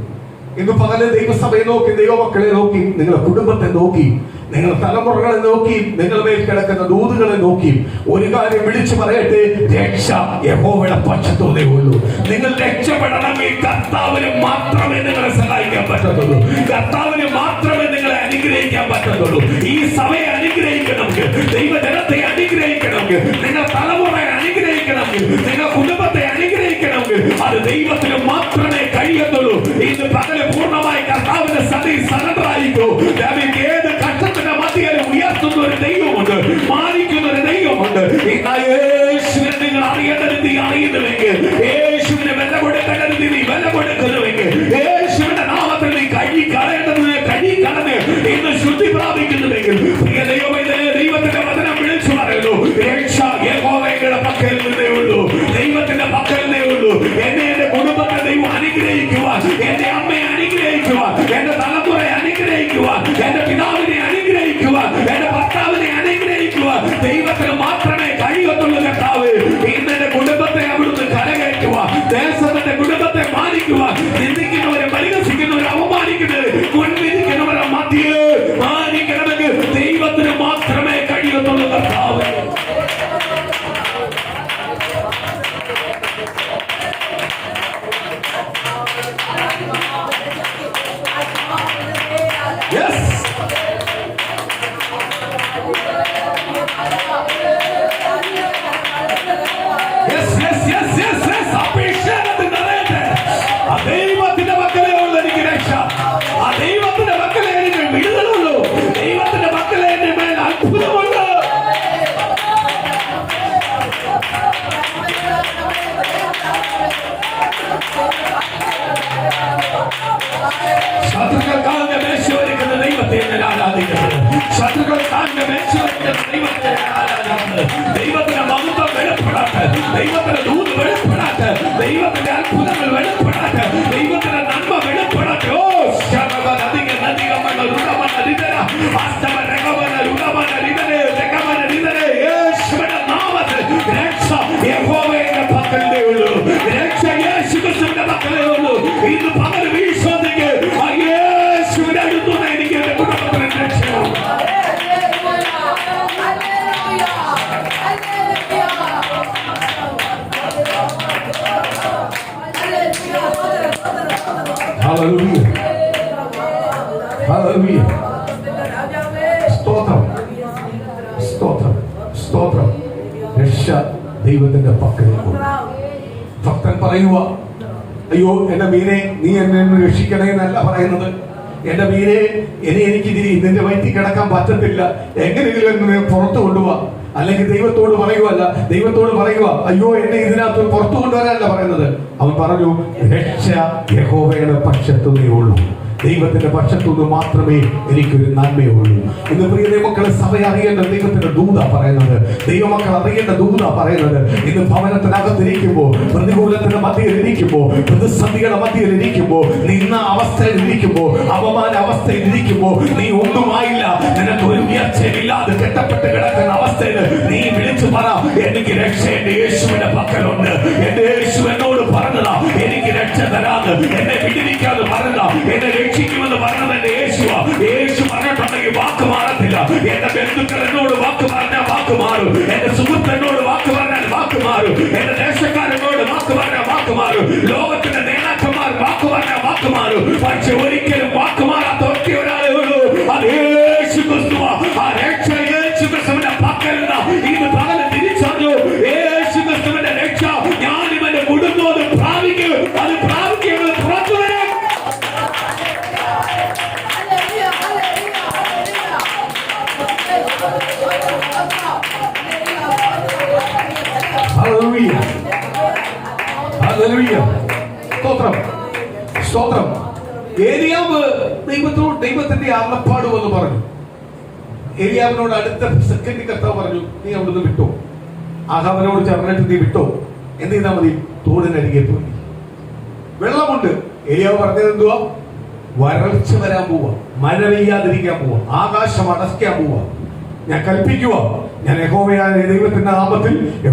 Speaker 1: ഇന്ന് പകല് ദൈവസഭയെ നോക്കി, ദൈവമക്കളെ നോക്കി, നിങ്ങളുടെ കുടുംബത്തെ നോക്കി, നിങ്ങളുടെ തലമുറകളെ നോക്കി, നിങ്ങളുടെ മേൽ കിടക്കുന്ന ദൂതുകളെ നോക്കി ഒരു കാര്യം വിളിച്ചു പറയട്ടെ, രക്ഷ യഹോവയുടെ പക്ഷത്തോടെ ഉള്ളൂ. നിങ്ങൾ രക്ഷപ്പെടണമെങ്കിൽ കർത്താവിന് മാത്രമേ നിങ്ങളെ സഹായിക്കാൻ പറ്റത്തുള്ളൂ. കർത്താവിന് മാത്രമേ നിങ്ങളെ അനുഗ്രഹിക്കാൻ പറ്റത്തുള്ളൂ. ഈ സഭയെ അനുഗ്രഹിക്കണമെങ്കിൽ, ദൈവജനത്തെ അനുഗ്രഹിക്കണമെങ്കിൽ, നിങ്ങളുടെ തലമുറയെ അനുഗ്രഹിക്കണമെങ്കിൽ, നിങ്ങളുടെ കുടുംബത്തെ അനുഗ്രഹിക്കണമെങ്കിൽ അത് ദൈവത്തിന് മാത്രമേ കഴിയത്തുള്ളൂ. ഇന്ന് പകല് പൂർണ്ണമായി കർത്താവിന്റെ സറണ്ടറായിക്കോ. ഏത് കഷ്ടത്തിന്റെ മധ്യയിൽ ഉയർത്തുന്ന ഒരു ദൈവമുണ്ട്, മാനിക്കുന്ന ഒരു ദൈവമുണ്ട്. യേശുവിനെ നിങ്ങൾ അറിയുന്നുവെങ്കിൽ, യേശുവിനെ വില കൊടുക്കേണ്ടത് നീ വില കൊടുക്കുന്നുവെങ്കിൽ, യേശുവിന്റെ നാമത്തിൽ നീ കഴുകിക്കളയേണ്ടതിനെ കഴുകിക്കളഞ്ഞ് ഇന്ന് ശുദ്ധി പ്രാപിക്കുന്നുവെങ്കിൽ, ദൈവത്തിന്റെ വചനം വിളിച്ചു പറയുന്നു, രക്ഷ യഹോവയുടെ പക്കൽ നിന്നേ ഉള്ളൂ, ദൈവത്തിന്റെ പക്കൽ നിന്നേ ഉള്ളൂ. എന്നെ എന്റെ കുടുംബത്തെ ദൈവം അനുഗ്രഹിക്കുവാൻ, എന്റെ അമ്മയെ അനുഗ്രഹിക്കുവാൻ, എന്റെ തലമുറയെ അനുഗ്രഹിക്കുവാൻ, എന്റെ പിതാവിനെ അനുഗ്രഹിക്കുവാൻ, എന്റെ ഭർത്താവിനെ അനുഗ്രഹിക്കുവാൻ ദൈവത്തിന് മാത്രമേ കഴിയത്തുള്ളൂ. കർത്താവ് ഇന്ന് എന്റെ കുടുംബത്തെ അവിടുന്ന് കരകയറ്റുവാൻ, ദേശത്തിന്റെ കുടുംബത്തെ മാനിക്കുവാൻ, നിന്ദിക്കുന്നവരെ പരിഹസിക്കുന്നവരെ അവമാനിക്കുന്നവരെ മുൻവിധിക്കുന്നവരെ മധ്യേ മാനിക്കണമെങ്കിൽ ദൈവത്തിന് മാത്രമേ കഴിയത്തുള്ളൂ. കർത്താവ് ദൈവത്തിന്റെ മക്കളെ ഉള്ളൂ എനിക്ക് രക്ഷ. ആ ദൈവത്തിന്റെ മക്കളെ എനിക്ക് വിടുതലുള്ളൂ. ദൈവത്തിന്റെ മക്കളെ എന്റെ മേൽ അത്ഭുതമുണ്ട്. ശത്രുക്കൾ കാണുന്ന മേശ ഒരുക്കുന്ന ദൈവത്തെ ഞാൻ ആരാധിക്കുന്നത്. ശത്രുക്കൾ കാണുന്ന മേശ ഒരുക്കുന്ന ദൈവത്തെ ഞാൻ ആരാധിക്കുന്നത്. ദൈവത്തിന്റെ മഹത്വം വെളിപ്പെടാത്ത, ദൈവത്തിന്റെ ദൂത് വെളിപ്പെടാത്ത, ദൈവത്തിന്റെ അത്ഭുതങ്ങൾ വെളിപ്പെടാത്ത, ദൈവത്തിന്റെ നന്മ വെളിപ്പെടാത്ത. ഓ യേശുവിന്റെ നാമത്തിൽ രക്ഷ യഹോവയുടെ പക്കലേ ഉള്ളൂ. രക്ഷ യേശുക്രിസ്തുവിന്റെ പക്കലേ ഉള്ളൂ. ഇന്ന് പകൽ വിശ്വസിക്ക്, യേശുവിന്റെ അടുത്തുനിന്ന് എനിക്ക് എന്റെ കുടുംബത്തിൽ സ്തോത്രം, സ്തോത്രം, സ്തോത്രം. രക്ഷ ദൈവത്തിന്റെ പക്കലുണ്ട്. ഭക്തൻ പറയുക, അയ്യോ എന്റെ മീനെ നീ എന്നെ രക്ഷിക്കണേ എന്നല്ല പറയുന്നത്. എന്റെ മീനെ എനിക്ക് ഇതിന്റെ വയറ്റിൽ കിടക്കാൻ പറ്റത്തില്ല, എങ്ങനെയെങ്കിലും എന്നെ പുറത്തു കൊണ്ടുപോവാ. അല്ലെങ്കിൽ ദൈവത്തോട് പറയുവല്ല, ദൈവത്തോട് പറയുക, അയ്യോ എന്നെ ഇതിനകത്ത് പുറത്തു കൊണ്ടുവരാനല്ല പറയുന്നത്. അവൻ പറഞ്ഞു, രക്ഷ യഹോവയുടെ പക്ഷത്തുനിന്നേ ഉള്ളൂ, ദൈവത്തിന്റെ പക്ഷത്തുനിന്ന് മാത്രമേ എനിക്കൊരു നന്മയുള്ളൂ. ഇന്ന് പ്രിയ ദൈവമക്കളെ, സഭ അറിയേണ്ട ദൈവത്തിന്റെ ദൂത പറയുന്നത്, ദൈവമക്കൾ അറിയേണ്ട ദൂത പറയുന്നത്, ഇന്ന് ഭവനത്തിനകത്തിരിക്കുമ്പോ, പ്രതികൂലത്തിന്റെ മധ്യയിൽ ഇരിക്കുമ്പോ, പ്രതിസന്ധിയുടെ മധ്യയിൽ ഇരിക്കുമ്പോ, നിന്ന അവസ്ഥയിൽ ഇരിക്കുമ്പോ, അപമാന അവസ്ഥയിൽ ഇരിക്കുമ്പോ, നീ ഒന്നുമായില്ല, നിനക്ക് ഒരു ഉയർച്ചയില്ലാതെ കെട്ടപ്പെട്ട് കിടക്കുന്ന അവസ്ഥയിൽ നീ വിളിച്ചു പറ, എനിക്ക് രക്ഷ എന്റെ യേശുവിന്റെ പക്കലുണ്ട്. എന്റെ യേശു എന്നോട് പറഞ്ഞതാ എനിക്ക് രക്ഷ തരാന്ന്, എന്നെ വിടിവിക്കാതെ പറഞ്ഞതാ, എന്നെ രക്ഷിക്കുമെന്ന് പറഞ്ഞത് എന്റെ യേശുവാ. യേശു പറഞ്ഞിട്ടുണ്ടെങ്കിൽ വാക്ക് മാറത്തില്ല. എന്റെ ബന്ധുക്കൾ എന്നോട് വാക്ക് പറഞ്ഞാൽ വാക്ക് മാറും, എന്റെ സുഹൃത്ത് എന്നോട് വാക്ക് പറഞ്ഞാൽ വാക്ക് മാറും, എന്റെ ദേശക്കാരനോട് വാക്ക് പറഞ്ഞാൽ വാക്ക് മാറും, ലോകത്തിന്റെ നേതാക്കന്മാർ വാക്ക് പറഞ്ഞാൽ വാക്ക് മാറും. പക്ഷെ ഒരിക്കലും വാക്ക് മാറാത്ത ഒറ്റ ഒരാളെ ഉള്ളൂ, അത് യേശു ക്രിസ്തുവാ. ആ രക്ഷ യേശു ക്രിസ്തുവിന്റെ പക്കലുള്ള ഇന്ന് പകല് തിരിച്ചറിഞ്ഞു. യേശു ക്രിസ്തുവിന്റെ രക്ഷ ഞാൻ ഇവന്റെ കുടുംബം അത് പ്രാപിക്കും, അത് പ്രാപിക്കുന്നത് പുറത്തു വരും. ഹല്ലേലൂയ, ഹല്ലേലൂയ, സ്തോത്രം, സ്തോത്രം. ഏലിയാവ് ദൈവത്തിന്റെ അരുളപ്പാട് എന്ന് പറഞ്ഞു. ഏലിയാവിനോട് അടുത്ത സെക്കൻഡ് കർത്താവ് പറഞ്ഞു, നീ അവിടുന്ന് വിട്ടോ. ആഹാബിനോട് ചേർന്നിട്ട് നീ വിട്ടോ, എന്ത് ചെയ്താൽ മതി? തോടിനരികെ പോയി. വെള്ളമുണ്ട്. ഏലിയാവ് പറഞ്ഞത് എന്തുവാ? വരൾച്ച വരാൻ പോവാ, മഴ പെയ്യാതിരിക്കാൻ പോവാ, ആകാശം അടയ്ക്കാൻ പോവാ. ഞാൻ കൽപ്പിക്കുക, ഞാൻ യഹോവയായ ദൈവത്തിന്റെ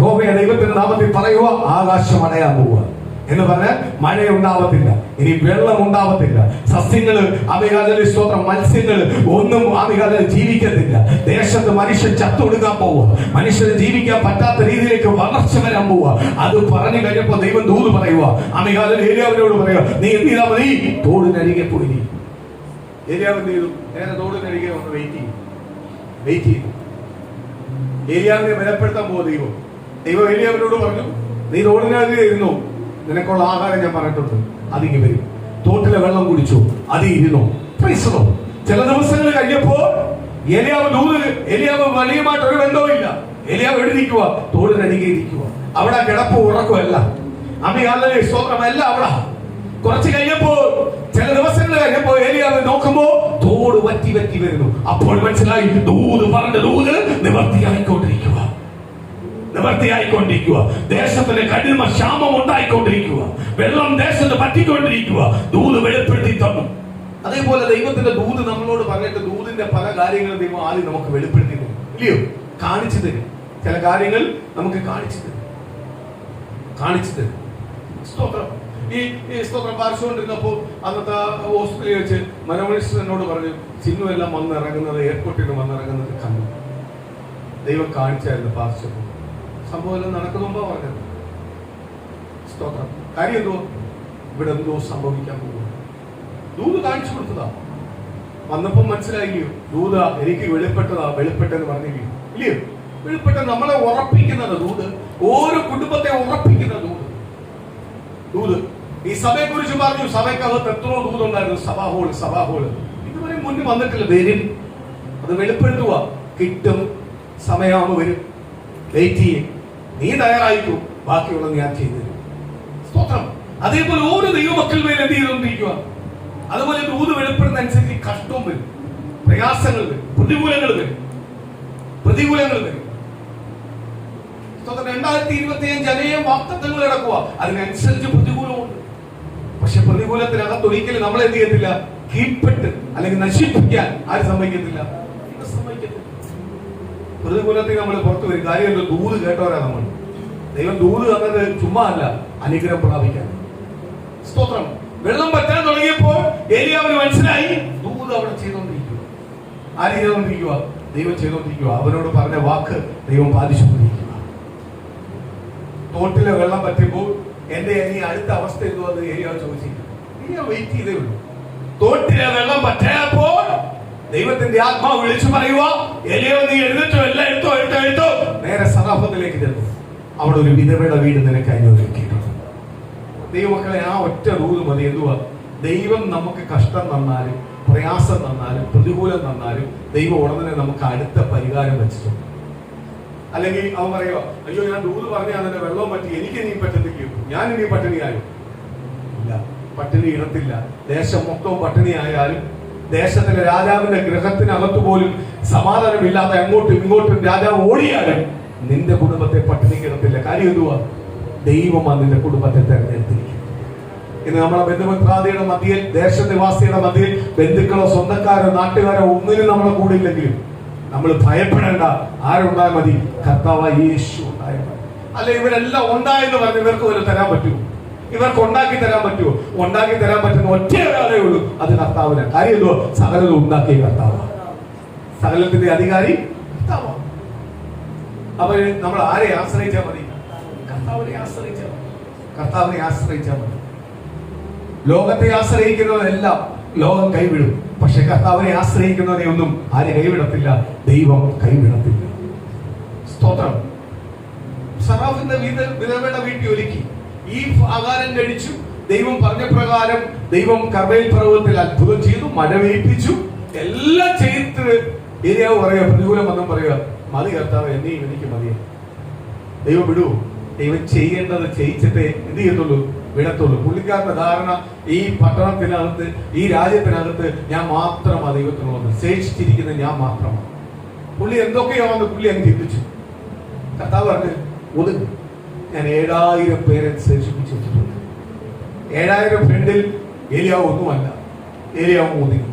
Speaker 1: നാമത്തിൽ പറയുക, ആകാശം അടയാൻ പോവുക എന്ന് പറഞ്ഞാൽ മഴ ഉണ്ടാവത്തില്ല, ഇനി വെള്ളം ഉണ്ടാവത്തില്ല, സസ്യങ്ങള് ആമികാലയിൽ സ്തോത്രം, മത്സ്യങ്ങൾ ഒന്നും ആമികാലയിൽ ജീവിക്കത്തില്ല. ദേശത്ത് മനുഷ്യൻ ചത്തൊടുക്കാൻ പോവുക, മനുഷ്യന് ജീവിക്കാൻ പറ്റാത്ത രീതിയിലേക്ക് വളർച്ച വരാൻ പോവുക. അത് പറഞ്ഞു കഴിഞ്ഞപ്പോ ദൈവം ദൂത് പറയുക, ആമികാലയിൽ ഏലിയാവിനോട് പറയുക, നീ എന്ത് ചെയ്താൽ മതി? തോടിനരികെ പോയി. ഏലിയാവ് എന്ത് ചെയ്തു? നേരെ തോടിനരികെ ഒന്ന് വെയിറ്റ് ചെയ്തു. ഏലിയാവിനെ ബലപ്പെടുത്താൻ പോവുക ദൈവം ഏലിയാവിനോട് പറഞ്ഞു, നീ തോടിനരികെ ഇരുന്നു, നിനക്കുള്ള ആഹാരം ഞാൻ പറഞ്ഞിട്ടുണ്ട്, അതിങ്ങി വരും. തോട്ടിലെ വെള്ളം കുടിച്ചു, അതിരുന്നു. ചില ദിവസങ്ങൾ കഴിഞ്ഞപ്പോ ഏലിയാവ് വലിയമായിട്ട് ഒരു ബന്ധവുമില്ല. ഏലിയാവ് എഴുതിക്കുക, തോടിനരികെ ഇരിക്കുക, അവിടെ കിടപ്പ് ഉറക്കമല്ല, അമികാലയിലെ സ്തോത്രമല്ല അവിടെ. കുറച്ച് കഴിഞ്ഞപ്പോ, ചില ദിവസങ്ങൾ കഴിഞ്ഞപ്പോ ഏലിയാവ് നോക്കുമ്പോ തോട് വറ്റി വരുന്നു. അപ്പോൾ മനസ്സിലായി, ദൂത് പറഞ്ഞ ദൂത് നിവർത്തിയായിക്കൊണ്ടിരിക്കുക. ദേശത്തിന് കഠിന ക്ഷാമം ഉണ്ടായിക്കൊണ്ടിരിക്കുക, വെള്ളം ദേശത്ത് പറ്റിക്കൊണ്ടിരിക്കുക. ദൂത് വെളിപ്പെടുത്തി തന്നു. അതേപോലെ ദൈവത്തിന്റെ ദൂത് നമ്മളോട് പറഞ്ഞിട്ട് ദൂതിന്റെ പല കാര്യങ്ങളും ദൈവം ആദ്യം നമുക്ക് വെളിപ്പെടുത്തി തരും, ഇല്ലയോ? കാണിച്ചു തരും. ചില കാര്യങ്ങൾ നമുക്ക് കാണിച്ചു തരും. സ്തോത്രം. ഈ സ്തോത്രം പാർശ്വകൊണ്ടിരുന്നപ്പോൾ അന്നത്തെ ഹോസ്പിറ്റലിൽ വെച്ച് മനോമിനിസ്റ്റർ എന്നോട് പറഞ്ഞു, ചിന്നു എല്ലാം വന്നിറങ്ങുന്നത്, എയർപോർട്ടിൽ നിന്ന് വന്നിറങ്ങുന്നത് കണ്ടു. ദൈവം കാണിച്ചായിരുന്നു പാർശ്വം. സംഭവം എല്ലാം നടക്കുന്നുണ്ടോ പറഞ്ഞത്. സ്തോത്രം. കാര്യം എന്തോ? ഇവിടെ എന്തോ സംഭവിക്കാൻ പോകുന്നു. ദൂത് കാണിച്ചു കൊടുത്തതാ. വന്നപ്പം മനസ്സിലായില്ലയോ? ദൂത എനിക്ക് വെളിപ്പെട്ടെന്ന് പറഞ്ഞില്ലയോ? ഇല്ലയോ? വെളിപ്പെട്ട നമ്മളെ ഉറപ്പിക്കുന്നത് ദൂത്, ഓരോ കുടുംബത്തെ ഉറപ്പിക്കുന്ന ദൂത്. ഈ സഭയെ കുറിച്ച് പറഞ്ഞു, സഭയ്ക്കകത്ത് എത്രയോ ദൂതുണ്ടായിരുന്നു. സഭാഹോള് ഇതുവരെ മുന്നിൽ വന്നിട്ടില്ല. വരും, അത് വെളിപ്പെടുത്തുക. കിട്ടും, സമയമാകുമ്പോൾ വരും. വെയിറ്റ് ചെയ്യും. നീ തയ്യാറായിക്കോ, ബാക്കിയുള്ളത് ഞാൻ ചെയ്തു തരും. സ്തോത്രം. അതേപോലെ ഓരോ ദൈവമക്കൾ മേൽ എന്ത് ചെയ്തുകൊണ്ടിരിക്കുക. അതുപോലെ ദൂത് വെളിപ്പെടുന്ന അനുസരിച്ച് കഷ്ടവും വരും, പ്രയാസങ്ങൾ വരും, പ്രതികൂലങ്ങൾ വരും. 2025 അനേകം വാഗ്ദത്തങ്ങൾ കിടക്കുക. അതിനനുസരിച്ച് പ്രതികൂലമുണ്ട്. പക്ഷെ പ്രതികൂലത്തിനകത്ത് ഒരിക്കലും നമ്മളെ എന്ത് ചെയ്യത്തില്ല? കീഴ്പ്പെട്ട് അല്ലെങ്കിൽ നശിപ്പിക്കാൻ ആര് സമ്മതിക്കത്തില്ല? പ്രതികൂലത്തിൽ നമ്മൾ പുറത്തു വരും. കാര്യമല്ലോ, ദൂത് കേട്ടവരാ നമ്മൾ. ദൈവം ദൂത് തന്നത് ചുമ്മാ അല്ല, അനുഗ്രഹം പ്രാപിക്കാൻ. സ്തോത്രം. വെള്ളം പറ്റാൻ തുടങ്ങിയപ്പോൾ ഏലിയാവിന് മനസ്സിലായി, ദൂത് അവിടെ ചെയ്തുകൊണ്ടിരിക്കുക. ആര് ചെയ്തുകൊണ്ടിരിക്കുക? ദൈവം ചെയ്തുകൊണ്ടിരിക്കുക. അവനോട് പറഞ്ഞ വാക്ക് ദൈവം പാലിച്ചുകൊണ്ടിരിക്കുക. തോട്ടിലെ വെള്ളം പറ്റുമ്പോൾ എന്റെ ഇനി അടുത്ത അവസ്ഥ എന്തുവെന്ന് ഏലിയാവ് ചോദിച്ചില്ല. ഏലിയാവ് വെയിറ്റ് ചെയ്തേ ഉള്ളൂ. തോട്ടിലെ വെള്ളം പറ്റായപ്പോൾ ദൈവത്തിന്റെ ആത്മാവ് വിളിച്ചു പറയുക, എലിയോ നീ എഴുന്നേറ്റോ, എല്ലാം എടുത്തോ. നേരെ സറാഫത്തിലേക്ക് ചെന്നു. അവിടെ ഒരു വിധവയുടെ വീട് നിനക്ക് അനുവദിക്കിയിട്ടുണ്ട്. ദൈവമക്കളെ, ആ ഒറ്റ റൂള് മതി. എന്തുവാ? ദൈവം നമുക്ക് കഷ്ടം തന്നാലും പ്രയാസം തന്നാലും പ്രതികൂലം തന്നാലും ദൈവം ഉടനെ നമുക്ക് അടുത്ത പരിഹാരം വെച്ചിട്ടുണ്ട്. അല്ലെങ്കിൽ അവൻ പറയുക, അയ്യോ ഞാൻ റൂള് പറഞ്ഞാൽ തന്നെ വെള്ളവും പറ്റി, എനിക്ക് ഇനി പറ്റത്തില്ല, ഞാൻ ഇനി പട്ടിണിയായും. ഇല്ല, പട്ടിണി ഇടത്തില്ല. ദേശം മൊത്തവും പട്ടിണിയായാലും, ദേശത്തിലെ രാജാവിന്റെ ഗൃഹത്തിനകത്ത് പോലും സമാധാനമില്ലാതെ അങ്ങോട്ടും ഇങ്ങോട്ടും രാജാവ് ഓടിയാലും നിന്റെ കുടുംബത്തെ പട്ടിണി കിടത്തില്ല. കാര്യം എന്തുവാ? ദൈവമാണ് നിന്റെ കുടുംബത്തെ തെരഞ്ഞെടുത്തിരിക്കുന്നത്. ഇന്ന് നമ്മളെ ബന്ധുമിത്രാദിയുടെ മധ്യയിൽ, ദേശനിവാസിയുടെ മധ്യയിൽ, ബന്ധുക്കളോ സ്വന്തക്കാരോ നാട്ടുകാരോ ഒന്നിനും നമ്മളെ കൂടെ ഇല്ലെങ്കിലും നമ്മൾ ഭയപ്പെടേണ്ട. ആരുണ്ടായാൽ മതി? കർത്താവായ യേശു ഉണ്ടായാൽ മതി. അല്ല, ഇവരെല്ലാം ഉണ്ടായെന്ന് പറഞ്ഞ് ഇവർക്ക് വരെ തരാൻ പറ്റുമോ? ഇവർക്ക് ഉണ്ടാക്കി തരാൻ പറ്റുമോ? ഉണ്ടാക്കി തരാൻ പറ്റുന്ന ഒറ്റ ഒരാളേ ഉള്ളൂ, അത് കർത്താവിന്. കാര്യം എന്തോ? സകലതും ഉണ്ടാക്കിയ കർത്താവാണ്. സകലത്തിന്റെ അധികാരി കർത്താവാണ്. അപ്പൊ നമ്മൾ ആരെ ആശ്രയിച്ചാൽ മതി? കർത്താവിനെ ആശ്രയിച്ചാൽ മതി. കർത്താവിനെ ആശ്രയിച്ചാൽ മതി. ലോകത്തെ ആശ്രയിക്കുന്നവരെല്ലാം ലോകം കൈവിടും. പക്ഷെ കർത്താവിനെ ആശ്രയിക്കുന്നവരെ ഒന്നും ആരെ കൈവിടത്തില്ല, ദൈവം കൈവിടത്തില്ല. സ്തോത്രം. സറാഫിന്റെ വിധവയുടെ വീട്ടിൽ ഒരുക്കി. ഈ ആഹാരം കഴിച്ചു. ദൈവം പറഞ്ഞ പ്രകാരം ദൈവം കർമ്മേൽ പർവ്വതത്തിൽ അത്ഭുതം ചെയ്തു, മഴ പെയ്യിപ്പിച്ചു, എല്ലാം ചെയ്ത് ഏരിയാവ് പറയുക, പ്രതികൂലം വന്നും പറയുക, മതി കർത്താവ്, എന്നെയും എനിക്ക് മതിയെ. ദൈവം വിടൂ. ദൈവം ചെയ്യേണ്ടത് ചെയ്യിച്ചിട്ടേ എന്ത് ചെയ്യത്തുള്ളൂ? വിടത്തുള്ളൂ. പുള്ളിക്കാരന്റെ ധാരണ, ഈ പട്ടണത്തിനകത്ത്, ഈ രാജ്യത്തിനകത്ത് ഞാൻ മാത്രമാണ് ദൈവത്തിനുള്ളത്, ശേഷിച്ചിരിക്കുന്നത് ഞാൻ മാത്രമാണ്. പുള്ളി എന്തൊക്കെയാണെന്ന് പുള്ളി അങ്ങ് ചിന്തിച്ചു. കർത്താവ് പറഞ്ഞു, ഒതുങ്ങി, ഞാൻ 7000 പേരെ ശേഷിപ്പിച്ചു വെച്ചിട്ടുണ്ട്. 7000 ഫ്രണ്ടിൽ ഏലിയാവ് ഒന്നുമല്ല. ഏലിയാവ് ഒതുങ്ങി.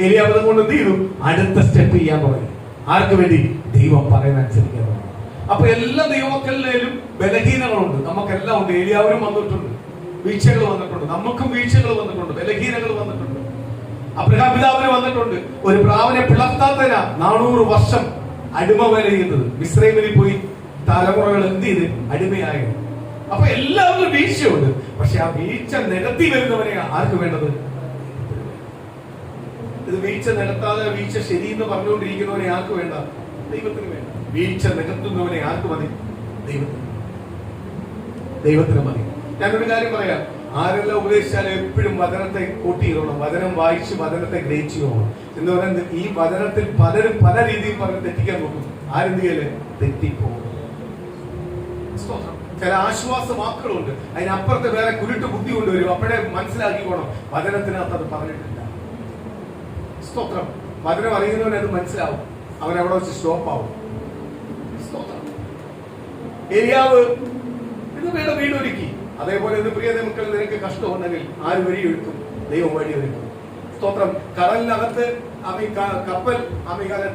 Speaker 1: ഏലിയാവ് അതുകൊണ്ട് എന്ത് ചെയ്തു? അടുത്ത സ്റ്റെപ്പ് ചെയ്യാൻ തുടങ്ങി. ആർക്ക് വേണ്ടി? ദൈവം പറയുന്ന അനുസരിക്കാൻ തുടങ്ങി. അപ്പൊ എല്ലാ ദൈവമക്കളിലും ബലഹീനങ്ങളുണ്ട്. നമുക്കെല്ലാം ഉണ്ട്. ഏലിയാവിനും വന്നിട്ടുണ്ട്, വീഴ്ചകൾ വന്നിട്ടുണ്ട്. നമുക്കും വീഴ്ചകൾ വന്നിട്ടുണ്ട്, ബലഹീനങ്ങൾ വന്നിട്ടുണ്ട്. അബ്രഹാം പിതാവിന് വന്നിട്ടുണ്ട്. ഒരു പ്രാവിനെ പിളർത്താത്തതിനാ 400 വർഷം അടിമ വേല ചെയ്യുന്നത്. മിസ്രൈമിൽ പോയി തലമുറകൾ എന്ത് ചെയ്ത് അടിമയായത്. അപ്പൊ എല്ലാവരും വീഴ്ചയുണ്ട്. പക്ഷെ ആ വീഴ്ച നികത്തി വരുന്നവനെ ആർക്ക് വേണ്ടത്? ഇത് വീഴ്ച നികത്താതെ വീഴ്ച ശരിയെന്ന് പറഞ്ഞുകൊണ്ടിരിക്കുന്നവനെ ആർക്ക് വേണ്ട? ദൈവത്തിന് വേണ്ട. വീഴ്ച നികത്തുന്നവനെ ആർക്ക് മതി? ദൈവത്തിന് മതി. ഞാനൊരു കാര്യം പറയാം. ആരെല്ലാം ഉപദേശിച്ചാലും എപ്പോഴും വചനത്തെ കൂട്ടിയിടണം. വചനം വായിച്ച് വചനത്തെ ഗ്രഹിച്ചു പോകണം എന്ന് പറയുന്നത്. ഈ വചനത്തിൽ പലരും പല രീതിയിൽ പറഞ്ഞ് തെറ്റിക്കാൻ നോക്കും. ആരെന്ത് ചെയ്യല്? തെറ്റിപ്പോകും. ചില ആശ്വാസ വാക്കുകളുണ്ട്, അതിനപ്പുറത്ത് വേറെ കുരുട്ട് ബുദ്ധി കൊണ്ടുവരും. അപ്പോഴേ മനസ്സിലാക്കിക്കോണം, വചനത്തിനകത്ത് അത് പറഞ്ഞിട്ടില്ല. സ്തോത്രം. വചനം അറിയുന്നവൻ അത് മനസ്സിലാവും. അവൻ അവിടെ വെച്ച് സ്റ്റോപ്പ് ആവും. സ്തോത്രം. ഏലിയാവ് ഇത് വീടൊരുക്കി. അതേപോലെ ഇന്ന് പ്രിയ മക്കൾ, നിനക്ക് കഷ്ടമുണ്ടെങ്കിൽ ആര് വഴിയൊരുക്കും? ദൈവം വഴിയൊരുക്കും. സ്തോത്രം. കടലിനകത്ത് കപ്പൽ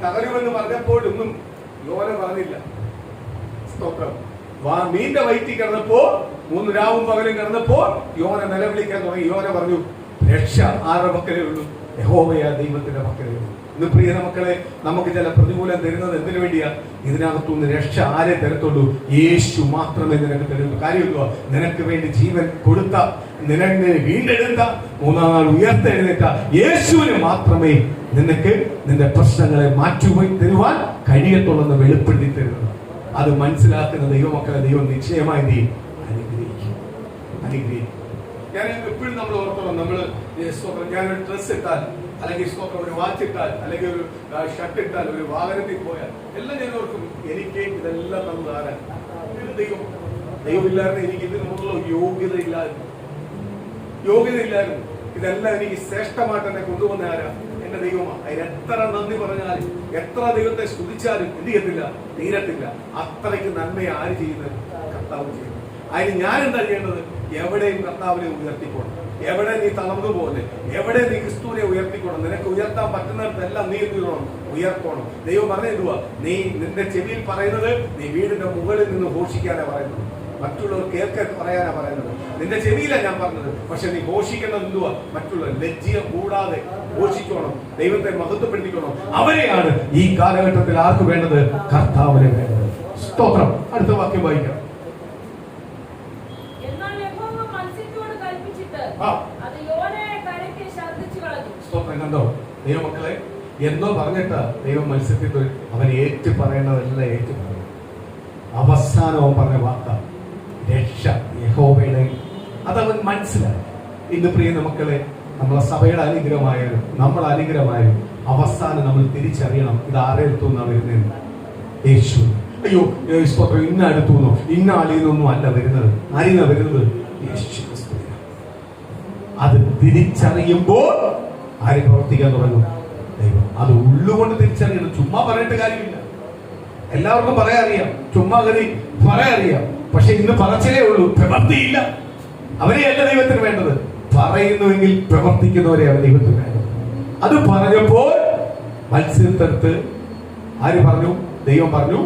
Speaker 1: തകരുമെന്ന് പറഞ്ഞപ്പോഴൊന്നും യോന പറഞ്ഞില്ല. സ്തോത്രം. മീന്റെ വയറ്റിൽ കിടന്നപ്പോ 3 രാവും പകലും കിടന്നപ്പോ യോന നിലവിളിക്കാൻ തുടങ്ങി. യോന പറഞ്ഞു, രക്ഷ ആരുടെ പക്കലേ ഉള്ളൂ? യഹോവയാ ദൈവത്തിന്റെ പക്കലേ ഉള്ളൂ. ഇന്ന് പ്രിയ മക്കളെ, നമുക്ക് ചില പ്രതികൂലം തരുന്നത് എന്തിനു വേണ്ടിയാ? ഇതിനകത്തുനിന്ന് രക്ഷ ആരെ തരത്തുള്ളൂ? യേശു മാത്രമേ നിനക്ക് തരുള്ളൂ. കാര്യമില്ല. നിനക്ക് വേണ്ടി ജീവൻ കൊടുത്ത, നിനക്ക് വീണ്ടെടുത്ത, 3-ാം നാൾ ഉയർത്തെഴുന്നേറ്റ യേശുവിന് മാത്രമേ നിനക്ക് നിന്റെ പ്രശ്നങ്ങളെ മാറ്റുപോയി തരുവാൻ കഴിയത്തുള്ളെന്ന് വെളിപ്പെടുത്തി തരുന്നത്. അത് മനസ്സിലാക്കുന്ന ദൈവമക്കളെ ദൈവം നിശ്ചയമായി നീ അനുഗ്രഹിക്കും. ഞാൻ എപ്പോഴും നമ്മൾ ഓർക്കണം, നമ്മള് ഞാനൊരു ഡ്രസ് ഇട്ടാൽ, അല്ലെങ്കിൽ ഒരു വാച്ച് ഇട്ടാൽ, അല്ലെങ്കിൽ ഒരു ഷർട്ട് ഇട്ടാൽ, ഒരു വാഹനത്തിൽ പോയാൽ എല്ലാം ഞാൻ ഓർക്കും, എനിക്ക് ഇതെല്ലാം നമ്മൾ ആരാൻ? ദൈവമില്ലായിരുന്നു. എനിക്ക് ഇതിനുള്ള യോഗ്യതയില്ലായിരുന്നു. ഇതെല്ലാം എനിക്ക് ശ്രേഷ്ഠമായിട്ട് എന്നെ കൊണ്ടുവന്ന ആരാ? എന്റെ ദൈവമാണ്. അതിന് എത്ര നന്ദി പറഞ്ഞാലും, എത്ര ദൈവത്തെ സ്തുതിച്ചാലും എന്ത് ചെയ്യത്തില്ല? തീരത്തില്ല. അത്രയ്ക്ക് നന്മയെ ആര് ചെയ്യുന്നത്? കർത്താവ് ചെയ്യുന്നത്. അതിന് ഞാൻ എന്താ ചെയ്യേണ്ടത്? എവിടെയും കർത്താവിനെ ഉയർത്തിക്കോണം. എവിടെ നീ തളർന്നു പോലെ, എവിടെ നീ ക്രിസ്തുവിനെ ഉയർത്തിക്കോണം. നിനക്ക് ഉയർത്താൻ പറ്റുന്നിടത്തെല്ലാം നീ എന്ത് ചെയ്യണം? ഉയർത്തണം. ദൈവം പറഞ്ഞുവാ, നീ നിന്റെ ചെവിയിൽ പറയുന്നത് നീ വീടിന്റെ മുകളിൽ നിന്ന് ഘോഷിക്കാനാ പറയുന്നത്, മറ്റുള്ളവർ കേൾക്കെ പറയാനാ പറയുന്നത്. നിന്റെ ചെവിയിലാണ് ഞാൻ പറഞ്ഞത്. പക്ഷെ നീ ഘോഷിക്കേണ്ടത് എന്തുവാ? മറ്റുള്ളവർ ലജ്ജ കൂടാതെ ഘോഷിക്കണം, ദൈവത്തെ മഹത്വപ്പെടുത്തിക്കണം. അവരെയാണ് ഈ കാലഘട്ടത്തിൽ ആർക്ക് വേണ്ടത്? കർത്താവിനെ വേണ്ടത്. സ്തോത്രം. അടുത്ത വാക്യം വായിക്കാം. സ്തോത്രം. കണ്ടോ ദൈവമക്കളെ, എന്തോ പറഞ്ഞിട്ട് ദൈവം മത്സ്യത്തിൽ അവൻ ഏറ്റു പറയേണ്ടതെല്ലാം ഏറ്റു പറയും. അവസാനം അവൻ പറഞ്ഞ വാക്ക രക്ഷ യഹോവയുടെ. അതവൻ മനസ്സിലായി. ഇന്ന് പ്രിയ മക്കളെ, നമ്മളെ സഭയുടെ അനുഗ്രഹമായാലും നമ്മളെ അനുഗ്രഹമായാലും അവസാനം നമ്മൾ തിരിച്ചറിയണം ഇത് ആരെ അടുത്തുനിന്നാണ് വരുന്നത്. യേശു. അയ്യോ സ്തോത്രം, ഇന്ന അടുത്തുനിന്നോ ഇന്ന ആളിൽ നിന്നൊന്നും അല്ല വരുന്നത്. ആരിന്നാ വരുന്നത്? യേശു. അത് തിരിച്ചറിയുമ്പോൾ ആര് പ്രവർത്തിക്കാൻ തുടങ്ങും? ദൈവം. അത് ഉള്ളുകൊണ്ട് തിരിച്ചറിയണം. ചുമ്മാ പറഞ്ഞിട്ട് കാര്യമില്ല. എല്ലാവർക്കും പറയാൻ അറിയാം, ചുമ്മാ പറയാൻ അറിയാം. പക്ഷെ ഇന്ന് പറച്ചിലേ ഉള്ളൂ, പ്രവൃത്തിയില്ല. അവരെയല്ല ദൈവത്തിന് വേണ്ടത്. പറയുന്നുവെങ്കിൽ പ്രവർത്തിക്കുന്നവരെയാണ് ദൈവത്തിന് വേണ്ടത്. അത് പറഞ്ഞപ്പോൾ മത്സ്യത്തെടുത്ത് ആര് പറഞ്ഞു? ദൈവം പറഞ്ഞു.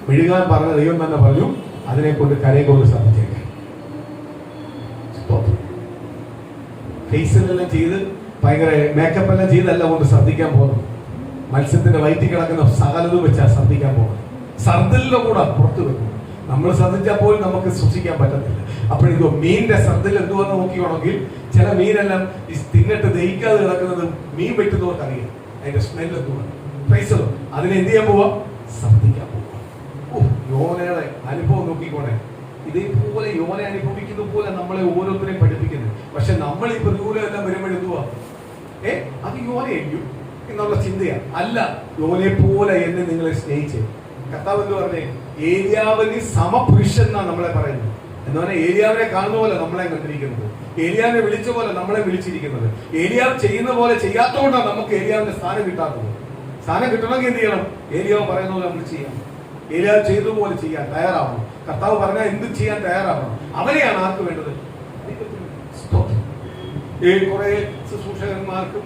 Speaker 1: മെഴുകാൻ പറഞ്ഞ ദൈവം തന്നെ പറഞ്ഞു, അതിനെ കൊണ്ട് കരയെ കൊണ്ട് ശ്രദ്ധിച്ചേക്കാം. ഫേസിലെല്ലാം ചെയ്ത് ഭയങ്കര മേക്കപ്പ് എല്ലാം ചെയ്തല്ല കൊണ്ട് ശ്രദ്ധിക്കാൻ പോകുന്നു. മത്സ്യത്തിന്റെ വയറ്റിൽ കിടക്കുന്ന സകലതും വെച്ചാ ശ്രദ്ധിക്കാൻ പോകുന്നത്. സർദിലിന്റെ കൂടെ പുറത്തു വെക്കും. നമ്മൾ ശ്രദ്ധിച്ചാൽ പോലും നമുക്ക് സൂക്ഷിക്കാൻ പറ്റത്തില്ല. അപ്പോഴേക്കോ മീനിന്റെ ശ്രദ്ധയിൽ എന്തുവന്ന് നോക്കിയാണെങ്കിൽ ചില മീനെല്ലാം തിന്നിട്ട് ദഹിക്കാതെ കിടക്കുന്നത് മീൻ വെട്ടുന്നവർക്ക് അറിയാം. അതിന്റെ സ്മെൽ എന്തുവാണ്. പൈസ അതിനെ എന്ത് ചെയ്യാൻ പോവാ? ശ്രദ്ധിക്കാൻ പോവാ. യോനയുടെ അനുഭവം നോക്കിക്കോണേ. ഇതേപോലെ യോനെ അനുഭവിക്കുന്ന പോലെ നമ്മളെ ഓരോരുത്തരെയും പഠിപ്പിക്കുന്നത്. പക്ഷെ നമ്മൾ ഈ പ്രതികൂലമെല്ലാം വരുമ്പോഴെന്തുവാ? അത് യോനയായിരിക്കും എന്നുള്ള ചിന്തയാണ്. അല്ല, യോനെ പോലെ എന്നെ നിങ്ങളെ സ്നേഹിച്ച് കർത്താവ് എന്ന് പറഞ്ഞേ ഏലിയാവിന് സമപുരുഷൻ എന്നാണ് നമ്മളെ പറയുന്നത്. എന്ന് പറഞ്ഞാൽ ഏലിയാവിനെ കാണുന്ന പോലെ നമ്മളെ കണ്ടിരിക്കുന്നത്, ഏലിയാവിനെ വിളിച്ച പോലെ നമ്മളെ വിളിച്ചിരിക്കുന്നത്. ഏലിയാവ് ചെയ്യുന്ന പോലെ ചെയ്യാത്തതുകൊണ്ടാണ് നമുക്ക് ഏലിയാവിന്റെ സ്ഥാനം കിട്ടാത്തത്. സ്ഥാനം കിട്ടണമെങ്കിൽ എന്ത് ചെയ്യണം? ഏലിയാവ് പറയുന്ന പോലെ നമ്മൾ ചെയ്യാം. ഏലിയാവ് ചെയ്തതുപോലെ ചെയ്യാൻ തയ്യാറാവണം. കർത്താവ് പറഞ്ഞാൽ എന്തും ചെയ്യാൻ തയ്യാറാവണം. അവനെയാണ് ആർക്ക് വേണ്ടത്? കുറെ ശുശ്രൂഷകന്മാർക്കും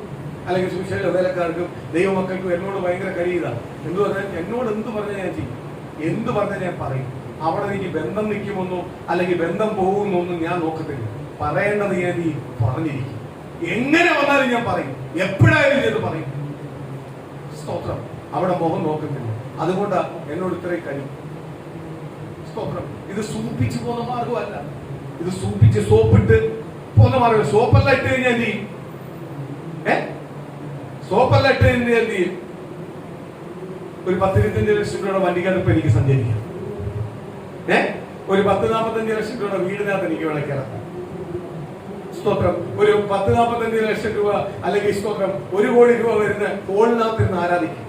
Speaker 1: അല്ലെങ്കിൽ ശുശ്രൂഷ വേലക്കാർക്കും ദൈവമക്കൾക്കും എന്നോട് ഭയങ്കര കഴിയുതാണ്. എന്ത് പറഞ്ഞാൽ എന്നോട് എന്ത് പറഞ്ഞാൽ ഞാൻ ചെയ്യും, എന്ത് പറഞ്ഞാൽ ഞാൻ പറയും. അവിടെ എനിക്ക് ബന്ധം നിൽക്കുമെന്നോ അല്ലെങ്കിൽ ബന്ധം പോകുമെന്നൊന്നും ഞാൻ നോക്കത്തില്ല. പറയേണ്ടത് ഞാൻ ഈ പറഞ്ഞിരിക്കും. എങ്ങനെ വന്നാലും ഞാൻ പറയും, എപ്പോഴായാലും ഞാൻ പറയും. സ്തോത്രം. അവിടെ മുഖം നോക്കുന്നില്ല. അതുകൊണ്ടാ എന്നോട് ഇത്രയും കഴിയും. സ്തോത്രം. ഇത് സൂപ്പിച്ച് പോകുന്ന മാർഗമല്ല. ഇത് സൂപ്പിച്ച് സോപ്പിട്ട് പോകുന്ന മാർഗം. സോപ്പെല്ലാം ഇട്ട് കഴിഞ്ഞാൽ എന്ത് ചെയ്യും? സോപ്പെല്ലാം ഇട്ട് കഴിഞ്ഞാൽ എന്ത് ചെയ്യും? ഒരു 10-25 ലക്ഷം രൂപയുടെ വണ്ടിക്കകത്ത് എനിക്ക് സഞ്ചരിക്കാം. ഒരു 10-45 ലക്ഷം രൂപയുടെ വീടിനകത്ത് എനിക്ക് വിളക്കിറക്കാം. സ്തോത്രം. ഒരു 10-45 ലക്ഷം രൂപ അല്ലെങ്കിൽ സ്തോത്രം 1 കോടി രൂപ വരുന്ന കോളിനകത്ത് ഇരുന്ന് ആരാധിക്കും.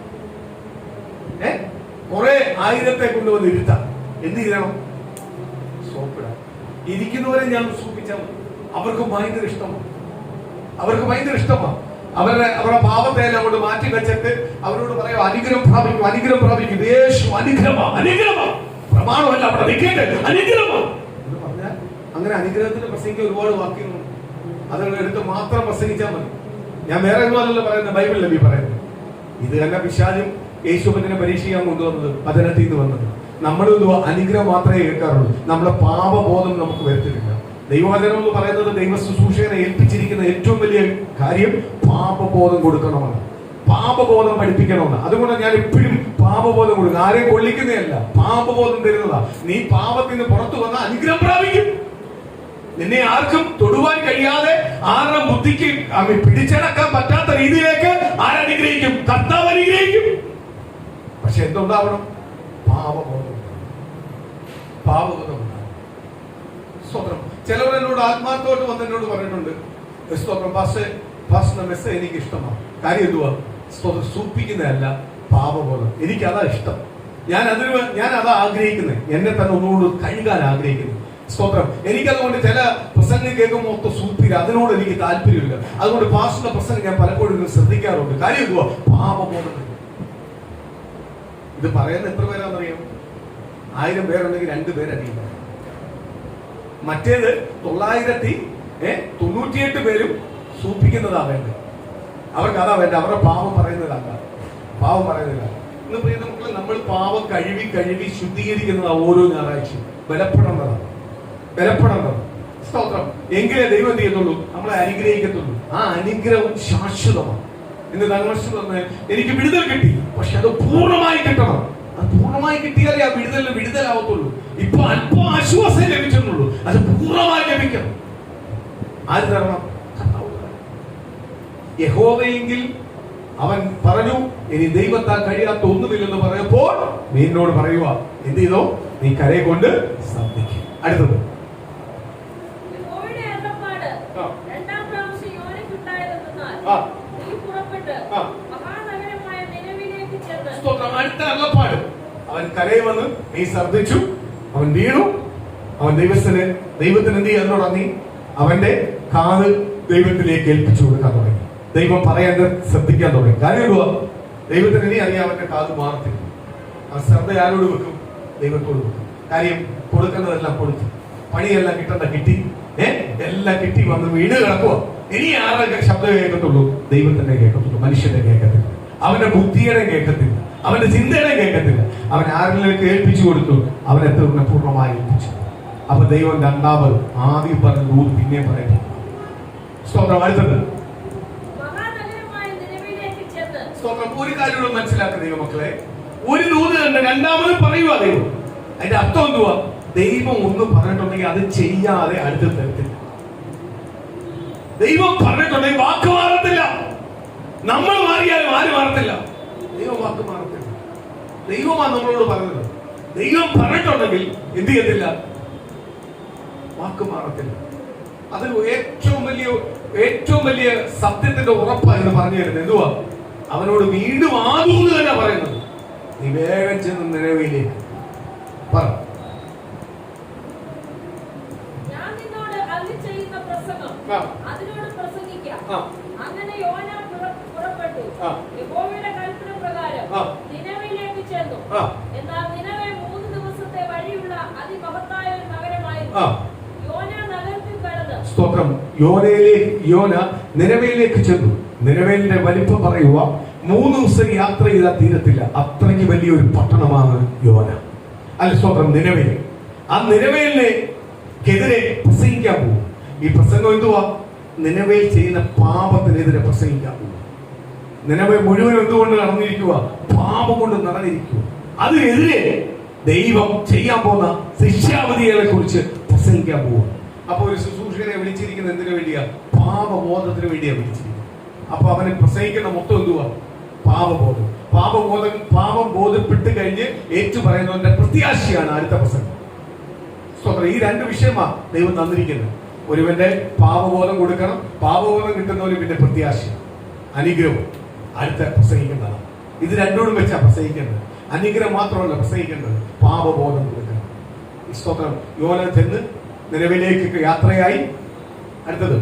Speaker 1: കുറെ ആയിരത്തെ കൊണ്ടുവന്ന് ഇരുത്താം. എന്ത് ചെയ്യണം? സോപ്പിടാം. ഇരിക്കുന്നവരെ ഞാൻ സൂപ്പിച്ചാൽ മതി. അവർക്ക് ഭയങ്കര ഇഷ്ടമാണ്. അവർക്ക് ഭയങ്കര ഇഷ്ടമാണ്. അവരുടെ പാപത്തെ എല്ലാം കൊണ്ട് മാറ്റി വെച്ചിട്ട് അവരോട് പറയാം അനുഗ്രഹം പ്രാപിക്കും, അനുഗ്രഹം പ്രാപിക്കും. യേശു അനുഗ്രഹമാണ്, അനുഗ്രഹമാണ്, പ്രമാണമല്ല അവിടെ നിൽക്കേണ്ടത്, അനുഗ്രഹമാണ് എന്ന് പറഞ്ഞാൽ അങ്ങനെ അനുഗ്രഹത്തിന് പ്രസംഗിക്കാൻ ഒരുപാട് വാക്യങ്ങളുണ്ട്. അതുകൾ എടുത്ത് മാത്രം പ്രസംഗിച്ചാൽ മതി. ഞാൻ വേറെ ഒന്നുമല്ലല്ലോ പറയുന്നത്, ബൈബിളിലല്ലേ പറയുന്നത്. ഇത് തന്നെ പിശാചും യേശുവിനെ പരീക്ഷിക്കാൻ കൊണ്ടുവന്നത് വചനത്തിൽ നിന്ന് വന്നത്. നമ്മളിത് അനുഗ്രഹം മാത്രമേ കേൾക്കാറുള്ളൂ. നമ്മുടെ പാപബോധം നമുക്ക് വരുത്തില്ല. ദൈവവചനം എന്ന് പറയുന്നത് ദൈവ ശുശ്രൂഷകനെ ഏൽപ്പിച്ചിരിക്കുന്ന ഏറ്റവും വലിയ കാര്യം പാപബോധം കൊടുക്കണമെന്ന്, പാപബോധം പഠിപ്പിക്കണമെന്ന്. അതുകൊണ്ട് ഞാൻ എപ്പോഴും പാപബോധം കൊടുക്കും. ആരെയും കൊള്ളിക്കുന്നതല്ല, പാപബോധം തരുന്നതാ. നീ പാപത്തിൽ നിന്ന് പുറത്തു വന്ന അനുഗ്രഹം പ്രാപിക്കും. നിന്നെ ആർക്കും തൊടുവാൻ കഴിയാതെ ആരുടെ ബുദ്ധിക്ക് പിടിച്ചടക്കാൻ പറ്റാത്ത രീതിയിലേക്ക് ആരനുഗ്രഹിക്കും? കർത്താവ് അനുഗ്രഹിക്കും. പക്ഷെ എന്തുണ്ടാവണം? പാപബോധം. പാപബോധം. സ്തോത്രം. ചിലവർ എന്നോട് ആത്മാർത്ഥമായിട്ട് വന്ന് എന്നോട് പറഞ്ഞിട്ടുണ്ട്, സ്തോത്രം പാസ്റ്റർ മെസ്സേജ് എനിക്ക് ഇഷ്ടമാണ്. കാര്യം എന്തുവാ? സ്തോത്രം. സൂപ്പിക്കുന്നതല്ല, പാപബോധം. എനിക്ക് അതാ ഇഷ്ടം. ഞാൻ അതാ ആഗ്രഹിക്കുന്നത്. എന്നെ തന്നെ ഒന്നുകൊണ്ട് കഴുകാൻ ആഗ്രഹിക്കുന്നു. സ്തോത്രം. എനിക്കതുകൊണ്ട് ചില പ്രസംഗം കേൾക്കുമ്പോൾ മൊത്തം സൂപ്പില്ല. അതിനോട് എനിക്ക് താല്പര്യമില്ല. അതുകൊണ്ട് പാസ്റ്ററുടെ പ്രസംഗം ഞാൻ പലപ്പോഴും ശ്രദ്ധിക്കാറുണ്ട്. കാര്യം എന്തുവാ? പാപബോധം. ഇത് പറയുന്ന എത്ര പേരാണെന്നറിയാം? 1000 പേരുണ്ടെങ്കിൽ 2 പേരധികം. മറ്റേത് 998 പേരും സൂപ്പിക്കുന്നതാ വേണ്ടത്. അവർക്ക് അതാ വേണ്ട. അവരുടെ പാവം പറയുന്നതല്ല, പാവം പറയുന്നില്ല. ഇന്ന് പ്രിയ മക്കളെ, നമ്മൾ പാവം കഴുകി കഴുകി ശുദ്ധീകരിക്കുന്നതാ ഓരോ ഞായറാഴ്ചയും. ബലപ്പെടേണ്ടതാണ്, ബലപ്പെടേണ്ടത്. സ്തോത്രം. എങ്കിലേ ദൈവം എന്ത് ചെയ്യുന്നുള്ളൂ? നമ്മളെ അനുഗ്രഹിക്കത്തുള്ളൂ. ആ അനുഗ്രഹം ശാശ്വതമാണ്. ഇന്ന് തങ്ങൾഷം തന്നെ എനിക്ക് വിടുതൽ കിട്ടി, പക്ഷെ അത് പൂർണ്ണമായി കിട്ടണം. അത് പൂർണ്ണമായി കിട്ടിയാലേ ആ വിടുതലാവത്തുള്ളൂ. ഇപ്പൊ അല്പം ആശ്വാസം ലഭിച്ചെന്നുള്ളൂ. അത് പൂർണ്ണമായി ലഭിക്കണം. ആര് തരണം? യഹോവയെങ്കിൽ അവൻ പറഞ്ഞു, ഇനി ദൈവത്താൽ കഴിയാത്ത ഒന്നുമില്ലെന്ന് പറഞ്ഞപ്പോൾ മീനിനോട് പറയുക, എന്ത് ചെയ്തോ, നീ കരയെ കൊണ്ട് ശ്രദ്ധിക്കും. അടുത്തത് അടുത്ത അള്ളപ്പാട്. അവൻ കരയിൽ വന്ന് നീ ശ്രദ്ധിച്ചു, അവൻ വീണു, അവൻ ദൈവത്തിന് എന്ത് ചെയ്യാൻ തുടങ്ങി, അവന്റെ കാത് ദൈവത്തിലേക്ക് ഏൽപ്പിച്ചു കൊടുക്കാൻ തുടങ്ങി. ദൈവം പറയാൻ ശ്രദ്ധിക്കാൻ തുടങ്ങി. കാര്യം എന്തുവാ? ദൈവത്തിന് ഇനി അറിയാം അവന്റെ കാത് മാറത്തില്ല. അവൻ ശ്രദ്ധ ആരോട് വെക്കും? ദൈവത്തോട് വെക്കും. കാര്യം കൊടുക്കുന്നതെല്ലാം കൊടുത്തു, പണിയെല്ലാം കിട്ടേണ്ട കിട്ടി, എല്ലാം കിട്ടി, വന്ന് വീട് കിടക്കുക. ഇനി ആരുടെ ശബ്ദം കേൾക്കത്തുള്ളൂ? ദൈവത്തിന്റെ കേൾക്കത്തുള്ളൂ, മനുഷ്യന്റെ കേൾക്കത്തില്ല, അവന്റെ ബുദ്ധിയുടെ കേൾക്കത്തില്ല, അവന്റെ ചിന്തയുടെ കേൾക്കത്തില്ല. അവൻ ആരിലേക്ക് ഏൽപ്പിച്ചു കൊടുത്തു, അവനെ തീർന്ന് പൂർണ്ണമായി ഏൽപ്പിച്ചു. അപ്പൊ ദൈവം രണ്ടാമത് ആദ്യം പറഞ്ഞു പിന്നെയും പറയുന്നു. സ്തോത്രം. അടുത്തത് സ്തോത്രം. ഒരു കാര്യം മനസ്സിലാക്കുക ദൈവമക്കളെ, ഒരു ദൂത് കണ്ട് രണ്ടാമത് പറയുക ദൈവം. അതിന്റെ അർത്ഥം എന്തുവാ? ദൈവം ഒന്ന് പറഞ്ഞിട്ടുണ്ടെങ്കിൽ അത് ചെയ്യാതെ അടുത്ത് തരത്തില്ല. ദൈവം പറഞ്ഞിട്ടുണ്ടെങ്കിൽ വാക്ക് മാറത്തില്ല. നമ്മൾ മാറിയാലും ആര് മാറത്തില്ല? ദൈവം വാക്ക് മാറത്തില്ല. ദൈവമാണ് നമ്മളോട് പറഞ്ഞത്. ദൈവം പറഞ്ഞിട്ടുണ്ടെങ്കിൽ എന്ത് ചെയ്യത്തില്ല? വാക്ക് മാറത്തില്ല. അതിൽ ഏറ്റവും വലിയ സത്യത്തിന്റെ ഉറപ്പായിരുന്നു പറഞ്ഞു തരുന്നത്. എന്തുവാ? അവനോട് വീണ്ടും ആദൂന്ന് തന്നെ പറയുന്നത്, നീ വേഗം ചെന്ന് നിലവിലേക്ക് പറ.
Speaker 2: അങ്ങനെ യോന പുറപ്പെട്ടു, യഹോവയുടെ കൽപ്പന പ്രകാരം നിനവയിലേക്ക് ചെന്നു. എന്നാൽ നിനവെ 3 ദിവസത്തെ വഴിയുള്ള അതിമഹത്തായ ഒരു നഗരമായിരുന്നു. യോന നഗരത്തിൽ കടന്ന്
Speaker 1: സ്തോത്രം. യോന നിനവയിലേക്ക് ചെന്നു. നിനവേലിന്റെ വലിപ്പം പറയുക, 3 ദിവസം യാത്ര ചെയ്താൽ തീരത്തില്ല. അത്രയ്ക്ക് വലിയൊരു പട്ടണമാണ് യോന. അല്ല സ്തോത്രം, നിനവേൽ. ആ നിനവേലിനെതിരെ പ്രസംഗിക്കാൻ പോകും. ഈ പ്രസംഗം എന്തുവാ? നിനവേൽ ചെയ്യുന്ന പാപത്തിനെതിരെ പ്രസംഗിക്കാൻ പോകും. നിനവേ മുഴുവൻ എന്തുകൊണ്ട് നടന്നിരിക്കുക? പാപം കൊണ്ട് നടന്നിരിക്കുക. അതിനെതിരെ ദൈവം ചെയ്യാൻ പോകുന്ന ശിക്ഷാവിധികളെ കുറിച്ച് പ്രസംഗിക്കാൻ പോവുക. അപ്പൊ ഒരു ശുശ്രൂഷകനെ വിളിച്ചിരിക്കുന്നത് എന്തിനു വേണ്ടിയാ? പാപബോധത്തിന് വേണ്ടിയാ വിളിച്ചിരിക്കുന്നത്. അപ്പൊ അവന് പ്രസംഗിക്കുന്ന മൊത്തം എന്തുവാ? പാപബോധം. പാപം ബോധപ്പെട്ട് കഴിഞ്ഞ് ഏറ്റു പറയുന്നവന്റെ പ്രത്യാശയാണ് അടുത്ത പ്രസംഗം. സ്തോത്രം. ഈ 2 വിഷയമാണ് ദൈവം തന്നിരിക്കുന്നത്. ഒരുവന്റെ പാപബോധം കൊടുക്കണം, പാപബോധം കിട്ടുന്നവന് പിന്നെ പ്രത്യാശ, അനുഗ്രഹം അടുത്ത പ്രസംഗിക്കുന്നതാണ്. ഇത് രണ്ടോടും വെച്ചാ പ്രസംഗിക്കുന്നത്. അനുഗ്രഹം മാത്രമല്ല പ്രസംഗിക്കുന്നത്, പാപബോധം കൊടുക്കണം. സ്തോത്രം. യോന ചെന്ന് നിലവിലേക്ക് യാത്രയായി. അടുത്തത്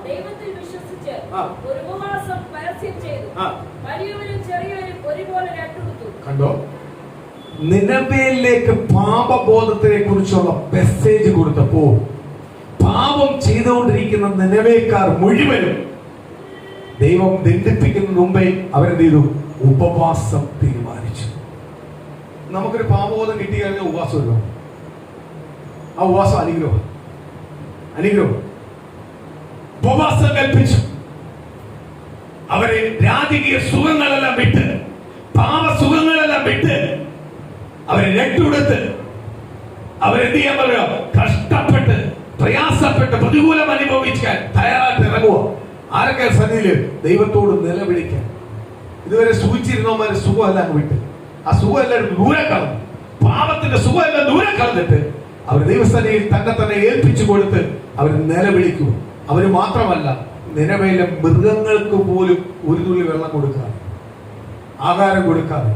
Speaker 2: ദൈവത്തിൽ വിശ്വസിച്ച് ഒരു ഉപവാസം പരസ്യം ചെയ്തു. വലിയവരും ചെറിയവരും ഒരുപോലെ രട്ടുകൊടുത്തു.
Speaker 1: കണ്ടോ? നിനവേലിലേക്ക് പാപബോധത്തിനെ കുറിച്ചുള്ള മെസ്സേജ് കൊടുത്തപ്പോൾ പാപം ചെയ്തുകൊണ്ടിരിക്കുന്ന നിനവേക്കാർ മുഴുവനും ദൈവം ദണ്ഡിപ്പിക്കുന്നതിന് മുമ്പേ അവരെന്ത് ചെയ്തു? ഉപവാസം തീരുമാനിച്ചു. നമുക്കൊരു പാപബോധം കിട്ടി കഴിഞ്ഞാൽ ഉപവാസം ഇല്ല. ആ ഉപവാസം അനുഗ്രഹം. ഉപവാസം കൽപ്പിച്ചു. അവരെ രാജകീയ സുഖങ്ങളെല്ലാം വിട്ട്, പാപസുഖങ്ങളെല്ലാം വിട്ട്, അവരെ രട്ടുകൊടുത്ത്, അവരെന്ത് ചെയ്യാൻ പറയുക? കഷ്ടപ്പെട്ട് പ്രയാസപ്പെട്ട് പ്രതികൂലം അനുഭവിക്കാൻ തയ്യാറായിട്ട് ഇറങ്ങുക. ആരൊക്കെ സന്നിധിയില്? ദൈവത്തോട് നിലവിളിക്കാൻ. ഇതുവരെ സുഖിച്ചിരുന്നവന്മാരെ സുഖമെല്ലാം വിട്ട്, ആ സുഖമെല്ലാം ദൂരെ കളഞ്ഞു, പാപത്തിന്റെ സുഖമെല്ലാം ദൂരെ കളഞ്ഞിട്ട് അവർ ദൈവസന്നിധിയിൽ തന്നെ ഏൽപ്പിച്ചു കൊടുത്ത് അവർ നിലവിളിക്കുക. അവര് മാത്രമല്ല, നിലവിലെ മൃഗങ്ങൾക്ക് പോലും ഒരു തുള്ളി വെള്ളം കൊടുക്കാതെ, ആഹാരം കൊടുക്കാതെ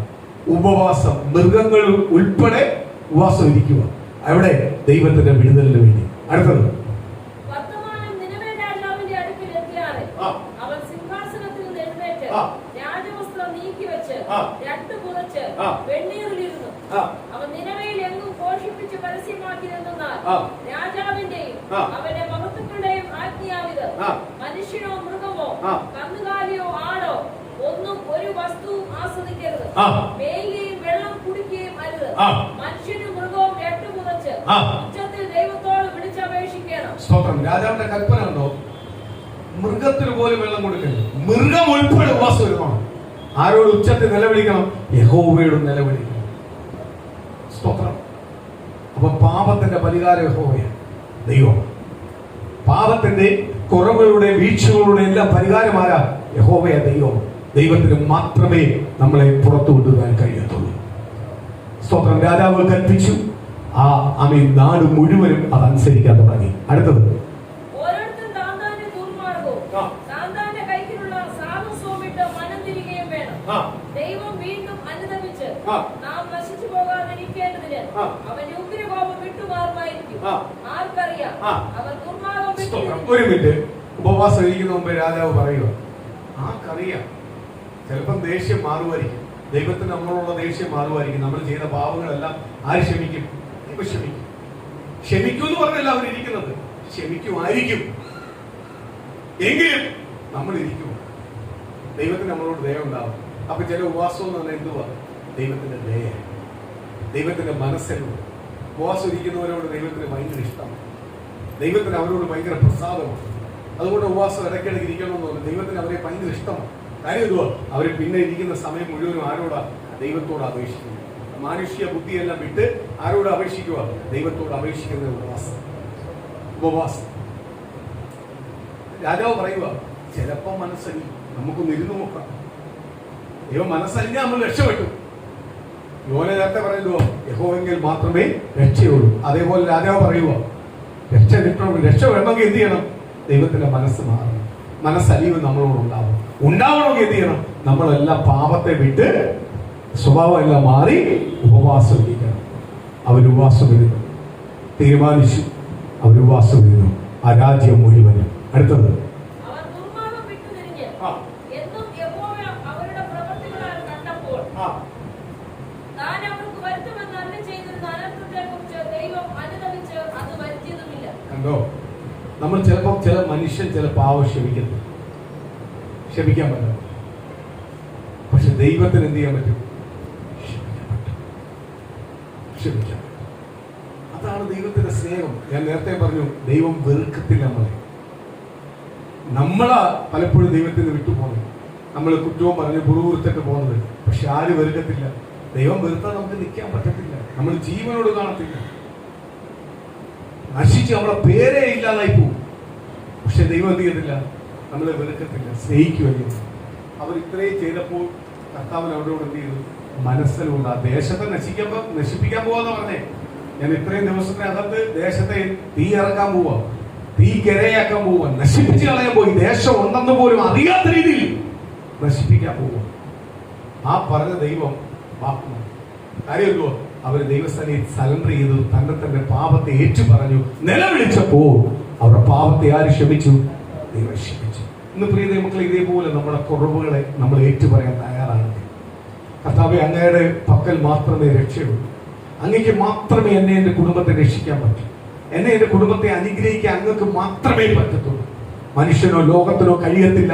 Speaker 1: ഉപവാസം, മൃഗങ്ങൾ ഉൾപ്പെടെ ഉപവാസം ഇരിക്കുക. അവിടെ ദൈവത്തിന്റെ വിടുതലിന് വേണ്ടി. അടുത്തത്
Speaker 2: രാജാവിന്റെയും അവന്റെ മഹത്തുക്കളുടെയും ആജ്ഞയാവിത്, മനുഷ്യനോ മൃഗമോ കന്നുകാലിയോ ആടോ ഒന്നും ഒരു വസ്തുവും ആസ്വദിക്കരുത്. മേയുകയും വെള്ളം കുടിക്കുകയും അരുത്. മനുഷ്യനും മൃഗവും രട്ടുപുതച്ച് ഉച്ചത്തിൽ ദൈവത്തോട് വിളിച്ചപേക്ഷിക്കണം.
Speaker 1: സ്തോത്രം. രാജാവിന്റെ കൽപ്പന ഉണ്ടോ? മൃഗത്തിന് പോലും വെള്ളം കൊടുക്കരുത്. മൃഗം ഉൾപ്പെടെ ഉപവാസം ഇരുന്നോണം. ആരോട് ഉച്ചത്തിൽ നിലവിളിക്കണം? യഹോവയോട് നിലവിളിക്കണം. സ്തോത്രം. അപ്പൊ പാപത്തിന്റെ പരിഹാരം യഹോവയാണ്, ദൈവം. പാപത്തിന്റെ കുറവുകളുടെ വീഴ്ചകളുടെ എല്ലാം പരിഹാരമാരാ? യഹോവയ, ദൈവം. ദൈവത്തിന് മാത്രമേ നമ്മളെ പുറത്തു കൊണ്ടുവരാൻ കഴിയത്തുള്ളൂ. സ്തോത്രം. രാജാവ് കൽപ്പിച്ചു, ആമീൻ, നാട് മുഴുവനും അതനുസരിക്കാൻ തുടങ്ങി. അടുത്തത്,
Speaker 2: ഓരോരുത്തരും താന്താന്റെ ദുർമാർഗ്ഗവും താന്താന്റെ കൈയിലുള്ള സാഹസവും വിട്ട് മനം തിരികെയും വേണം. ദൈവം വീണ്ടും അനുതപിച്ച് നാം നശിച്ചു പോകാതിരിക്കേണ്ടതിന് അവന്റെ ഉഗ്രകോപം വിട്ടുമാറുമായിരിക്കും. ആർക്കറിയാം, അവർ ദുർമാർഗ്ഗം വിട്ടു.
Speaker 1: ഒരു മിനിറ്റ്. ഉപവാസം ഇരിക്കുന്ന മുമ്പ് രാജാവ് പറയുക, ആർക്കറിയാം. ചിലപ്പം ദേഷ്യം മാറുമായിരിക്കും, ദൈവത്തിന് നമ്മളോടുള്ള ദേഷ്യം മാറുമായിരിക്കും. നമ്മൾ ചെയ്ത പാവങ്ങളെല്ലാം ആര് ക്ഷമിക്കും? ദൈവം ക്ഷമിക്കും. ക്ഷമിക്കൂ എന്ന് പറഞ്ഞല്ല അവരിയ്ക്കുന്നത്, ക്ഷമിക്കുമായിരിക്കും. എങ്കിലും നമ്മൾ ഇരിക്കും, ദൈവത്തിന് നമ്മളോട് ദയ ഉണ്ടാവും. അപ്പൊ ചില ഉപവാസം എന്ന് പറഞ്ഞാൽ എന്തുവാ? ദൈവത്തിന്റെ ദയ, ദൈവത്തിന്റെ മനസ്സിലുണ്ട്. ഉപവാസം ഇരിക്കുന്നവരോട് ദൈവത്തിന് ഭയങ്കര ഇഷ്ടമാണ്, ദൈവത്തിന് അവരോട് ഭയങ്കര പ്രസാദമാണ്. അതുകൊണ്ട് ഉപവാസം ഇടയ്ക്കിടയ്ക്ക് ഇരിക്കണമെന്ന് പറഞ്ഞു. ദൈവത്തിന് അവരെ ഭയങ്കര ഇഷ്ടമാണ്. കാര്യം എന്തുവാ? അവർ പിന്നെ ഇരിക്കുന്ന സമയം മുഴുവനും ആരോടാ? ദൈവത്തോട് അപേക്ഷിക്കുന്നു. മാനുഷ്യ ബുദ്ധിയെല്ലാം വിട്ട് ആരോട് അപേക്ഷിക്കുക? ദൈവത്തോട് അപേക്ഷിക്കുന്ന ഉപവാസം. രാജാവ് പറയുക, ചിലപ്പോ മനസ്സലി, നമുക്കൊന്ന് ഇരുന്ന് നോക്കാം. ദൈവം മനസ്സലിഞ്ഞാൽ നമ്മൾ രക്ഷപ്പെട്ടു. യോന നേരത്തെ പറയുന്നുവോ, യഹോവെങ്കിൽ മാത്രമേ രക്ഷയുള്ളൂ. അതേപോലെ രാജാവ് പറയുക, രക്ഷ കിട്ടണം, രക്ഷ വേണമെങ്കിൽ എന്ത് ചെയ്യണം? ദൈവത്തിന്റെ മനസ്സ് മാറണം, മനസ്സലിവ് നമ്മളോട് ഉണ്ടാവണമെങ്കിൽ എന്ത് ചെയ്യണം? നമ്മളെല്ലാം പാപത്തെ വിട്ട് സ്വഭാവം എല്ലാം മാറി ഉപവാസം ഇരിക്കണം. അവരുപവാസം ഇരുന്നു, തീരുമാനിച്ചു, അവരുപവാസം ഇരുന്നു. ആ രാജ്യം മുഴുവനും. അടുത്തത്, കണ്ടോ? നമ്മൾ ചിലപ്പോൾ ചില മനുഷ്യൻ ചില പാവം ക്ഷമിക്കാൻ പറ്റും. പക്ഷെ ദൈവത്തിന് എന്ത് ചെയ്യാൻ പറ്റും? ക്ഷമിക്കാൻ പറ്റും. അതാണ് ദൈവത്തിന്റെ സ്നേഹം. ഞാൻ നേരത്തെ പറഞ്ഞു, ദൈവം വെറുക്കത്തില്ല നമ്മളെ. നമ്മളാ പലപ്പോഴും ദൈവത്തിന് വിട്ടുപോകുന്നത്, നമ്മൾ കുറ്റവും പറഞ്ഞ് പുറകുറുത്തിട്ട് പോകുന്നത്. പക്ഷെ ആര് വെറുക്കത്തില്ല? ദൈവം വെറുത്താൽ നമുക്ക് നിൽക്കാൻ പറ്റത്തില്ല, നമ്മൾ ജീവനോട് കാണത്തില്ല, നശിച്ച് നമ്മളെ പേരേ ഇല്ലാതായി പോകും. പക്ഷെ ദൈവം എന്ത് ചെയ്യത്തില്ല? നമ്മളെ വെറുക്കത്തില്ല, സ്നേഹിക്കുമല്ലോ. അവർ ഇത്രയും ചെയ്തപ്പോൾ കർത്താവിന് അവരോട് എന്ത് ചെയ്തു? മനസ്സിലുണ്ട്. ആ ദേശത്തെ നശിപ്പിക്കാൻ പോവാന്ന് പറഞ്ഞേ. ഞാൻ ഇത്രയും ദിവസത്തിനകത്ത് ദേശത്തെ തീ ഇറക്കാൻ പോവാ, തീ കിരയാക്കാൻ പോവാ, നശിപ്പിച്ച് കളയാൻ പോയി. ദേശം ഉണ്ടെന്ന് പോലും അറിയാത്ത രീതിയിൽ നശിപ്പിക്കാൻ പോവാ. ആ പറഞ്ഞ ദൈവം വാക്ക് കാര്യം എന്തുവാ? അവർ ദൈവസ്ഥലയിൽ സറണ്ടർ ചെയ്തു, തന്റെ പാപത്തെ ഏറ്റു പറഞ്ഞു. നിലവിളിച്ചപ്പോൾ അവരുടെ പാപത്തെ ആര് ക്ഷമിച്ചു? ദൈവം ക്ഷമിച്ചു. ഇന്ന് പ്രിയ ദൈവമക്കളെ, ഇതേപോലെ നമ്മുടെ കുറവുകളെ നമ്മൾ ഏറ്റുപറയാൻ തയ്യാറാണെങ്കിൽ, കർത്താവേ, അങ്ങയുടെ പക്കൽ മാത്രമേ രക്ഷയുള്ളൂ, അങ്ങക്ക് മാത്രമേ എന്നെ എന്റെ കുടുംബത്തെ രക്ഷിക്കാൻ പറ്റൂ, എന്നെ എന്റെ കുടുംബത്തെ അനുഗ്രഹിക്കാൻ അങ്ങക്ക് മാത്രമേ പറ്റത്തുള്ളൂ. മനുഷ്യനോ ലോകത്തിനോ കഴിയത്തില്ല,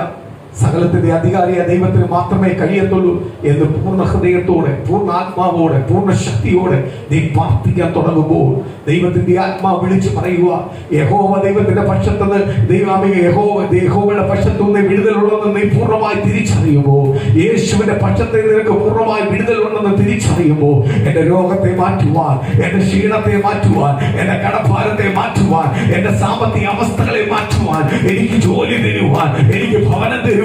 Speaker 1: സകലത്തിന്റെ അധികാരിയ ദൈവത്തിന് മാത്രമേ കഴിയത്തുള്ളൂ എന്ന് പൂർണ്ണ ഹൃദയത്തോടെ, പൂർണ്ണ ആത്മാവോടെ, പൂർണ്ണ ശക്തിയോടെ നീ പ്രാർത്ഥിക്കാൻ തുടങ്ങുമ്പോൾ ദൈവത്തിന്റെ ആത്മാവ് വിളിച്ചു പറയുക, യഹോവ ദൈവത്തിന്റെ പക്ഷത്തുനിന്ന്, യഹോവയുടെ പക്ഷത്തുനിന്ന് വിടുതലുണ്ടെന്ന് നീ പൂർണ്ണമായി തിരിച്ചറിയുമ്പോൾ, യേശുവിന്റെ പക്ഷത്തെ നിനക്ക് പൂർണ്ണമായി വിടുതലുണ്ടെന്ന് തിരിച്ചറിയുമ്പോൾ, എന്റെ രോഗത്തെ മാറ്റുവാൻ, എന്റെ ക്ഷീണത്തെ മാറ്റുവാൻ, എന്റെ കടഭാരത്തെ മാറ്റുവാൻ, എന്റെ സാമ്പത്തിക അവസ്ഥകളെ മാറ്റുവാൻ, എനിക്ക് ജോലി തരുവാൻ, എനിക്ക് ഭവനം തരുവാൻ,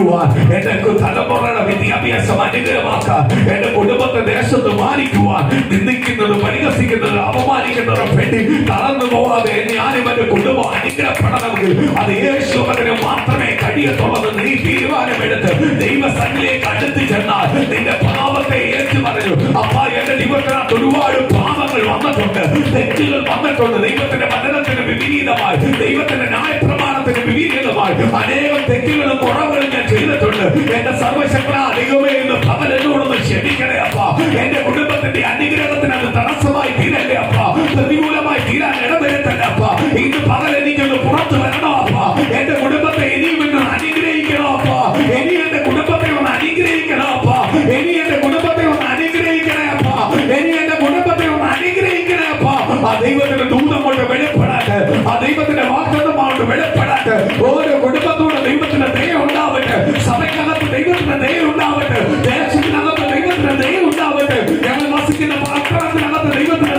Speaker 1: എന്റെ തലമുറയുടെ വിദ്യാഭ്യാസം അനുഗ്രഹമാക്കാൻ, എന്റെ കുടുംബത്തെ ദേശത്ത് മാനിക്കുവാൻ, നിന്ദിക്കുന്നത്, പരിഹസിക്കുന്നത്, അപമാനിക്കുന്നത് വേണ്ടി തളർന്നു പോകാതെ ഞാനും എന്റെ കുടുംബം അനുഗ്രഹപ്പെടണമെങ്കിൽ അത് യേശുവിന് മാത്രമേ കഴിയത്തുള്ളത്. നീ തീരുമാനമെടുത്ത് ദൈവസന്നിധിയിലേക്ക് അടുത്ത് ചെന്നാൽ നിന്റെ പാപത്തെ ഏറ്റു പറഞ്ഞു, അപ്പ എന്റെ ജീവിതത്തിനകത്ത് ഒരുപാട് പാപങ്ങൾ വന്നിട്ടുണ്ട്, തെറ്റുകൾ വന്നിട്ടുണ്ട്, ദൈവത്തിന്റെ വചനത്തിന് വിപരീതമായി, ദൈവത്തിന്റെ ന്യായപ്രമാണത്തിന് വിപരീതമായി അനേകം തെറ്റുകളും കുറവുകളും ഞാൻ ചെയ്തിട്ടുണ്ട്. എന്റെ സർവശക്തനാ ദൈവമേ എന്ന് പകൽ എന്നോടൊന്ന് ക്ഷമിക്കണേ അപ്പ. എന്റെ കുടുംബത്തിന്റെ അനുഗ്രഹത്തിന് അത് തടസ്സമായി തീരല്ലേ അപ്പ, പ്രതികൂലമായി തീരാൻ ഇടവരുത്തല്ലേ അപ്പ. ഇന്ന് പകൽ എനിക്കൊന്ന് പുറത്തു വരണോ അപ്പ. എന്റെ കുടുംബത്തെ ഇനിയും ഒന്ന് അനുഗ്രഹിക്കണോ അപ്പ. ഇനി എന്റെ കുടുംബത്തെ ഒന്ന് അനുഗ്രഹിക്കണോ അപ്പ. ഇനി എന്റെ കുടുംബത്തെ ഒന്ന് അനുഗ്രഹിക്കണേ അപ്പ. ഇനി എന്റെ കുടുംബത്തെ ഒന്ന് അനുഗ്രഹിക്കണേ അപ്പ. ആ ദൈവത്തിന്റെ ദൂതം കൊണ്ട് വെളിപ്പെടാട്ട്, ആ ദൈവത്തിന്റെ വാഗ്ദത്തം കൊണ്ട് വെളിപ്പെടാട്ട്. ഓരോ കുടുംബത്തോട് ദൈവത്തിന്റെ ദയ ഉണ്ടാവട്ടെ, സഭയ്ക്കകത്ത് ദൈവത്തിന്റെ ദയ ഉണ്ടാവട്ടെ, ദേശത്തിനകത്ത് ദൈവത്തിന്റെ ദയ ഉണ്ടാവട്ടെ, ഞങ്ങൾ വസിക്കുന്ന പട്ടണത്തിനകത്ത് ദൈവത്തിന്റെ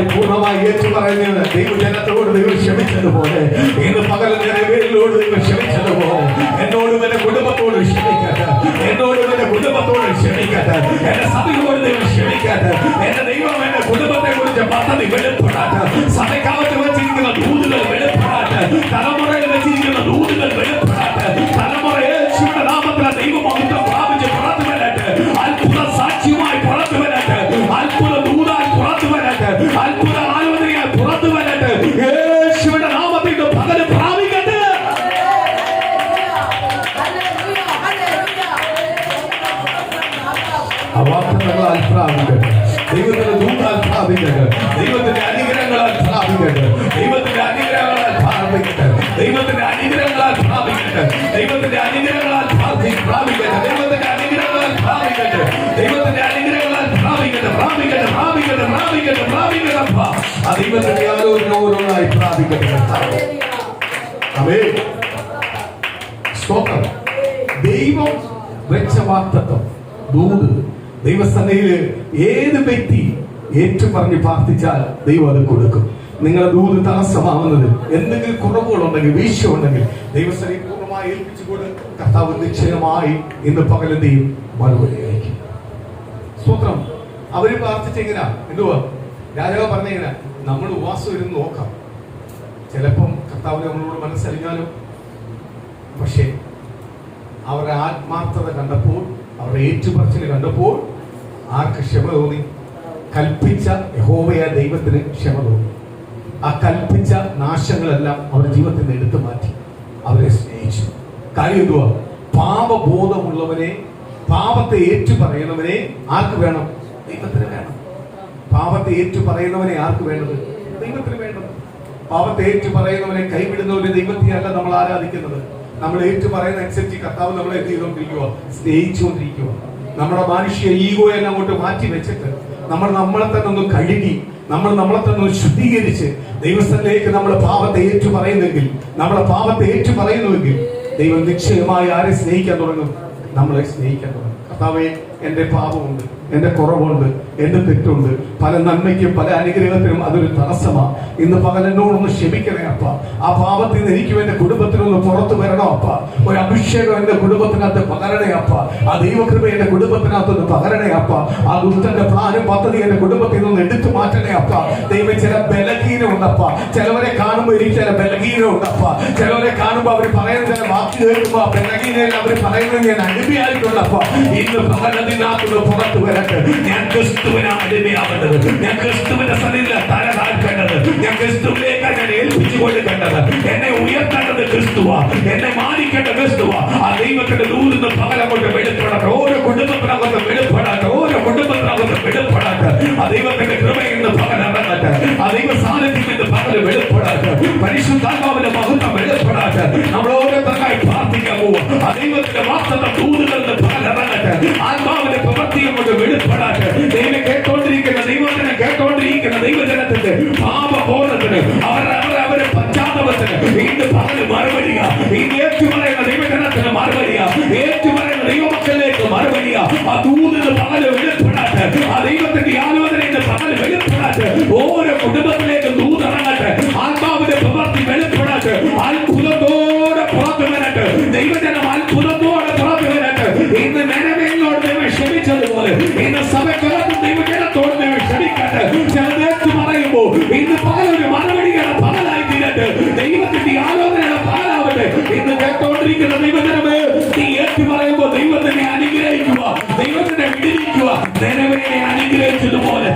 Speaker 1: പൂർണ്ണമായി ഏറ്റുപറയുന്നതിന് ദൈവജനത്തോട് ദൈവം ക്ഷമിച്ചതുപോലെ ഇന്ന് പകൽ നിലവിലോട് ദൈവം ക്ഷമിച്ചതുപോലെ എന്നോടും എന്റെ കുടുംബത്തോടും ക്ഷമിക്കട്ടെ, എന്നോടും എന്റെ കുടുംബത്തോടും ക്ഷമിക്കട്ടെ, എന്റെ സഭയോട് ദൈവം ക്ഷമിക്കട്ടെ. എന്റെ ദൈവം എന്റെ കുടുംബത്തെ കുറിച്ച് പദ്ധതി വെളിപ്പെടാട്ടെ, സഭയ്ക്കകത്ത് വെച്ചിരിക്കുന്ന ദൂതുകൾ വെളിപ്പെടാട്ടെ, തലമുറയിൽ വെച്ചിരിക്കുന്ന ദൂതുകൾ വെളിപ്പെടാട്ടെ. തലമുറ യേശുവിന്റെ നാമത്തിലെ ദൈവമഹത്വം പ്രാപിച്ച് പുറത്തു വരട്ടെ, അത്ഭുത സാക്ഷ്യമായി പുറത്തു വരട്ടെ, അത്ഭുത ദൂതായി പുറത്തു വരട്ടെ, അത്ഭുത ആലോചനയായി പുറത്തു വരട്ടെ. യേശുവിന്റെ നാമത്തിൽ പകരം പ്രാപിക്കട്ടെ. അവാർത്തങ്ങളാൽ പ്രാപിക്കട്ടെ, ദൈവത്തിന്റെ ദൂതാൽ പ്രാപിക്കട്ടെ, ദൈവത്തിന്റെ അനുഗ്രഹങ്ങളാൽ പ്രാപിക്കട്ടെ, ദൈവത്തിന്റെ അനുഗ്രഹങ്ങളാൽ പ്രാപിക്കട്ടെ, ദൈവത്തിന്റെ അനുഗ്രഹങ്ങളാൽ പ്രാപിക്കട്ടെ, ദൈവത്തിന്റെ അനുഗ്രഹങ്ങളാൽ പ്രാപിക്കട്ടെ, ദൈവത്തിന്റെ അനുഗ്രഹങ്ങളാൽ പ്രാപിക്കട്ടെ, ദൈവത്തിന്റെ അനുഗ്രഹങ്ങളാൽ പ്രാപിക്കട്ടെ, പ്രാപിക്കട്ടെ, പ്രാപിക്കട്ടെ, പ്രാപിക്കട്ടെ, പ്രാപിക്കട്ടെ. ആ ദൈവത്തിന്റെ ആലോചന ഓരോന്നായി പ്രാപിക്കട്ടെ. ആമേൻ. സ്തോത്രം. ദൈവം വെച്ച വാഗ്ദത്തം, ദൂത്, ദൈവസന്നിധിയിൽ ഏത് വ്യക്തി ഏറ്റുപറഞ്ഞ് പ്രാർത്ഥിച്ചാൽ ദൈവം അത് കൊടുക്കും. നിങ്ങളുടെ ദൂത് തടസ്സമാവുന്നത് എന്തെങ്കിലും കുറവുകളുണ്ടെങ്കിൽ, വീഴ്ചയുണ്ടെങ്കിൽ ദൈവസന്നിധി പൂർണ്ണമായി ഏൽപ്പിച്ചുകൊണ്ട് കർത്താവ് നിശ്ചയമായി ഇന്ന് പകലെന്തെയും മറുപടി അയക്കും. സ്തോത്രം. അവര് പ്രാർത്ഥിച്ചെങ്ങനാ എന്തുവാ രാജാവ് പറഞ്ഞെങ്ങനാ? നമ്മൾ ഉപവാസം ഇരുന്ന് നോക്കാം, ചിലപ്പം കർത്താവിനെ നമ്മളോട് മനസ്സറിഞ്ഞാലും. പക്ഷേ അവരുടെ ആത്മാർത്ഥത കണ്ടപ്പോൾ, അവരുടെ ഏറ്റുപറച്ചിൽ കണ്ടപ്പോൾ ആർക്ക് ക്ഷമ തോന്നി? കൽപ്പിച്ച യഹോവയായ ദൈവത്തിന് ക്ഷമ തോന്നി. ആ കൽപ്പിച്ച നാശങ്ങളെല്ലാം അവരുടെ ജീവിതത്തിൽ നിന്ന് എടുത്തു മാറ്റി അവരെ സ്നേഹിച്ചു. കാര്യം എന്തുവാ? പാപബോധമുള്ളവനെ, പാപത്തെ ഏറ്റുപറയുന്നവനെ ആർക്ക് വേണം? ദൈവത്തിന് വേണം. പാപത്തെ ഏറ്റുപറയുന്നവനെ ആർക്ക് വേണ്ടത്? ദൈവത്തിന് വേണ്ടത്. പാപത്തെ ഏറ്റുപറയുന്നവനെ കൈവിടുന്നവരെ ദൈവത്തെയല്ല നമ്മൾ ആരാധിക്കുന്നത്. നമ്മൾ ഏറ്റുപറയുന്ന അനുസരിച്ച് കർത്താവ് നമ്മളെ എന്ത് ചെയ്തുകൊണ്ടിരിക്കുക? സ്നേഹിച്ചുകൊണ്ടിരിക്കുക. നമ്മുടെ മാനുഷ്യ ഈഗോയെല്ലാം അങ്ങോട്ട് മാറ്റി വെച്ചിട്ട് നമ്മളെ തന്നെ ഒന്ന് കഴുകി, നമ്മളെ തന്നെ ഒന്ന് ശുദ്ധീകരിച്ച് ദൈവസ്ഥലേക്ക് നമ്മൾ പാപത്തെ ഏറ്റുപറയുന്നെങ്കിൽ, നമ്മളെ പാപത്തെ ഏറ്റുപറയുന്നുവെങ്കിൽ ദൈവം നിശ്ചയമായി ആരെ സ്നേഹിക്കാൻ തുടങ്ങും? നമ്മളെ സ്നേഹിക്കാൻ തുടങ്ങും. കർത്താവേ, എന്റെ പാപമുണ്ട്, എന്റെ കുറവുണ്ട്, എന്റെ തെറ്റുണ്ട്, പല നന്മയ്ക്കും പല അനുഗ്രഹത്തിനും അതൊരു തടസ്സമാണ്. ഇന്ന് പകൽ എന്നോടൊന്ന് ക്ഷമിക്കണേ അപ്പ. ആ പാപത്തിൽ നിന്ന് എനിക്കും എന്റെ കുടുംബത്തിനൊന്ന് പുറത്തു വരണോ അപ്പ. ഒരു അഭിഷേകം എന്റെ കുടുംബത്തിനകത്ത് പകരണേ അപ്പ. ആ ദൈവകൃപ എന്റെ കുടുംബത്തിനകത്തൊന്ന് പകരണേ അപ്പ. ആ ദുഷ്ടന്റെ പ്ലാനും പദ്ധതി എന്റെ കുടുംബത്തിൽ നിന്ന് എടുത്തു മാറ്റണേ അപ്പ. ദൈവം ചില ബലഹീനമുണ്ടപ്പ. ചിലവരെ കാണുമ്പോൾ എനിക്ക് ചില ബലഹീനമുണ്ടപ്പ. ചിലവരെ കാണുമ്പോൾ അവർ പറയുന്ന ചില വാക്ക് കേൾക്കുമ്പോൾ ബലഹീനയിൽ അവർ പറയുന്നത് ഞാൻ അടിമയായിട്ടുള്ളപ്പ. ഇന്ന് പകലതിനകത്തുള്ള പുറത്തു വരട്ടെ. ഞാൻ ക്രിസ്തുവിനാണ് അടിമയാവേണ്ടത്. ഞാൻ ക്രിസ്തുവിന്റെ സന്നിധിയിൽ തല താഴ്ത്തേണ്ടത്. ഞാൻ ക്രിസ്തുവിലേക്കാണ് ഞാൻ ഏൽപ്പിച്ചു കൊടുക്കേണ്ടത്. എന്നെ ഉയർത്തേണ്ടത് ക്രിസ്തുവാ, എന്നെ മാനിക്കേണ്ട ക്രിസ്തുവാ. ആ ദൈവത്തിന്റെ ദൂതിന്ന് പകലങ്ങോട്ട് വെളിപ്പെടാട്ടെ. ഓരോ കുടുംബത്തിനകത്ത് വെളിപ്പെടാട്ടെ, ഓരോ കുടുംബത്തിനകത്ത് വെളിപ്പെടാട്ടെ. ആ ദൈവത്തിന്റെ കൃപയിൽ നിന്ന് പകലിറങ്ങട്ടെ. ആ ദൈവ സാന്നിധ്യം ഇന്ന് പകല് വെളിപ്പെടാട്ടെ. പരിശുദ്ധാത്മാവിന്റെ മഹത്വം വെളിപ്പെടാട്ടെ. നമ്മൾ ഓരോരുത്തർക്കായി പ്രാർത്ഥിക്കാൻ പോവുക. ആ ദൈവത്തിന്റെ വാർത്തയുടെ ദൂതുകളിൽ നിന്ന് പകലിറങ്ങട്ടെ. ആത്മാവിന്റെ പ്രവൃത്തിയും കൊണ്ട് വെളിപ്പെടാട്ടെ. ദൈവം കേട്ടോണ്ടിരിക്കുന്ന ദൈവജനത്തിന്റെ പാപബോധത്തിന് അവരെ പശ്ചാത്തലത്തിന് ഇന്ന് പകല് മറുപടിയ. ഇന്ന് ഏറ്റുപറയുന്ന ദൈവജനത്തിന് മറുപടിയ. ഏറ്റുപറയുന്ന ദൈവമക്കളിലേക്ക് മറുപടിയ. ആ ദൂതിന് പകല് വെളിപ്പെടാട്ടെ. ആ ദൈവത്തിന്റെ ആലോചനയുടെ പകല് വെളിപ്പെടാട്ടെ. ഓരോ കുടുംബത്തിലേക്ക് ദൂതിറങ്ങട്ടെ. ആത്മാവിന്റെ പ്രവൃത്തി വെളിപ്പെടാട്ടെ. അത്ഭുതത്തോടെ പുറത്തു വരട്ടെ. ദൈവജനം അത്ഭുതത്തോടെ പുറത്തു വരട്ടെ. ഇന്ന് നിലവിലോട് ദൈവം ക്ഷമിച്ചതുപോലെ ഇന്ന് സഭയ്ക്കകത്തും ദൈവജനത്തോട് ദൈവം ക്ഷമിക്കട്ടെ. ചിലതേറ്റ് പറയുമ്പോ ഇന്ന് പകലൊരു മറുപടിയുടെ പകലായി തീരട്ടെ. ദൈവത്തിന്റെ ആലോചനയുടെ പകലാവട്ടെ. ഇന്ന് കേട്ടോണ്ടിരിക്കുന്ന ദൈവജനമേ, നീ ഏറ്റു പറയുമ്പോ ദൈവത്തിനെ അനുഗ്രഹിക്കുക, ദൈവത്തിനെ വിടിവിക്കുക. നിലവിനെ അനുഗ്രഹിച്ചതുപോലെ